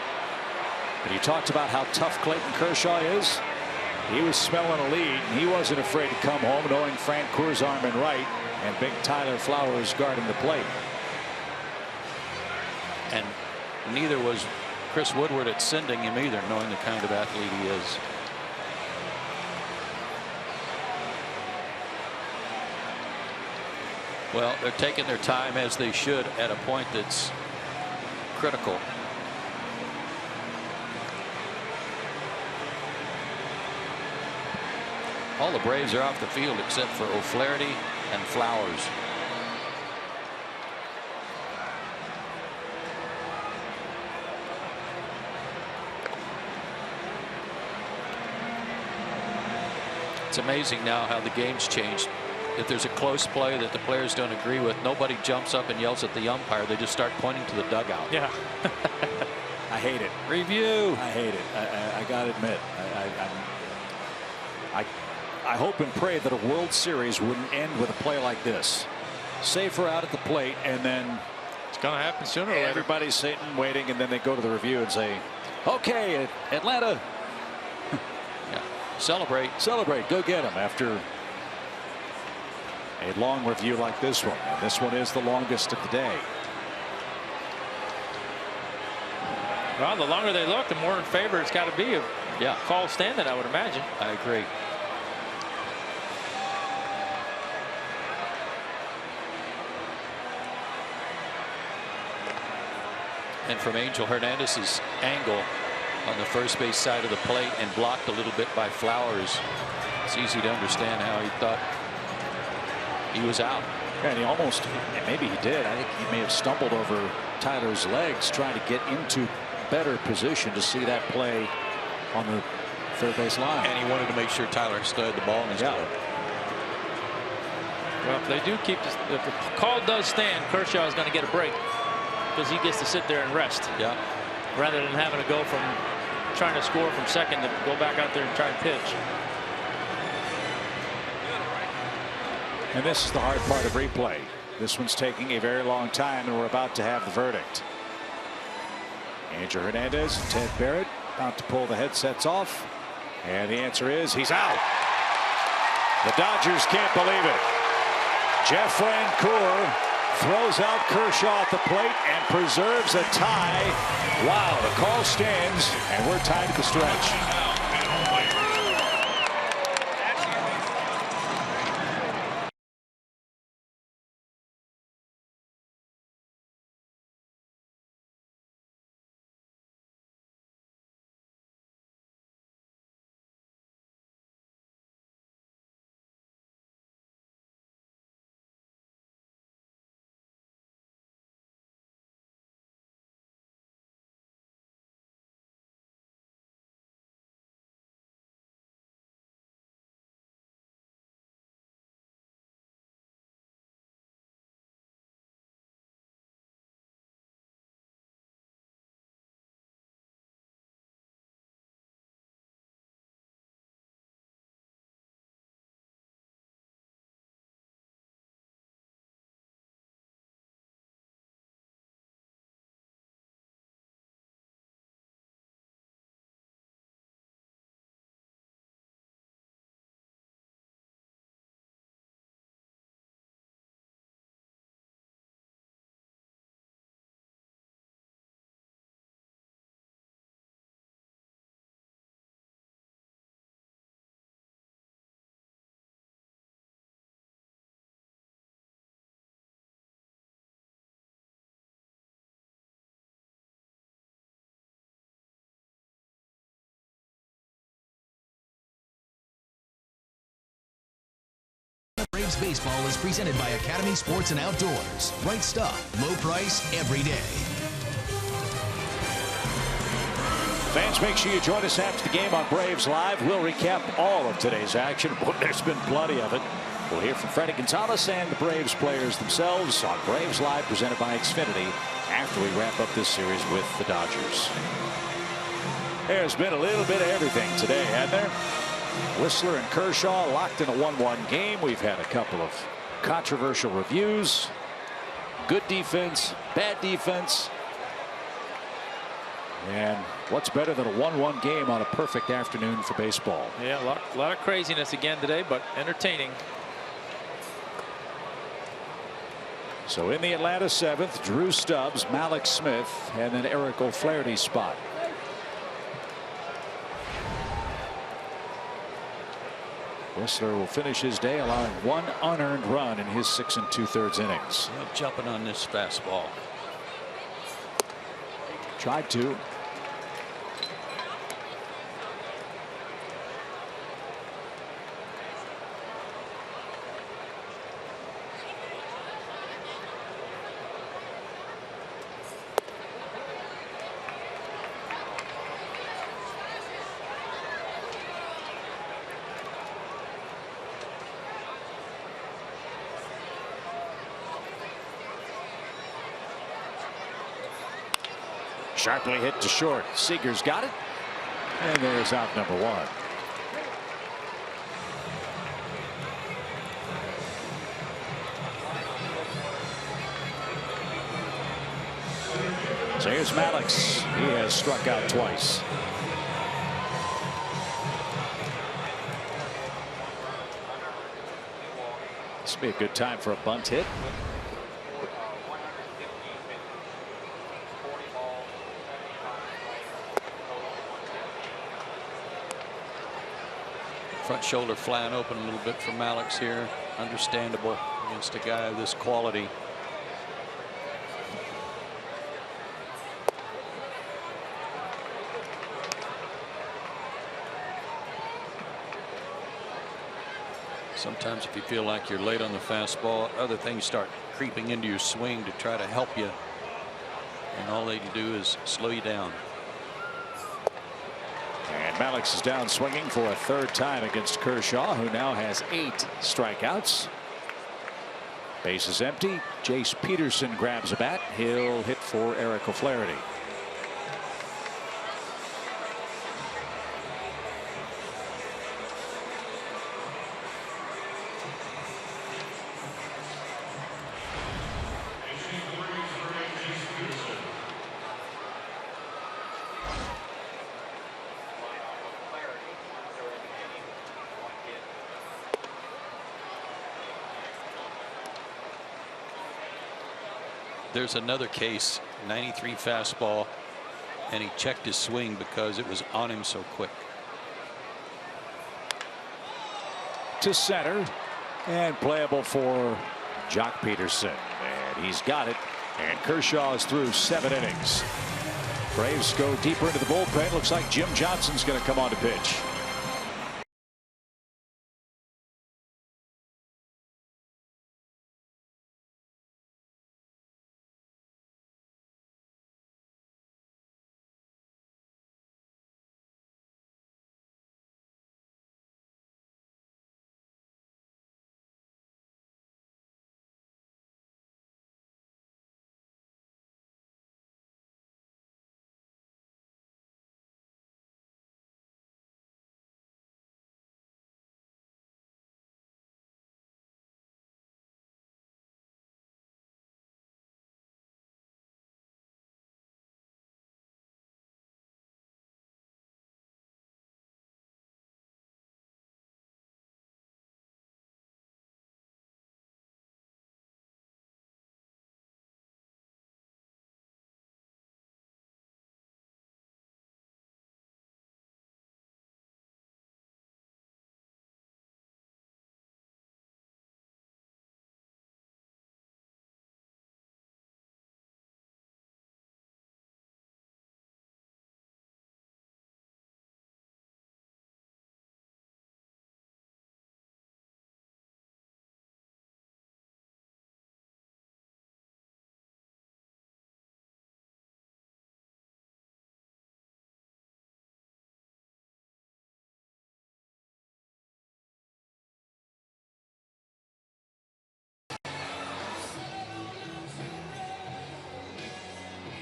But he talked about how tough Clayton Kershaw is. He was smelling a lead, and he wasn't afraid to come home knowing Frank Core's arm and right and big Tyler Flowers guarding the plate. And neither was Chris Woodward at sending him either, knowing the kind of athlete he is. Well, they're taking their time, as they should, at a point that's critical. All the Braves are off the field except for O'Flaherty and Flowers. It's amazing now how the game's changed. If there's a close play that the players don't agree with, nobody jumps up and yells at the umpire. They just start pointing to the dugout. yeah. I hate it. Review. I hate it. I gotta admit, I hope and pray that a World Series wouldn't end with a play like this. Safer out at the plate, and then It's going to happen sooner or later. everybody's sitting waiting, and then they go to the review and say, okay, Atlanta, Yeah. Celebrate. go get them after a long review like this one. And this one is the longest of the day. Well, the longer they look, the more in favor it's got to be of call standing, I would imagine. I agree. And from Angel Hernandez's angle on the first base side of the plate and blocked a little bit by Flowers, it's easy to understand how he thought he was out. Yeah, and he almost, and maybe he did. I think he may have stumbled over Tyler's legs trying to get into better position to see that play on the third base line. And he wanted to make sure Tyler still had the ball in his glove. Well, if they do keep this, if the call does stand, Kershaw is going to get a break because he gets to sit there and rest. Yeah. Rather than having to go from trying to score from second to go back out there and try and pitch. And this is the hard part of replay. This one's taking a very long time, and we're about to have the verdict. Andrew Hernandez and Ted Barrett about to pull the headsets off. And the answer is he's out. The Dodgers can't believe it. Jeff Francoeur throws out Kershaw at the plate and preserves a tie. Wow, the call stands, and we're tied at the stretch. Braves baseball is presented by Academy Sports and Outdoors. Right stuff, low price, every day. Fans, make sure you join us after the game on Braves Live. We'll recap all of today's action. There's been plenty of it. We'll hear from Freddie Gonzalez and the Braves players themselves on Braves Live, presented by Xfinity, after we wrap up this series with the Dodgers. There's been a little bit of everything today, hasn't there? Whistler and Kershaw locked in a 1-1 game. We've had a couple of controversial reviews. Good defense, bad defense. And what's better than a 1-1 game on a perfect afternoon for baseball? Yeah, a lot of craziness again today, but entertaining. So in the Atlanta 7th, Drew Stubbs, Malik Smith, and then Eric O'Flaherty's spot. Whistler will finish his day allowing one unearned run in his 6 2/3 innings. Jumping on this fastball. Tried to. Sharply hit to short. Seager's got it. And there's out number 1. So here's Maddox. He has struck out twice. This will be a good time for a bunt hit. Front shoulder flying open a little bit for Alex here. Understandable against a guy of this quality. Sometimes if you feel like you're late on the fastball, other things start creeping into your swing to try to help you. And all they do is slow you down. And Mallix is down swinging for a third time against Kershaw, who now has 8 strikeouts. Base is empty. Jace Peterson grabs a bat. He'll hit for Eric O'Flaherty. There's another case, 93 fastball, and he checked his swing because it was on him so quick. To center and playable for Jock Peterson, and he's got it. And Kershaw is through 7 innings. Braves go deeper into the bullpen. Looks like Jim Johnson's going to come on to pitch.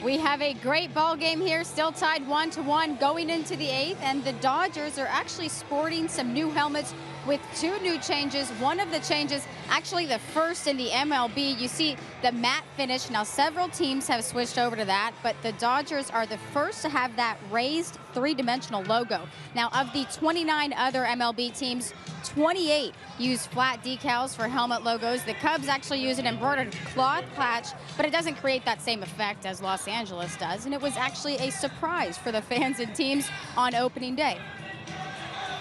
We have a great ball game here, still tied 1-1 going into the 8th, and the Dodgers are actually sporting some new helmets with 2 new changes. One of the changes, actually the first in the MLB, you see the matte finish. Now several teams have switched over to that, but the Dodgers are the first to have that raised 3-dimensional logo. Now of the 29 other MLB teams, 28 use flat decals for helmet logos. The Cubs actually use an embroidered cloth patch, but it doesn't create that same effect as Los Angeles does, and it was actually a surprise for the fans and teams on opening day.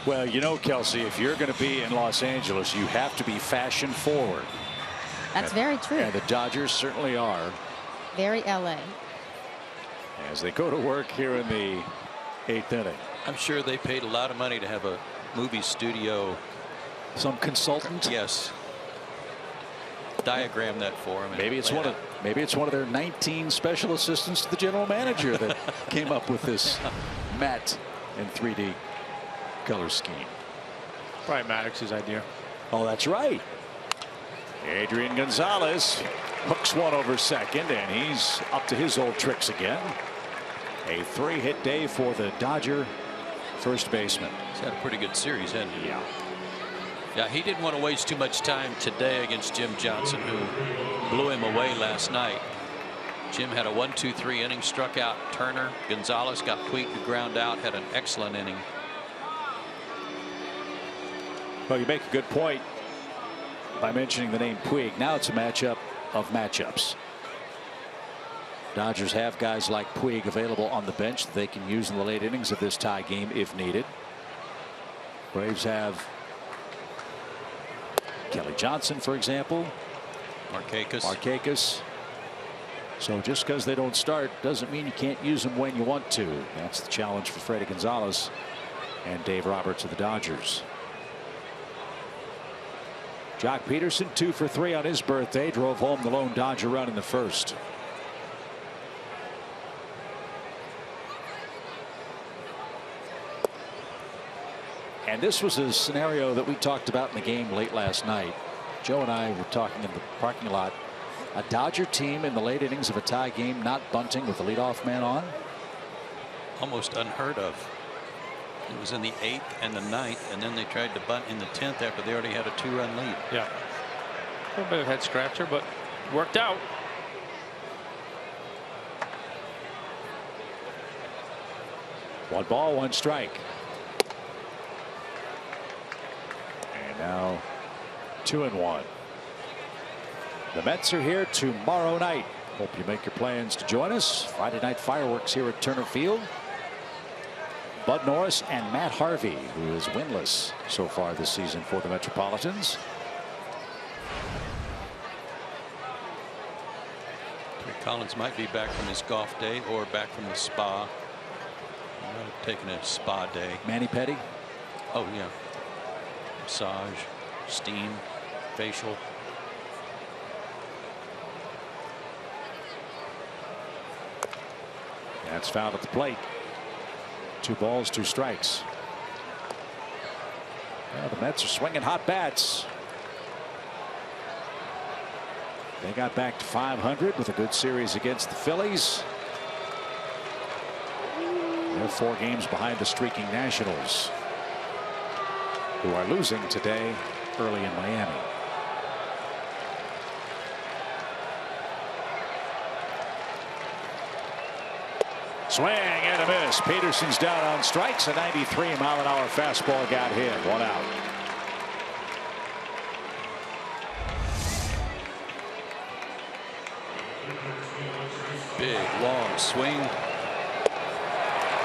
Well, you know, Kelsey, if you're going to be in Los Angeles, you have to be fashion forward. That's very true. And the Dodgers certainly are. Very LA. As they go to work here in the 8th inning. I'm sure they paid a lot of money to have a movie studio. Some consultant? Yes. Diagram that for him. Maybe it's one of their 19 special assistants to the general manager that came up with this matte and 3D color scheme. Probably Maddox's idea. Oh, that's right. Adrian Gonzalez hooks one over second, and he's up to his old tricks again. A 3-hit day for the Dodger first baseman. He's had a pretty good series, hasn't he? Yeah. Yeah, he didn't want to waste too much time today against Jim Johnson, who blew him away last night. Jim had a 1-2-3 inning, struck out Turner. Gonzalez got Puig to ground out, had an excellent inning. Well, you make a good point by mentioning the name Puig. Now it's a matchup of matchups. Dodgers have guys like Puig available on the bench that they can use in the late innings of this tie game if needed. Braves have Kelly Johnson, for example. Markakis. So just because they don't start doesn't mean you can't use them when you want to. That's the challenge for Freddie Gonzalez and Dave Roberts of the Dodgers. Jock Peterson 2 for 3 on his birthday, drove home the lone Dodger run in the first. And this was a scenario that we talked about in the game late last night. Joe and I were talking in the parking lot. A Dodger team in the late innings of a tie game not bunting with the leadoff man on. Almost unheard of. It was in the 8th and the 9th, and then they tried to bunt in the 10th after they already had a 2-run lead. Yeah. A little bit of head scratcher, but worked out. One ball, one strike. And now 2-1. The Mets are here tomorrow night. Hope you make your plans to join us. Friday night fireworks here at Turner Field. Bud Norris and Matt Harvey, who is winless so far this season for the Metropolitans. Collins might be back from his golf day or back from the spa. He might have taken a spa day. Manny Petty. Oh yeah. Massage, steam, facial. That's fouled at the plate. 2 balls, 2 strikes. Well, the Mets are swinging hot bats. They got back to 500 with a good series against the Phillies. They're 4 games behind the streaking Nationals, who are losing today early in Miami. Swing and a miss. Peterson's down on strikes. A 93-mile-an-hour fastball got hit. 1 out. Big long swing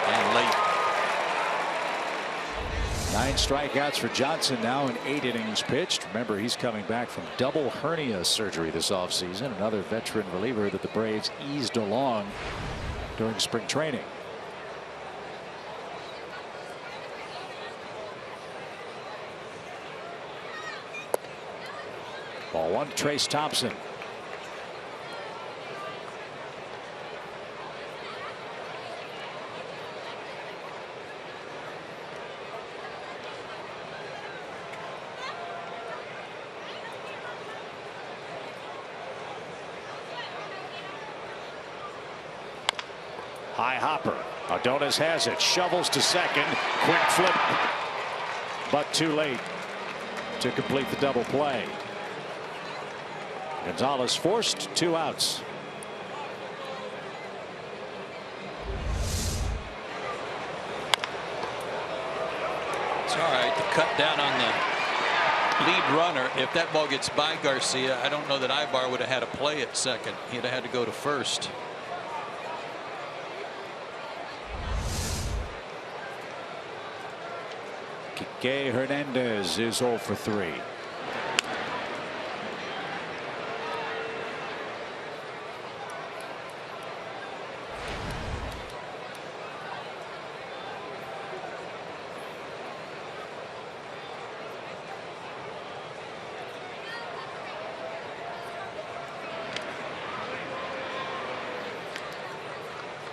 and late. 9 strikeouts for Johnson now in 8 innings pitched. Remember, he's coming back from double hernia surgery this offseason. Another veteran reliever that the Braves eased along during spring training. Ball 1 to Trace Thompson. High hopper. Adonis has it. Shovels to second. Quick flip. But too late to complete the double play. Gonzalez forced 2 outs. It's all right to cut down on the lead runner. If that ball gets by Garcia, I don't know that Ibar would have had a play at second. He'd have had to go to first. Kike Hernandez is 0 for 3.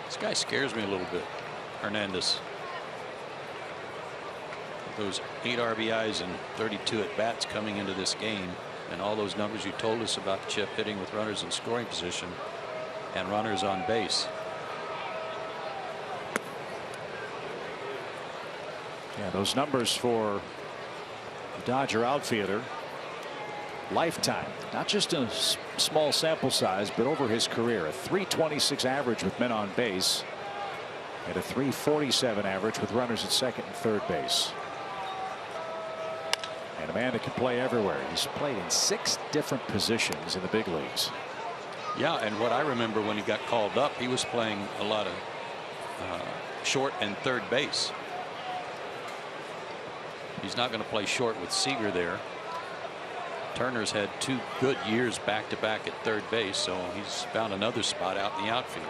This guy scares me a little bit, Hernandez. Those 8 RBIs and 32 at bats coming into this game, and all those numbers you told us about Chip hitting with runners in scoring position and runners on base. Yeah, those numbers for the Dodger outfielder, lifetime, not just a small sample size, but over his career. A .326 average with men on base and a .347 average with runners at second and third base. And a man that can play everywhere. He's played in 6 different positions in the big leagues. Yeah, and what I remember when he got called up, he was playing a lot of short and third base. He's not going to play short with Seager there. Turner's had 2 good years back to back at third base, so he's found another spot out in the outfield.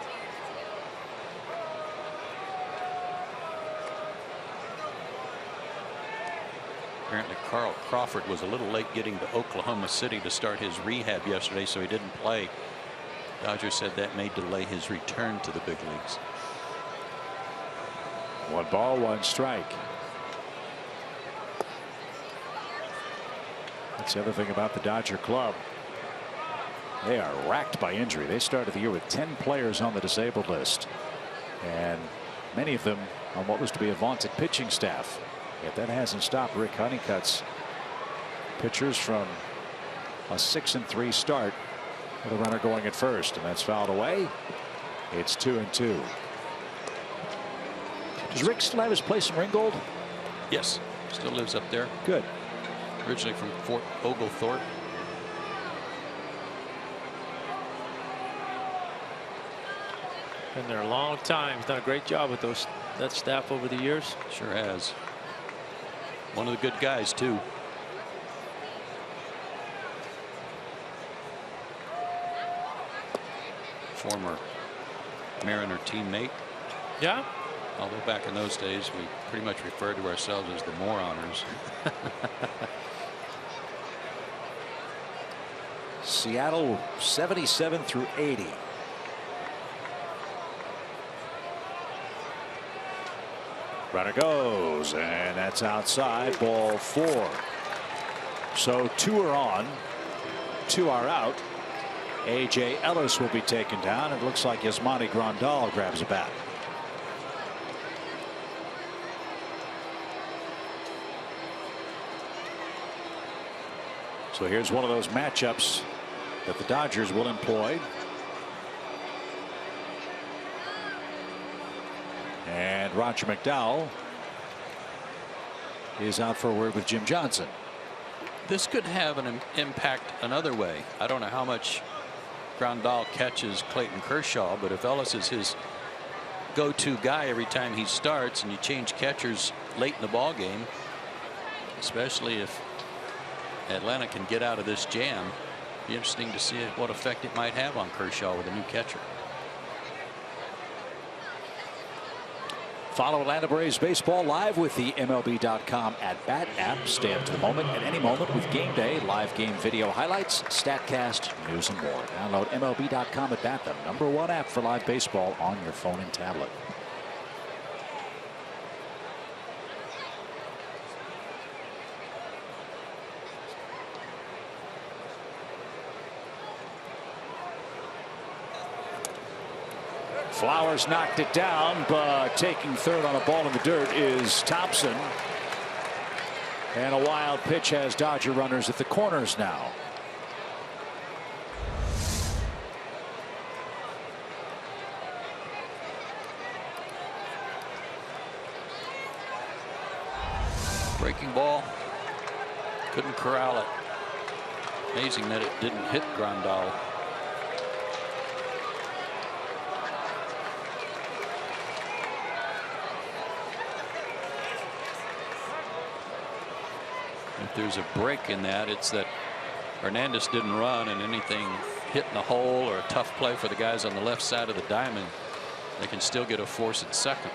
Apparently Carl Crawford was a little late getting to Oklahoma City to start his rehab yesterday, so he didn't play. Dodgers said that may delay his return to the big leagues. 1 ball, 1 strike. That's the other thing about the Dodger club. They are racked by injury. They started the year with 10 players on the disabled list, and many of them on what was to be a vaunted pitching staff. Yet that hasn't stopped Rick Honeycutt's pitchers from a 6-3 start with a runner going at first, and that's fouled away. It's 2-2. Does Rick still have his place in Ringgold? Yes, still lives up there. Good. Originally from Fort Oglethorpe. Been there a long time. He's done a great job with that staff over the years. Sure has. One of the good guys too. Former Mariner teammate. Yeah. Although back in those days we pretty much referred to ourselves as the Moroners. Seattle 77 through 80. Runner goes, and that's outside. Ball 4. So 2 are on, 2 are out. A.J. Ellis will be taken down. It looks like Yasmani Grandal grabs a bat. So here's one of those matchups that the Dodgers will employ. And Roger McDowell is out for a word with Jim Johnson. This could have an impact another way. I don't know how much Grandal catches Clayton Kershaw, but if Ellis is his go-to guy every time he starts, and you change catchers late in the ball game, especially if Atlanta can get out of this jam, be interesting to see what effect it might have on Kershaw with a new catcher. Follow Atlanta Braves baseball live with the MLB.com at-bat app. Stay up to the moment at any moment with Game Day, live game video highlights, StatCast, news, and more. Download MLB.com at-bat, the #1 app for live baseball on your phone and tablet. Flowers knocked it down, but taking third on a ball in the dirt is Thompson. And a wild pitch has Dodger runners at the corners now. Breaking ball. Couldn't corral it. Amazing that it didn't hit Grandal. If there's a break in that, it's that Hernandez didn't run, and anything hitting the hole or a tough play for the guys on the left side of the diamond, they can still get a force at second.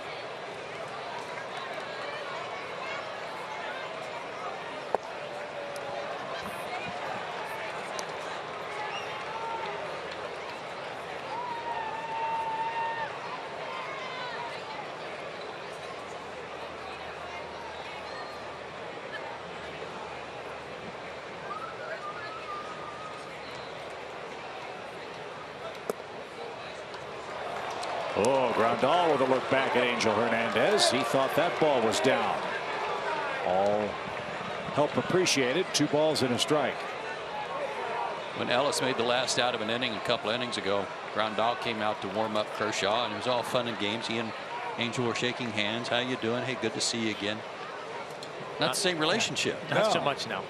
Oh, Grandal with a look back at Angel Hernandez. He thought that ball was down. All help appreciated. 2 balls and a strike. When Ellis made the last out of an inning a couple innings ago, Grandal came out to warm up Kershaw, and it was all fun and games. He and Angel were shaking hands. How you doing? Hey, good to see you again. Not the same relationship. Not so much now.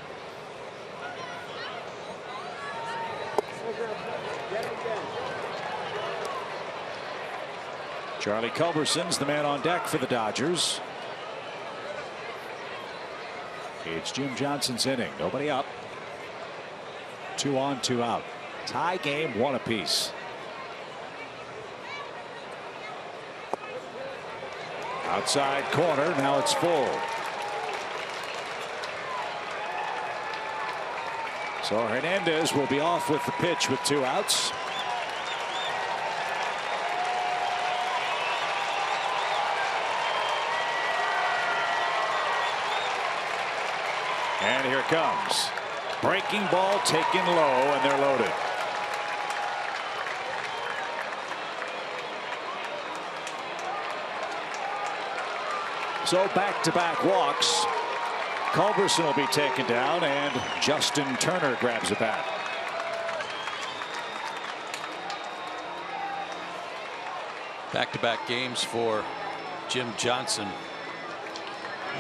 Charlie Culberson's the man on deck for the Dodgers. It's Jim Johnson's inning. Nobody up. 2 on, 2 out. Tie game, 1 apiece. Outside corner. Now it's full. So Hernandez will be off with the pitch with 2 outs. And here it comes. Breaking ball taken low, and they're loaded. So back-to-back walks. Culberson will be taken down, and Justin Turner grabs a bat. Back-to-back games for Jim Johnson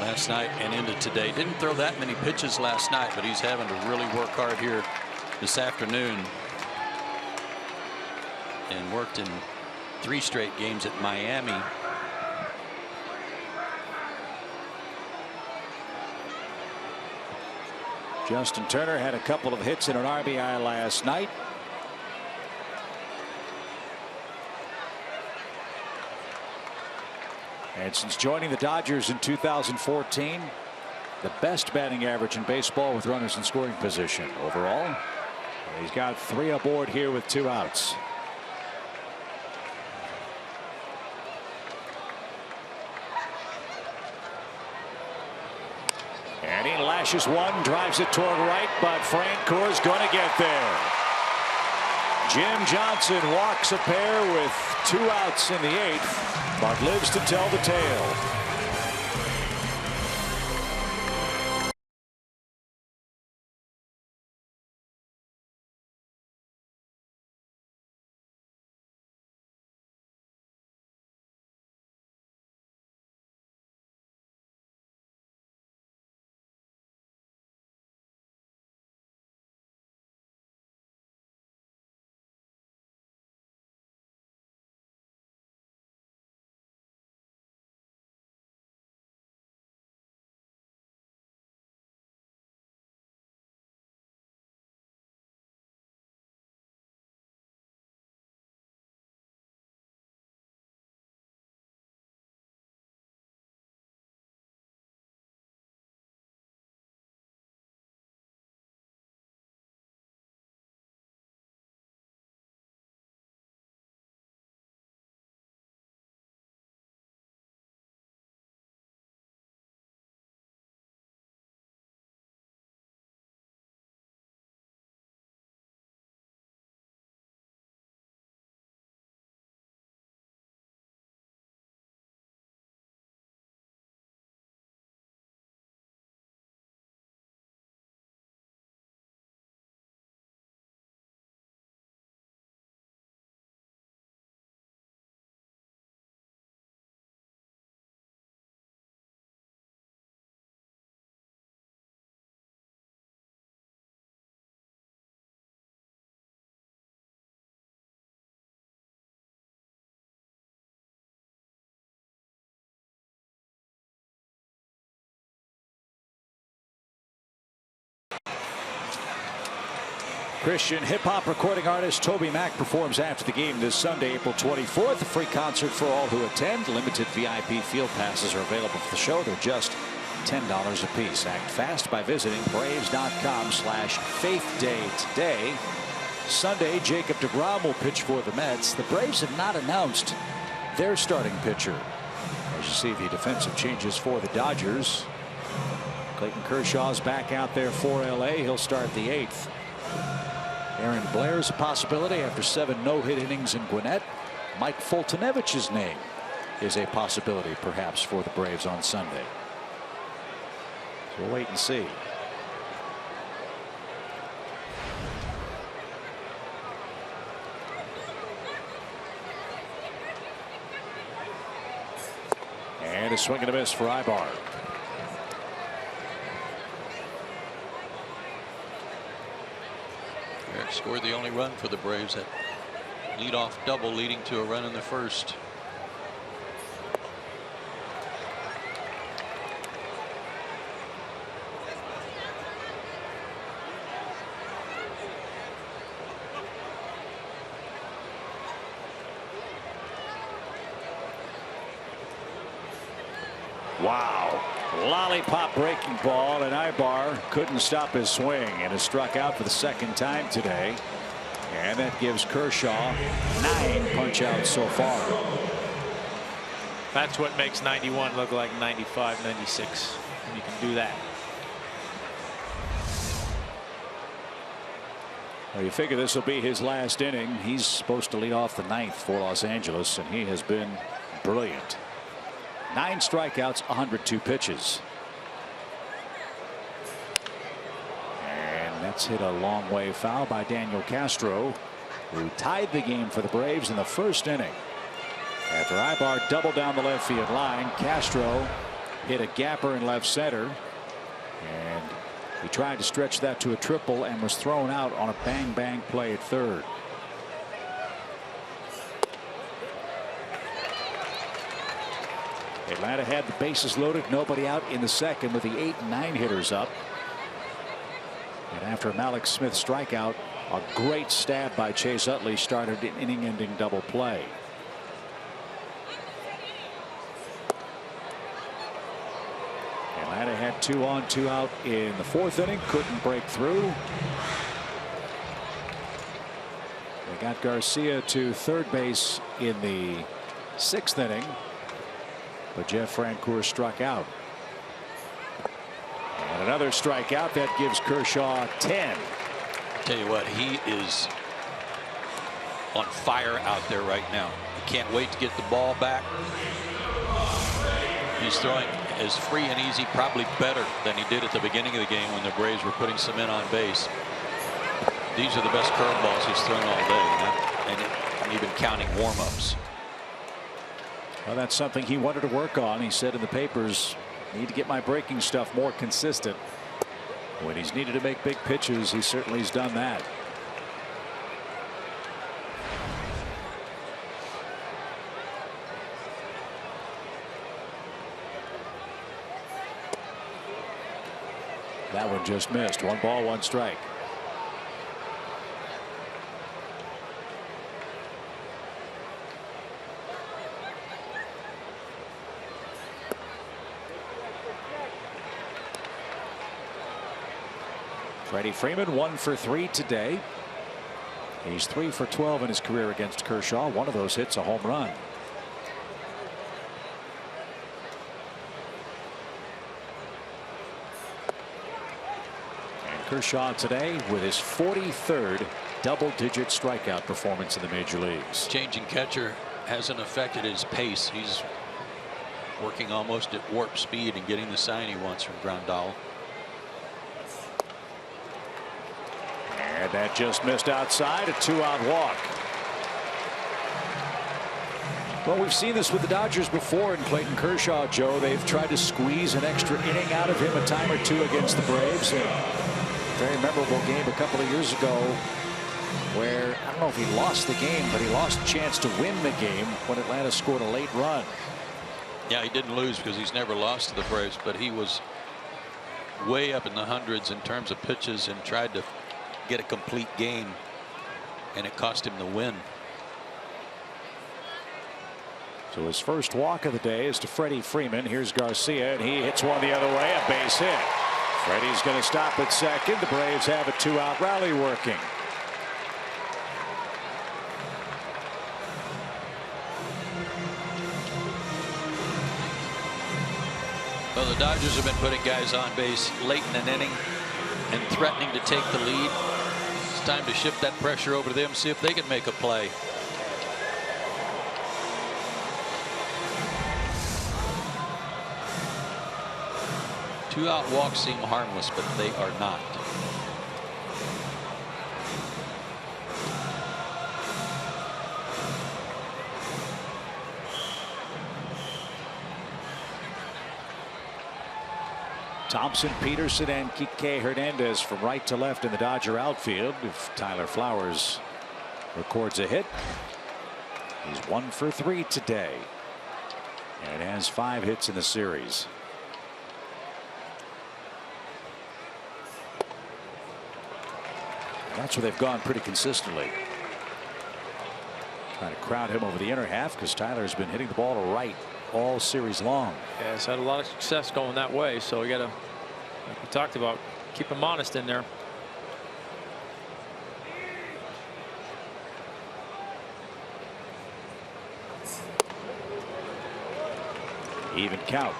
last night and into today. Didn't throw that many pitches last night, but he's having to really work hard here this afternoon. And worked in 3 straight games at Miami. Justin Turner had a couple of hits and an RBI last night. And since joining the Dodgers in 2014, the best batting average in baseball with runners in scoring position overall. He's got 3 aboard here with 2 outs. And he lashes one, drives it toward right, but Francoeur's going to get there. Jim Johnson walks a pair with 2 outs in the 8th, but lives to tell the tale. Christian hip-hop recording artist Toby Mac performs after the game this Sunday, April 24th. A free concert for all who attend. Limited VIP field passes are available for the show. They're just $10 a piece. Act fast by visiting Braves.com/faithday today. Sunday, Jacob deGrom will pitch for the Mets. The Braves have not announced their starting pitcher. As you see the defensive changes for the Dodgers. Clayton Kershaw's back out there for LA. He'll start the 8th. Aaron Blair's a possibility after 7 no-hit innings in Gwinnett. Mike Foltynewicz's name is a possibility perhaps for the Braves on Sunday. So we'll wait and see. And a swing and a miss for Ibar. Scored the only run for the Braves. That leadoff double leading to a run in the first. Wow. Lollipop breaking ball, and Ibar couldn't stop his swing and has struck out for the 2nd time today. And that gives Kershaw 9 punch outs so far. That's what makes 91 look like 95, 96. And you can do that. Well, you figure this will be his last inning. He's supposed to lead off the 9th for Los Angeles, and he has been brilliant. 9 strikeouts, 102 pitches. And that's hit a long way foul by Daniel Castro, who tied the game for the Braves in the first inning. After Ibar doubled down the left field line, Castro hit a gapper in left center, and he tried to stretch that to a triple and was thrown out on a bang play at third. Atlanta had the bases loaded, nobody out in the second with the 8 and 9 hitters up. And after a Malik Smith strikeout, a great stab by Chase Utley started an inning-ending double play. Atlanta had 2 on 2 out in the 4th inning, couldn't break through. They got Garcia to third base in the 6th inning, but Jeff Francoeur struck out. And another strikeout that gives Kershaw 10. Tell you what, he is on fire out there right now. He can't wait to get the ball back. He's throwing as free and easy, probably better than he did at the beginning of the game when the Braves were putting some men on base. These are the best curveballs he's thrown all day, and even counting warm-ups. Well, that's something he wanted to work on. He said in the papers, need to get my breaking stuff more consistent. When he's needed to make big pitches, he certainly has done that. That one just missed. 1 ball, 1 strike. Freddie Freeman 1 for 3 today. He's 3 for 12 in his career against Kershaw. One of those hits a home run. Kershaw today with his 43rd double-digit strikeout performance in the major leagues. Changing catcher hasn't affected his pace. He's working almost at warp speed and getting the sign he wants from Grandal. And that just missed outside, a 2-out walk. Well, we've seen this with the Dodgers before, and Clayton Kershaw, Joe, they've tried to squeeze an extra inning out of him a time or two against the Braves. Very memorable game a couple of years ago where I don't know if he lost the game, but he lost a chance to win the game when Atlanta scored a late run. Yeah, he didn't lose because he's never lost to the Braves, but he was way up in the hundreds in terms of pitches and tried to get a complete game, and it cost him the win. So his first walk of the day is to Freddie Freeman. Here's Garcia, and he hits one the other way, a base hit. Freddie's going to stop at second. The Braves have a 2-out rally working. Well, the Dodgers have been putting guys on base late in an inning and threatening to take the lead. It's time to shift that pressure over to them, see if they can make a play. Two-out walks seem harmless, but they are not. Thompson, Peterson, and Kike Hernandez from right to left in the Dodger outfield. If Tyler Flowers records a hit, he's 1 for 3 today and has 5 hits in the series. That's where they've gone pretty consistently. Trying to crowd him over the inner half because Tyler's been hitting the ball to right all series long. Yeah, he's had a lot of success going that way, so we got to, like we talked about, keep him honest in there. Even count.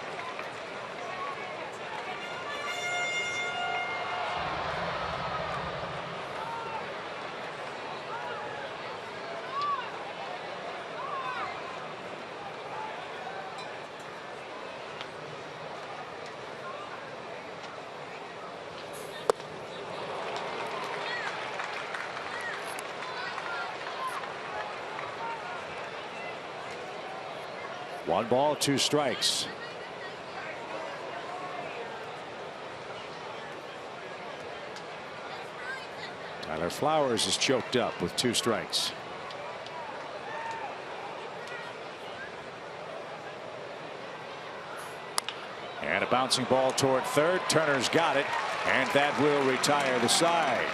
1 ball, 2 strikes. Tyler Flowers is choked up with 2 strikes. And a bouncing ball toward third. Turner's got it, and that will retire the side.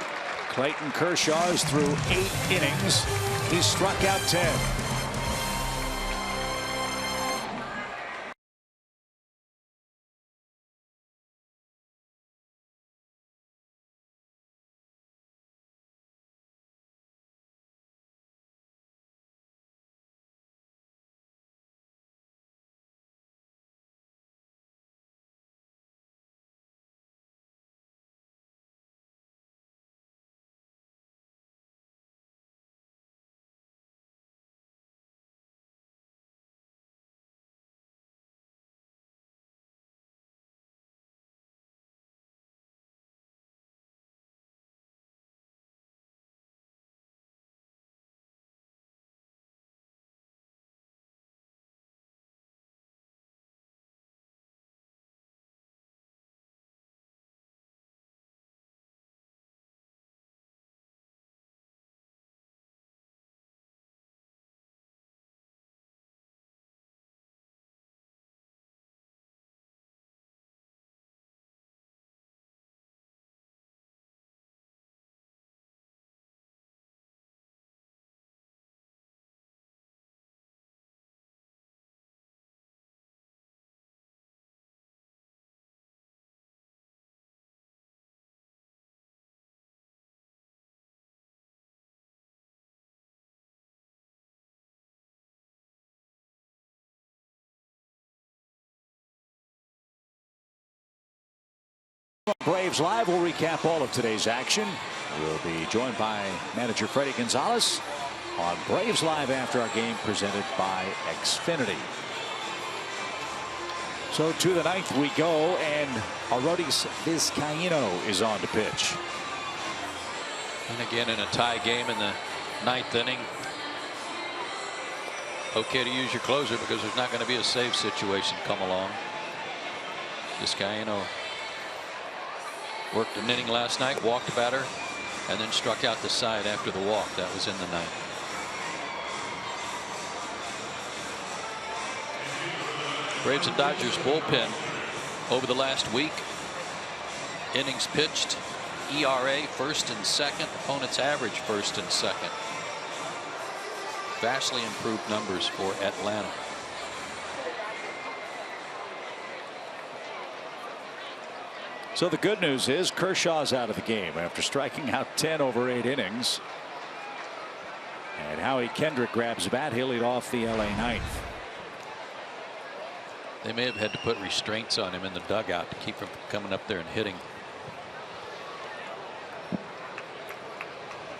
Clayton Kershaw's through 8 innings. He struck out 10. Braves Live will recap all of today's action. We'll be joined by manager Freddie Gonzalez on Braves Live after our game, presented by Xfinity. So to the 9th we go, and Arodys Vizcaino is on to pitch. And again in a tie game in the 9th inning. Okay to use your closer because there's not going to be a save situation come along. Vizcaino worked an inning last night, walked a batter, and then struck out the side after the walk. That was in the 9th. Braves and Dodgers bullpen over the last week. Innings pitched, ERA 1st and 2nd, opponents average 1st and 2nd. Vastly improved numbers for Atlanta. So the good news is Kershaw's out of the game after striking out 10 over 8 innings. And Howie Kendrick grabs the bat. He'll lead off the LA 9th. They may have had to put restraints on him in the dugout to keep him from coming up there and hitting.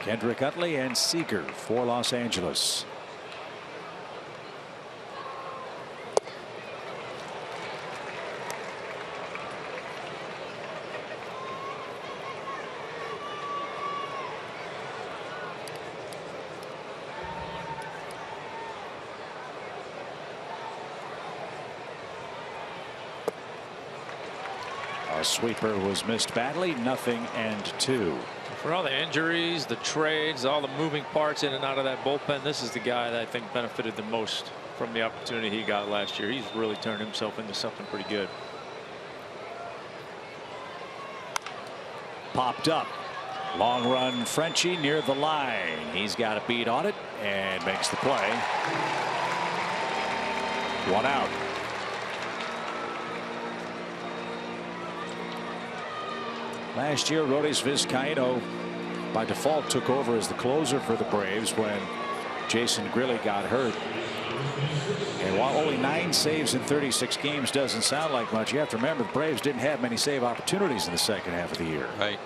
Kendrick, Utley, and Seager for Los Angeles. A sweeper was missed badly. 0-2. For all the injuries, the trades, all the moving parts in and out of that bullpen, this is the guy that I think benefited the most from the opportunity he got last year. He's really turned himself into something pretty good. Popped up. Long run Frenchie near the line. He's got a beat on it and makes the play. 1 out. Last year, Arodys Vizcaino by default took over as the closer for the Braves when Jason Grilli got hurt. And while only 9 saves in 36 games doesn't sound like much, you have to remember the Braves didn't have many save opportunities in the second half of the year. Right.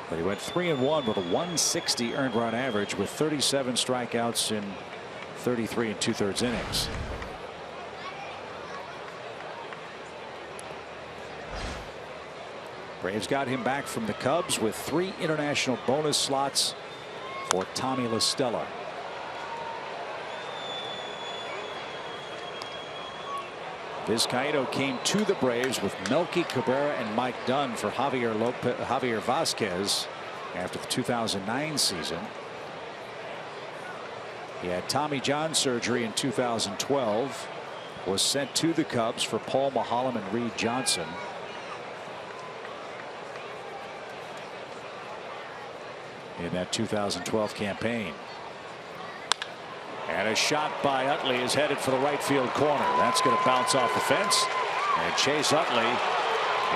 But he went 3-1 with a 160 earned run average with 37 strikeouts in 33 2/3 innings. Braves got him back from the Cubs with 3 international bonus slots for Tommy La Stella. Vizcaíno came to the Braves with Melky Cabrera and Mike Dunn for Javier Vasquez after the 2009 season. He had Tommy John surgery in 2012. Was sent to the Cubs for Paul Maholm and Reed Johnson. In that 2012 campaign. And a shot by Utley is headed for the right field corner. That's going to bounce off the fence. And Chase Utley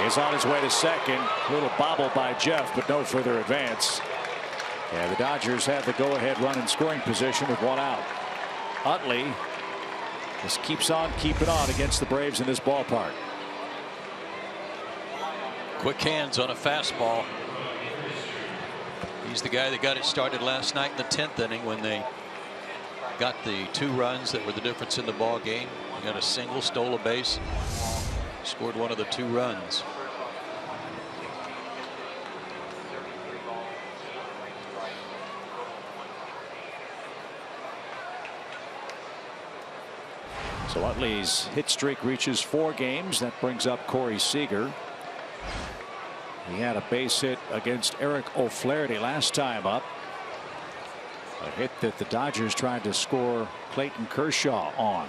is on his way to second. A little bobble by Jeff, but no further advance. And the Dodgers have the go-ahead run in scoring position with one out. Utley just keeps on keeping on against the Braves in this ballpark. Quick hands on a fastball. He's the guy that got it started last night in the 10th inning when they got the 2 runs that were the difference in the ball game. He got a single, stole a base, scored one of the 2 runs. So Utley's hit streak reaches 4 games. That brings up Corey Seager. He had a base hit against Eric O'Flaherty last time up. A hit that the Dodgers tried to score Clayton Kershaw on.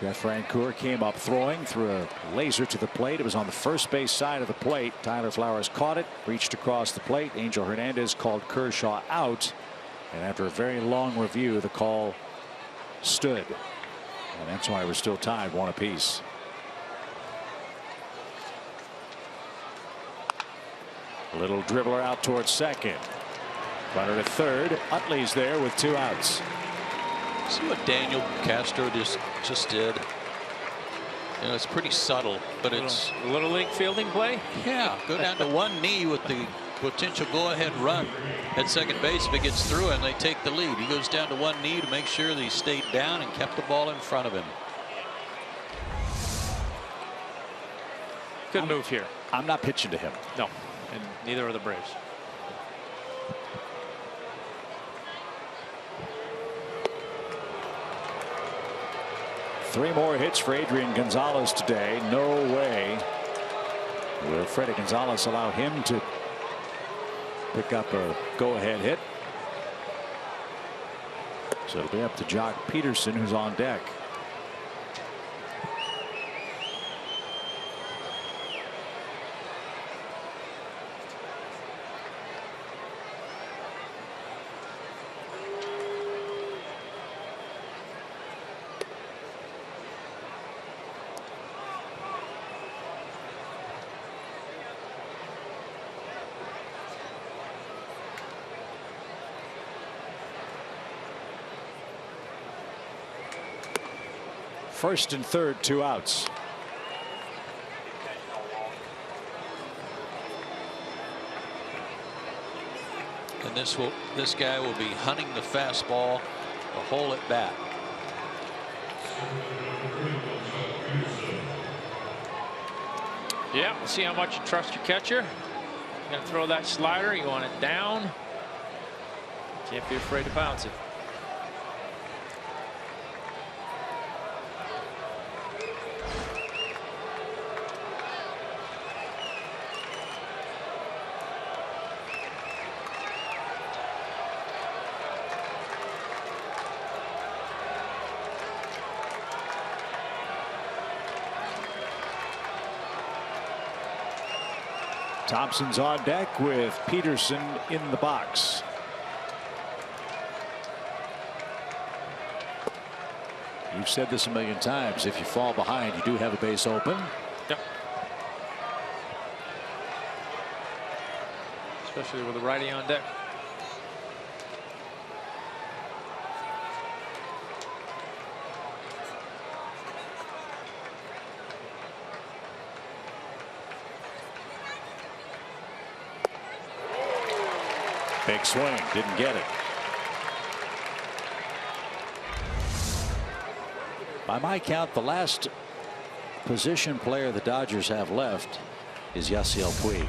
Jeff Francoeur came up throwing, threw a laser to the plate. It was on the first base side of the plate. Tyler Flowers caught it, reached across the plate. Angel Hernandez called Kershaw out. And after a very long review, the call stood. And that's why we're still tied 1 apiece. A little dribbler out towards second. Runner to third. Utley's there with 2 outs. See what Daniel Castro just did. You know, it's pretty subtle, but it's little league fielding play. Yeah, go down to 1 knee with the potential go-ahead run at second base. If it gets through and they take the lead, he goes down to 1 knee to make sure that he stayed down and kept the ball in front of him. Good move here. I'm not pitching to him. No, and neither are the Braves. Three more hits for Adrian Gonzalez today. No way will Freddie Gonzalez allow him to pick up a go-ahead hit. So it'll be up to Jock Peterson, who's on deck. First and third, 2 outs. And this guy will be hunting the fastball the whole at bat. Yeah, we'll see how much you trust your catcher. You're going to throw that slider. You want it down. Can't be afraid to bounce it. Thompson's on deck with Peterson in the box. You've said this a million times. If you fall behind, you do have a base open. Yep. Especially with a righty on deck. Big swing, didn't get it. By my count, the last position player the Dodgers have left is Yasiel Puig.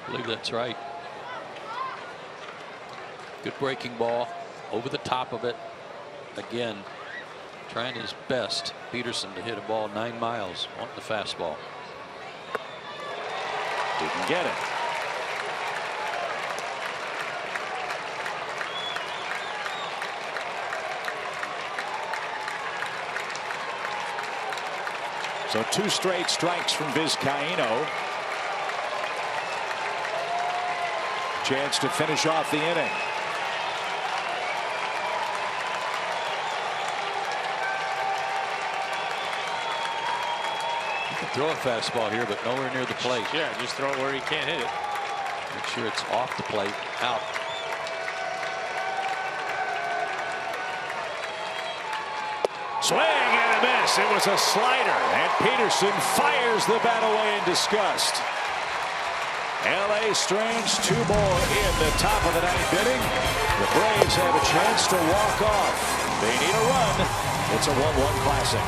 I believe that's right. Good breaking ball over the top of it. Again, Trying his best, Peterson, to hit a ball 9 miles on the fastball. Didn't get it. So 2 straight strikes from Vizcaino. Chance to finish off the inning. You can throw a fastball here, but nowhere near the plate. Yeah, just throw it where you can't hit it. Make sure it's off the plate, out. Swing and a miss. It was a slider, and Peterson fires the bat away in disgust. L.A. Strange 2 more in the top of the 9th inning. The Braves have a chance to walk off. They need a run. It's a 1-1 classic.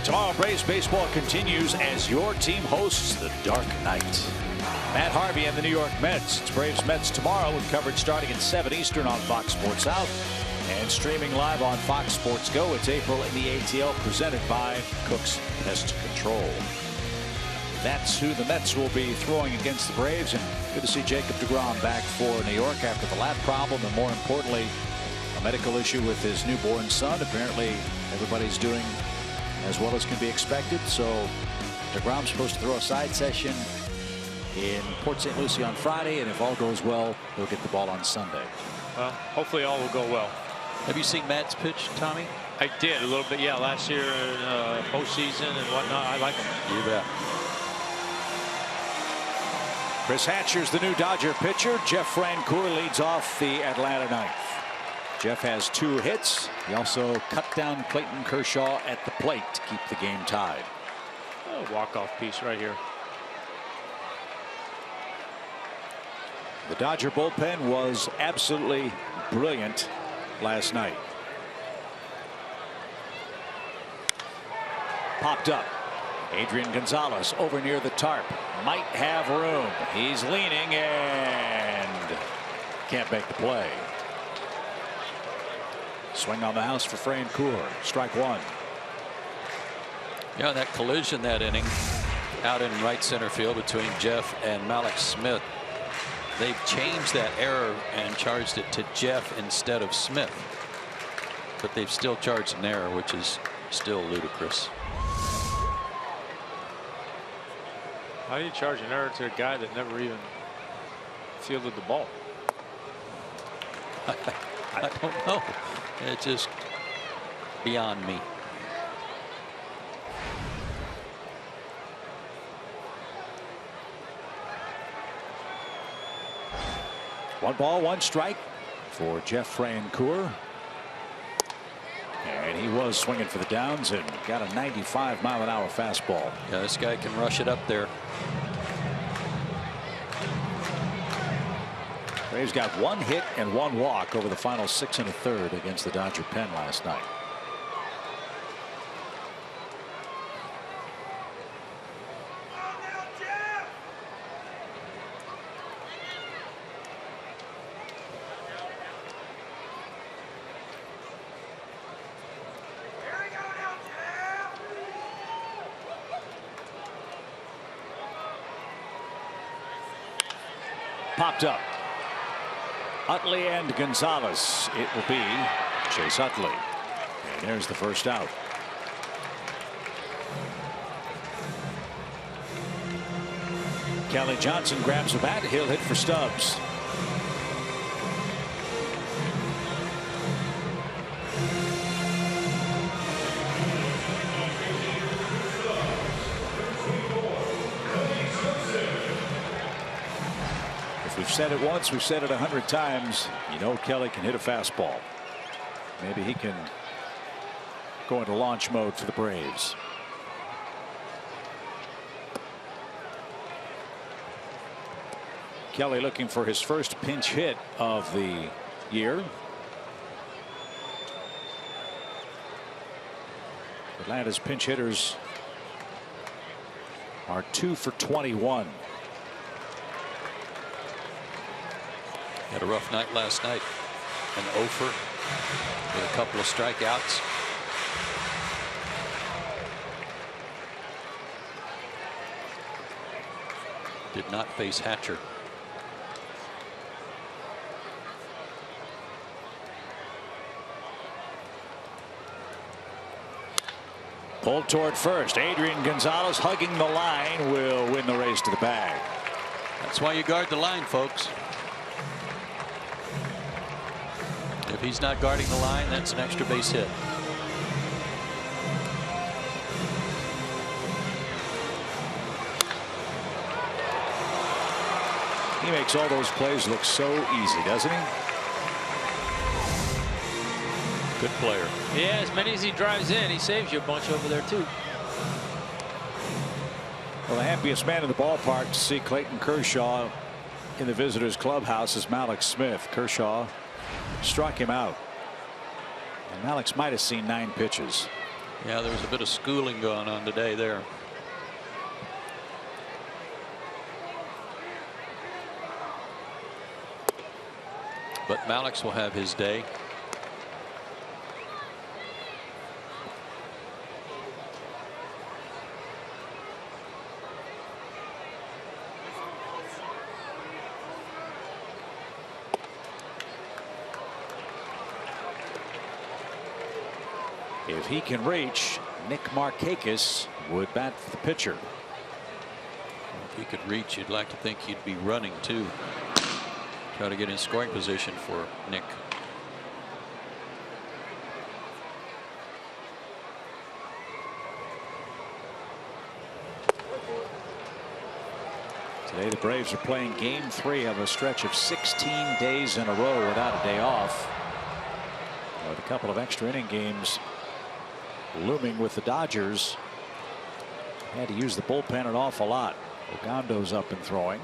Tomorrow, Braves baseball continues as your team hosts the Dark Knight. Matt Harvey and the New York Mets. It's Braves-Mets tomorrow with coverage starting at 7 Eastern on Fox Sports South and streaming live on Fox Sports Go. It's April in the ATL presented by Cook's Pest Control. That's who the Mets will be throwing against the Braves, and good to see Jacob deGrom back for New York after the lat problem and, more importantly, a medical issue with his newborn son. Apparently everybody's doing as well as can be expected. So deGrom's supposed to throw a side session in Port St. Lucie on Friday, and if all goes well, he'll get the ball on Sunday. Well, hopefully all will go well. Have you seen Matt's pitch, Tommy? I did a little bit, yeah, last year in postseason and whatnot. I like him. You bet. Chris Hatcher's the new Dodger pitcher. Jeff Francoeur leads off the Atlanta ninth. Jeff has 2 hits. He also cut down Clayton Kershaw at the plate to keep the game tied. A walk-off piece right here. The Dodger bullpen was absolutely brilliant last night. Popped up. Adrian Gonzalez over near the tarp. Might have room. He's leaning and can't make the play. Swing on the house for Francoeur. Strike 1. Yeah, that collision that inning out in right center field between Jeff and Malik Smith. They've changed that error and charged it to Jeff instead of Smith. But they've still charged an error, which is still ludicrous. How do you charge an error to a guy that never even fielded the ball? I don't know. It's just beyond me. One ball, 1 strike for Jeff Francoeur. And he was swinging for the downs and got a 95-mile-an-hour fastball. Yeah, this guy can rush it up there. Braves got 1 hit and 1 walk over the final 6 1/3 against the Dodger pen last night. Popped up. Utley and Gonzalez. It will be Chase Utley. And there's the first out. Kelly Johnson grabs the bat. He'll hit for Stubbs. We've said it once, we've said it 100 times. You know Kelly can hit a fastball. Maybe he can go into launch mode for the Braves. Kelly looking for his first pinch hit of the year. Atlanta's pinch hitters are 2 for 21. Had a rough night last night. An offer with a couple of strikeouts. Did not face Hatcher. Pulled toward first. Adrian Gonzalez hugging the line will win the race to the bag. That's why you guard the line, folks. If he's not guarding the line, that's an extra base hit. He makes all those plays look so easy, doesn't he? Good player. Yeah, as many as he drives in, he saves you a bunch over there too. Well, the happiest man in the ballpark to see Clayton Kershaw in the visitors clubhouse is Mallex Smith. Kershaw struck him out. And Mallex might have seen 9 pitches. Yeah, there was a bit of schooling going on today there. But Mallex will have his day. If he can reach, Nick Markakis would bat for the pitcher. If he could reach, you'd like to think he'd be running too. Try to get in scoring position for Nick. Today the Braves are playing game 3 of a stretch of 16 days in a row without a day off. With a couple of extra inning games looming with the Dodgers. Had to use the bullpen an awful lot. Ogando's up and throwing.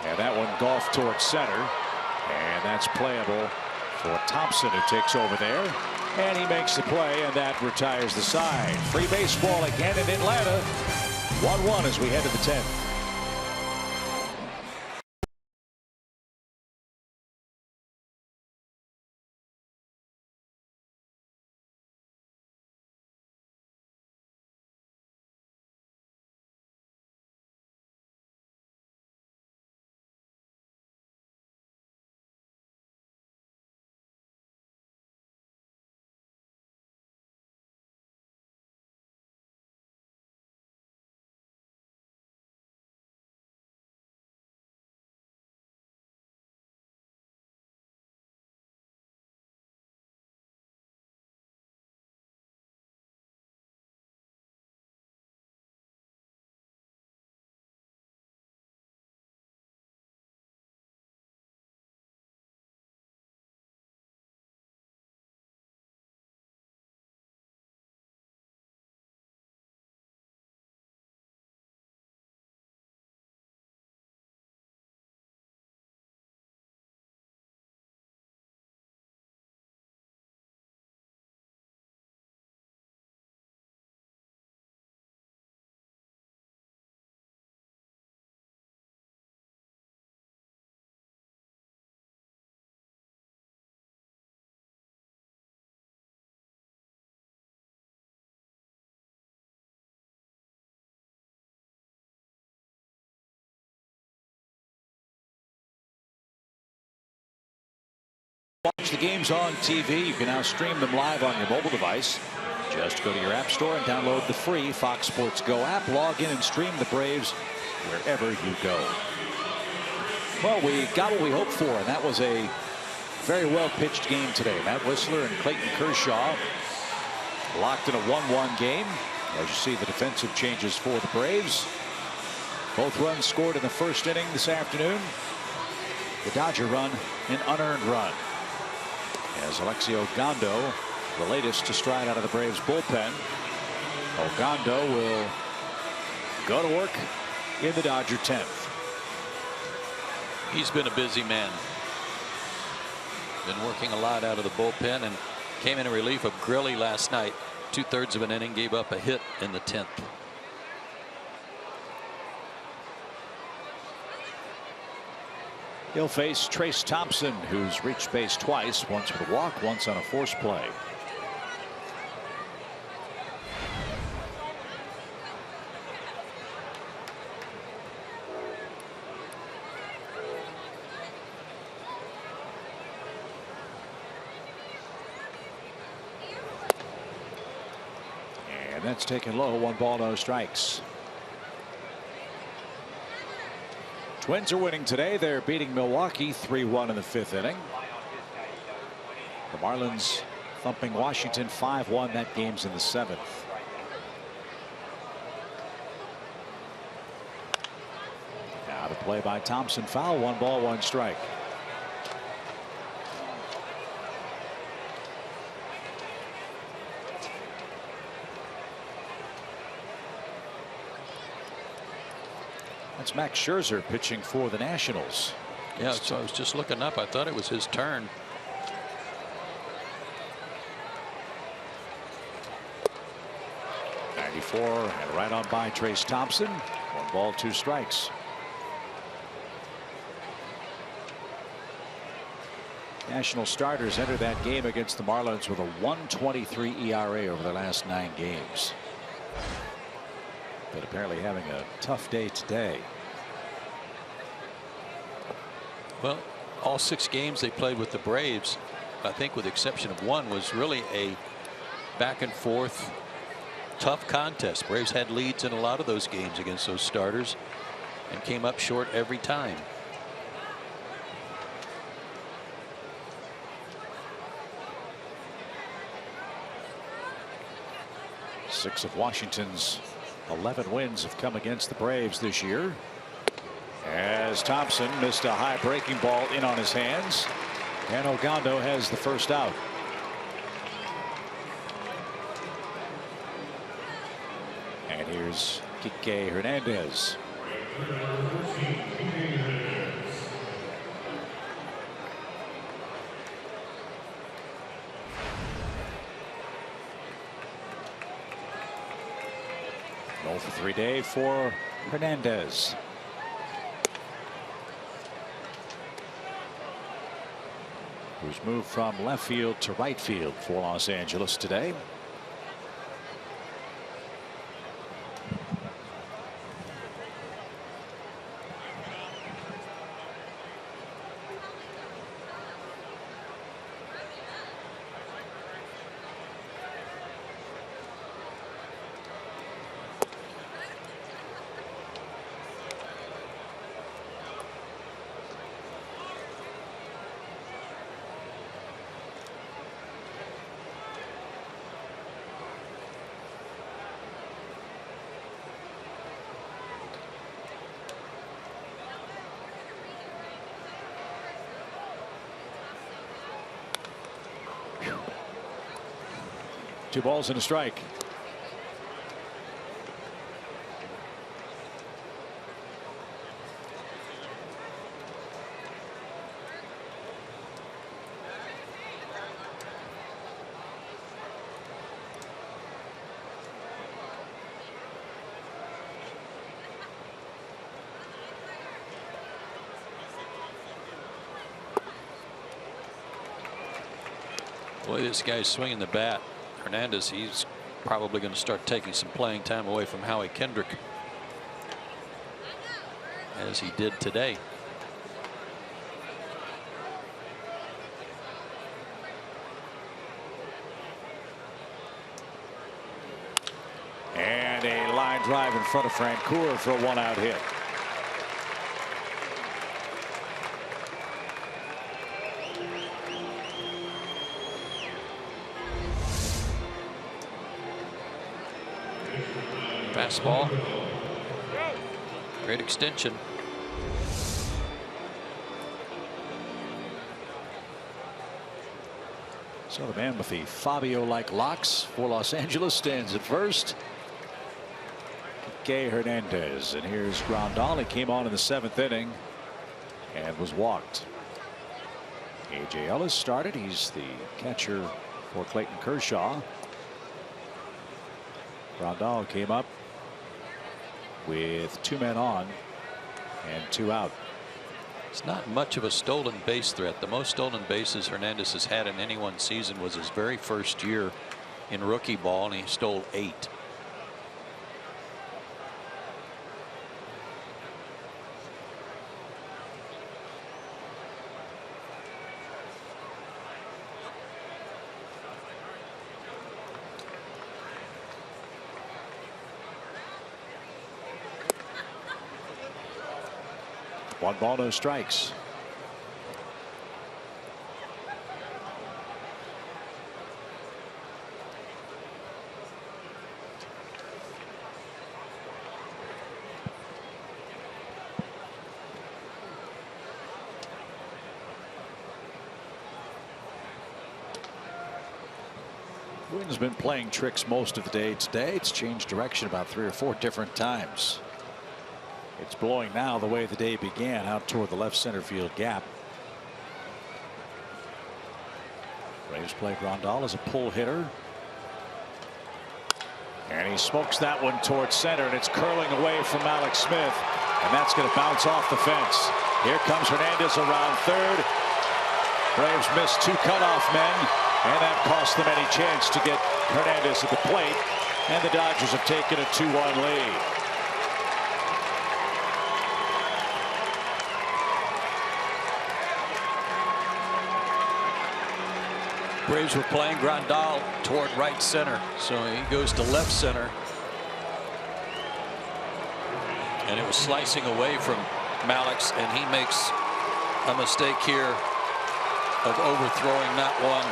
And that one golfed towards center. And that's playable for Thompson, who takes over there. And he makes the play, and that retires the side. Free baseball again in Atlanta. 1-1 as we head to the 10th. Watch the games on TV. You can now stream them live on your mobile device. Just go to your app store and download the free Fox Sports Go app. Log in and stream the Braves wherever you go. Well, we got what we hoped for, and that was a very well pitched game today. Matt Whistler and Clayton Kershaw locked in a 1-1 game. As you see the defensive changes for the Braves. Both runs scored in the first inning this afternoon. The Dodger run, an unearned run. As Alexio Gondo, the latest to stride out of the Braves bullpen. Gondo will go to work in the Dodger 10th. He's been a busy man. Been working a lot out of the bullpen and came in relief of Grilly last night. 2/3 of an inning, gave up a hit in the 10th. He'll face Trace Thompson, who's reached base twice, once with a walk, once on a forced play. And that's taken low. 1 ball, no strikes. Twins are winning today. They're beating Milwaukee 3-1 in the 5th inning. The Marlins thumping Washington 5-1. That game's in the 7th. Now the play by Thompson, foul. 1 ball, 1 strike. That's Max Scherzer pitching for the Nationals. Yeah, so I was just looking up. I thought it was his turn. '94 and right on by Trace Thompson. 1 ball, 2 strikes. National starters entered that game against the Marlins with a 1.23 ERA over their last 9 games. But apparently having a tough day today. Well, all 6 games they played with the Braves, I think with the exception of 1, was really a back and forth tough contest. Braves had leads in a lot of those games against those starters and came up short every time. Six of Washington's 11 wins have come against the Braves this year. As Thompson missed a high breaking ball in on his hands, and Ogando has the first out. And here's Kike Hernandez. Goal for 3 day for Hernandez. Who's moved from left field to right field for Los Angeles today. Two balls and a strike. Boy, this guy's swinging the bat. Hernandez, he's probably going to start taking some playing time away from Howie Kendrick, as he did today. drive in front of Francoeur for a 1-out hit. Fastball. Great extension. So the man with the Fabio-like locks for Los Angeles stands at first. Kike Hernandez, and here's Grandal. He came on in the 7th inning and was walked. A.J. Ellis started. He's the catcher for Clayton Kershaw. Grandal came up with 2 men on and 2 out. It's not much of a stolen base threat. The most stolen bases Hernandez has had in any one season was his very first year in rookie ball, and he stole 8. One ball, no strikes. Wind's been playing tricks most of the day today. It's changed direction about 3 or 4 different times. It's blowing now the way the day began, out toward the left center field gap. Braves play Grandal as a pull hitter. And he smokes that one towards center, and it's curling away from Alex Smith. And that's going to bounce off the fence. Here comes Hernandez around third. Braves missed 2 cutoff men, and that cost them any chance to get Hernandez at the plate. And the Dodgers have taken a 2-1 lead. Braves were playing Grandal toward right center, so he goes to left center, and it was slicing away from Malix, and he makes a mistake here of overthrowing not 1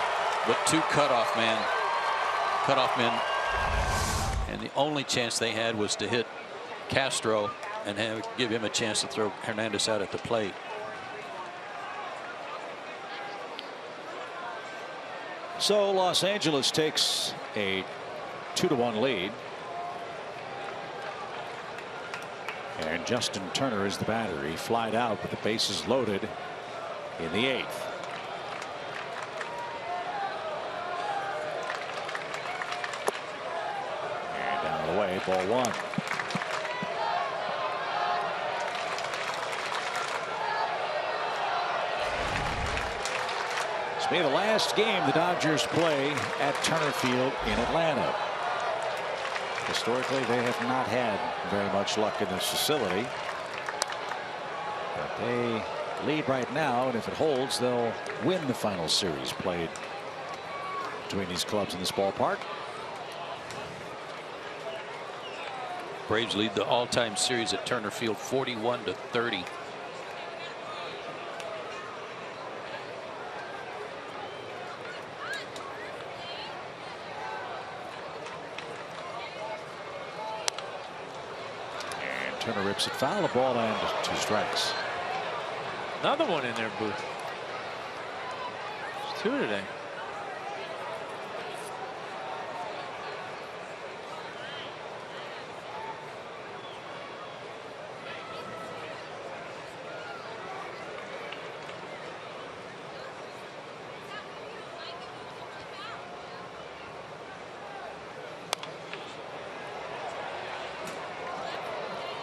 but 2 cutoff men, and the only chance they had was to hit Castro and give him a chance to throw Hernandez out at the plate. So Los Angeles takes a 2-1 lead. And Justin Turner is the batter. He flied out with the bases loaded in the 8th. And down and away, ball 1. This will be the last game the Dodgers play at Turner Field in Atlanta. Historically, they have not had very much luck in this facility. But they lead right now, and if it holds, they'll win the final series played between these clubs in this ballpark. Braves lead the all-time series at Turner Field 41-30. Turner rips it foul, a ball and 2 strikes. Another one in there, Booth. There's 2 today.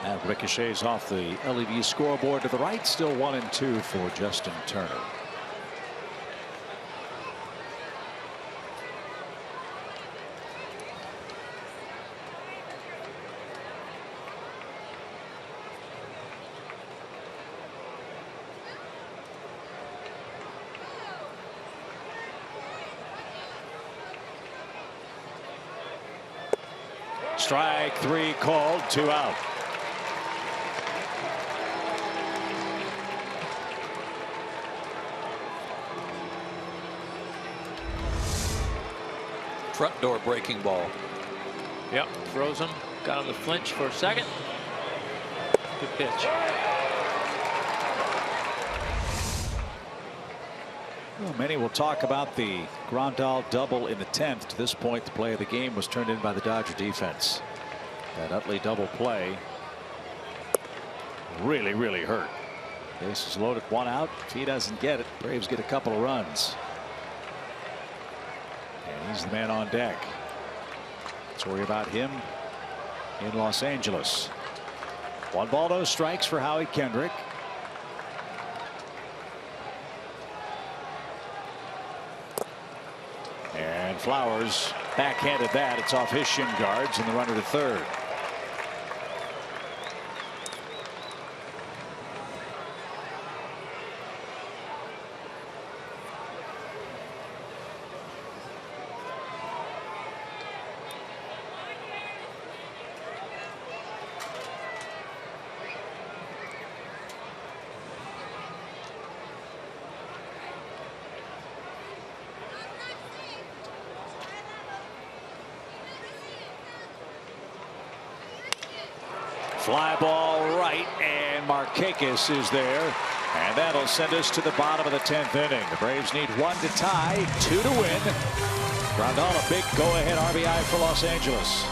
That ricochets off the LED scoreboard to the right. Still 1-2 for Justin Turner. Strike 3 called, 2 out. Front door breaking ball. Yep, throws him. Got him to flinch for a second. Good pitch. Well, many will talk about the Grandal double in the 10th. To this point, the play of the game was turned in by the Dodger defense. That Utley double play really hurt. Bases loaded, 1 out. If he doesn't get it, Braves get a couple of runs. And he's the man on deck. Let's worry about him in Los Angeles. 1 ball, no strikes for Howie Kendrick. And Flowers backhanded that. It's off his shin guards and the runner to third. Fly ball right, and Markakis is there, and that'll send us to the bottom of the 10th inning. The Braves need 1 to tie, 2 to win. Grandal, a big go-ahead RBI for Los Angeles.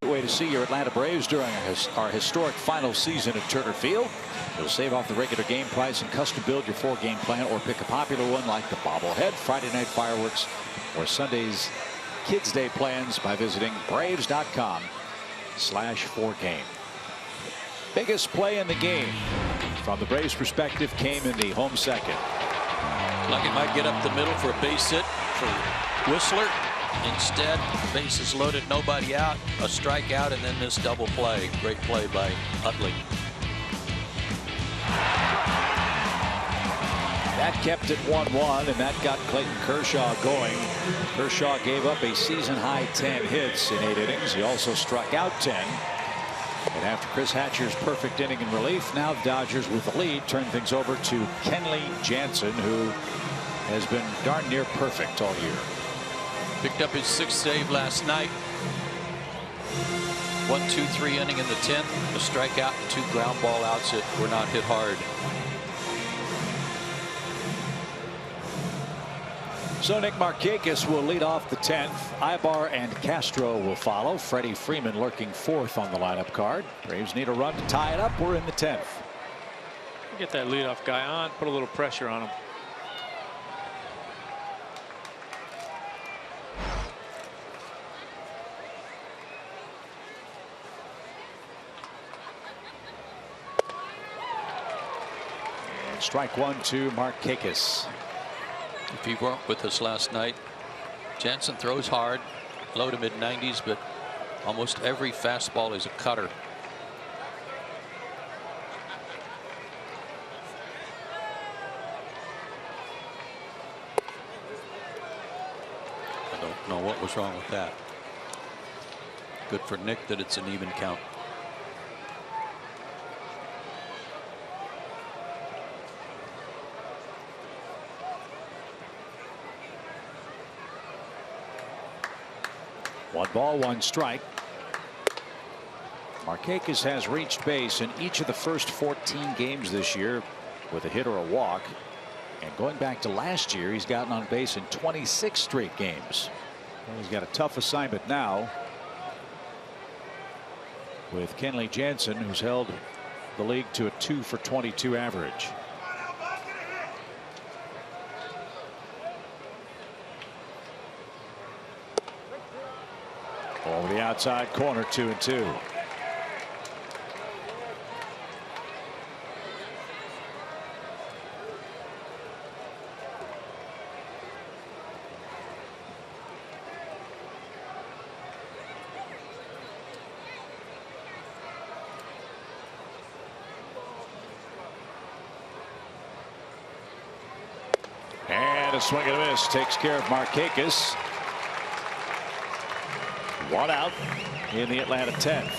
Great way to see your Atlanta Braves during our historic final season at Turner Field. You'll save off the regular game price and custom build your 4-game plan, or pick a popular one like the bobblehead, Friday night fireworks, or Sunday's Kids Day plans by visiting Braves.com/4game. Biggest play in the game from the Braves perspective came in the home second. Luckett might get up the middle for a base hit for Whistler. Instead, bases loaded, nobody out, a strikeout, and then this double play. Great play by Utley. That kept it 1-1, and that got Clayton Kershaw going. Kershaw gave up a season-high 10 hits in 8 innings. He also struck out 10. And after Chris Hatcher's perfect inning in relief, now the Dodgers with the lead turn things over to Kenley Jansen, who has been darn near perfect all year. Picked up his 6th save last night. 1-2-3 inning in the 10th. A strikeout and 2 ground ball outs that were not hit hard. So Nick Markakis will lead off the 10th. Ibar and Castro will follow. Freddie Freeman lurking 4th on the lineup card. Braves need a run to tie it up. We're in the 10th. Get that leadoff guy on. Put a little pressure on him. Strike 1 to Markakis. If you weren't with us last night, Jansen throws hard, low to mid-90s, but almost every fastball is a cutter. I don't know what was wrong with that. Good for Nick that it's an even count. One ball, one strike. Markakis has reached base in each of the first 14 games this year with a hit or a walk. And going back to last year, he's gotten on base in 26 straight games. And he's got a tough assignment now with Kenley Jansen, who's held the league to a 2 for 22 average. Over the outside corner, 2-2. And a swing and a miss takes care of Markakis. One out in the Atlanta 10th.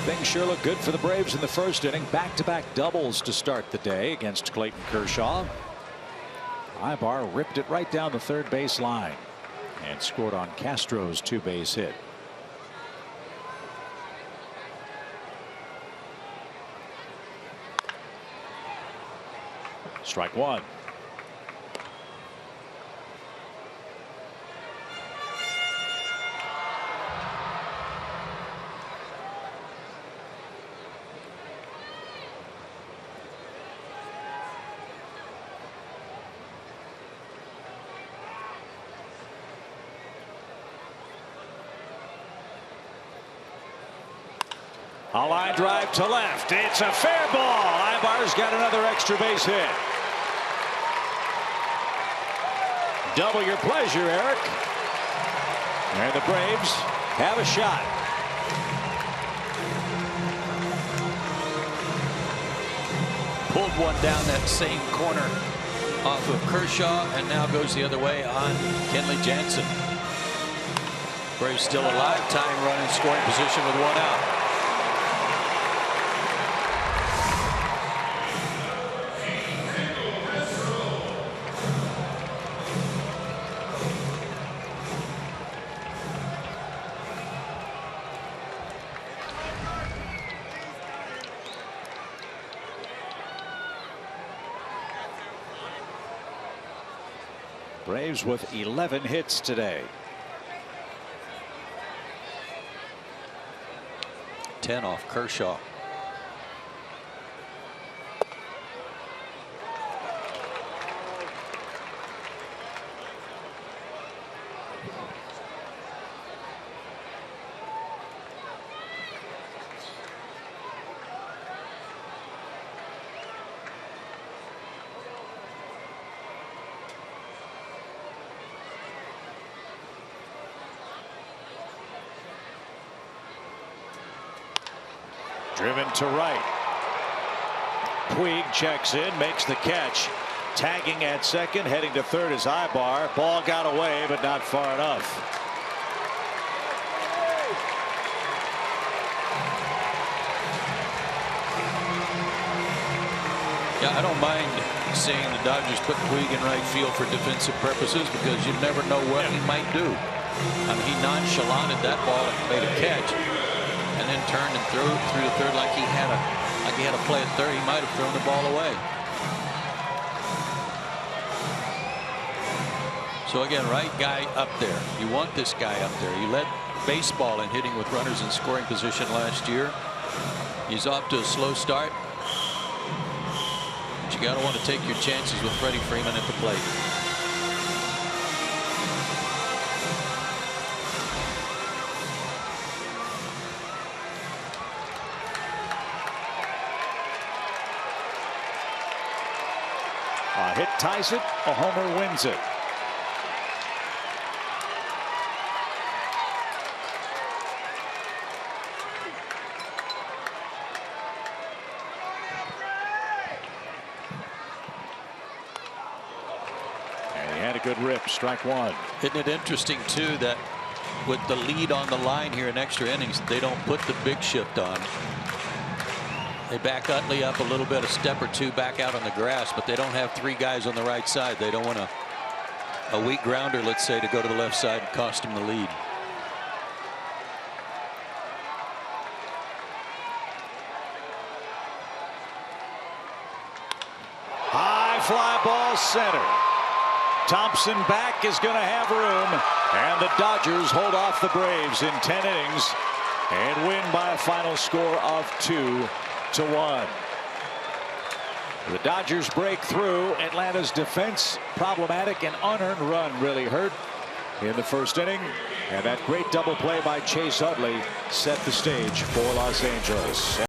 Things sure look good for the Braves in the first inning. Back-to-back doubles to start the day against Clayton Kershaw. Ibar ripped it right down the third base line and scored on Castro's two-base hit. Strike one. A line drive to left. It's a fair ball. Ibar's got another extra base hit. Double your pleasure, Eric. And the Braves have a shot. Pulled one down that same corner off of Kershaw, and now goes the other way on Kenley Jansen. Braves still alive, tying run in scoring position with one out. Braves with 11 hits today. 10 off Kershaw. Driven to right. Puig checks in, makes the catch. Tagging at second, heading to third is Ibar. Ball got away, but not far enough. Yeah, I don't mind seeing the Dodgers put Puig in right field for defensive purposes, because you never know what he might do. I mean, he nonchalanted that ball and made a catch, and then turned and threw it through the third like he had a play at third. He might have thrown the ball away. So again, right guy up there. You want this guy up there. You led baseball in hitting with runners in scoring position last year. He's off to a slow start. But you got to want to take your chances with Freddie Freeman at the plate. hit ties it, a homer wins it. And he had a good rip, strike one. Isn't it interesting too that with the lead on the line here in extra innings, they don't put the big shift on. They back Utley up a little bit, a step or two back out on the grass, but they don't have three guys on the right side. They don't want a weak grounder, let's say, to go to the left side and cost him the lead. High fly ball center. Thompson back is going to have room, and the Dodgers hold off the Braves in 10 innings and win by a final score of 2-1. The Dodgers break through. Atlanta's defense problematic, and unearned run really hurt in the first inning, and that great double play by Chase Utley set the stage for Los Angeles.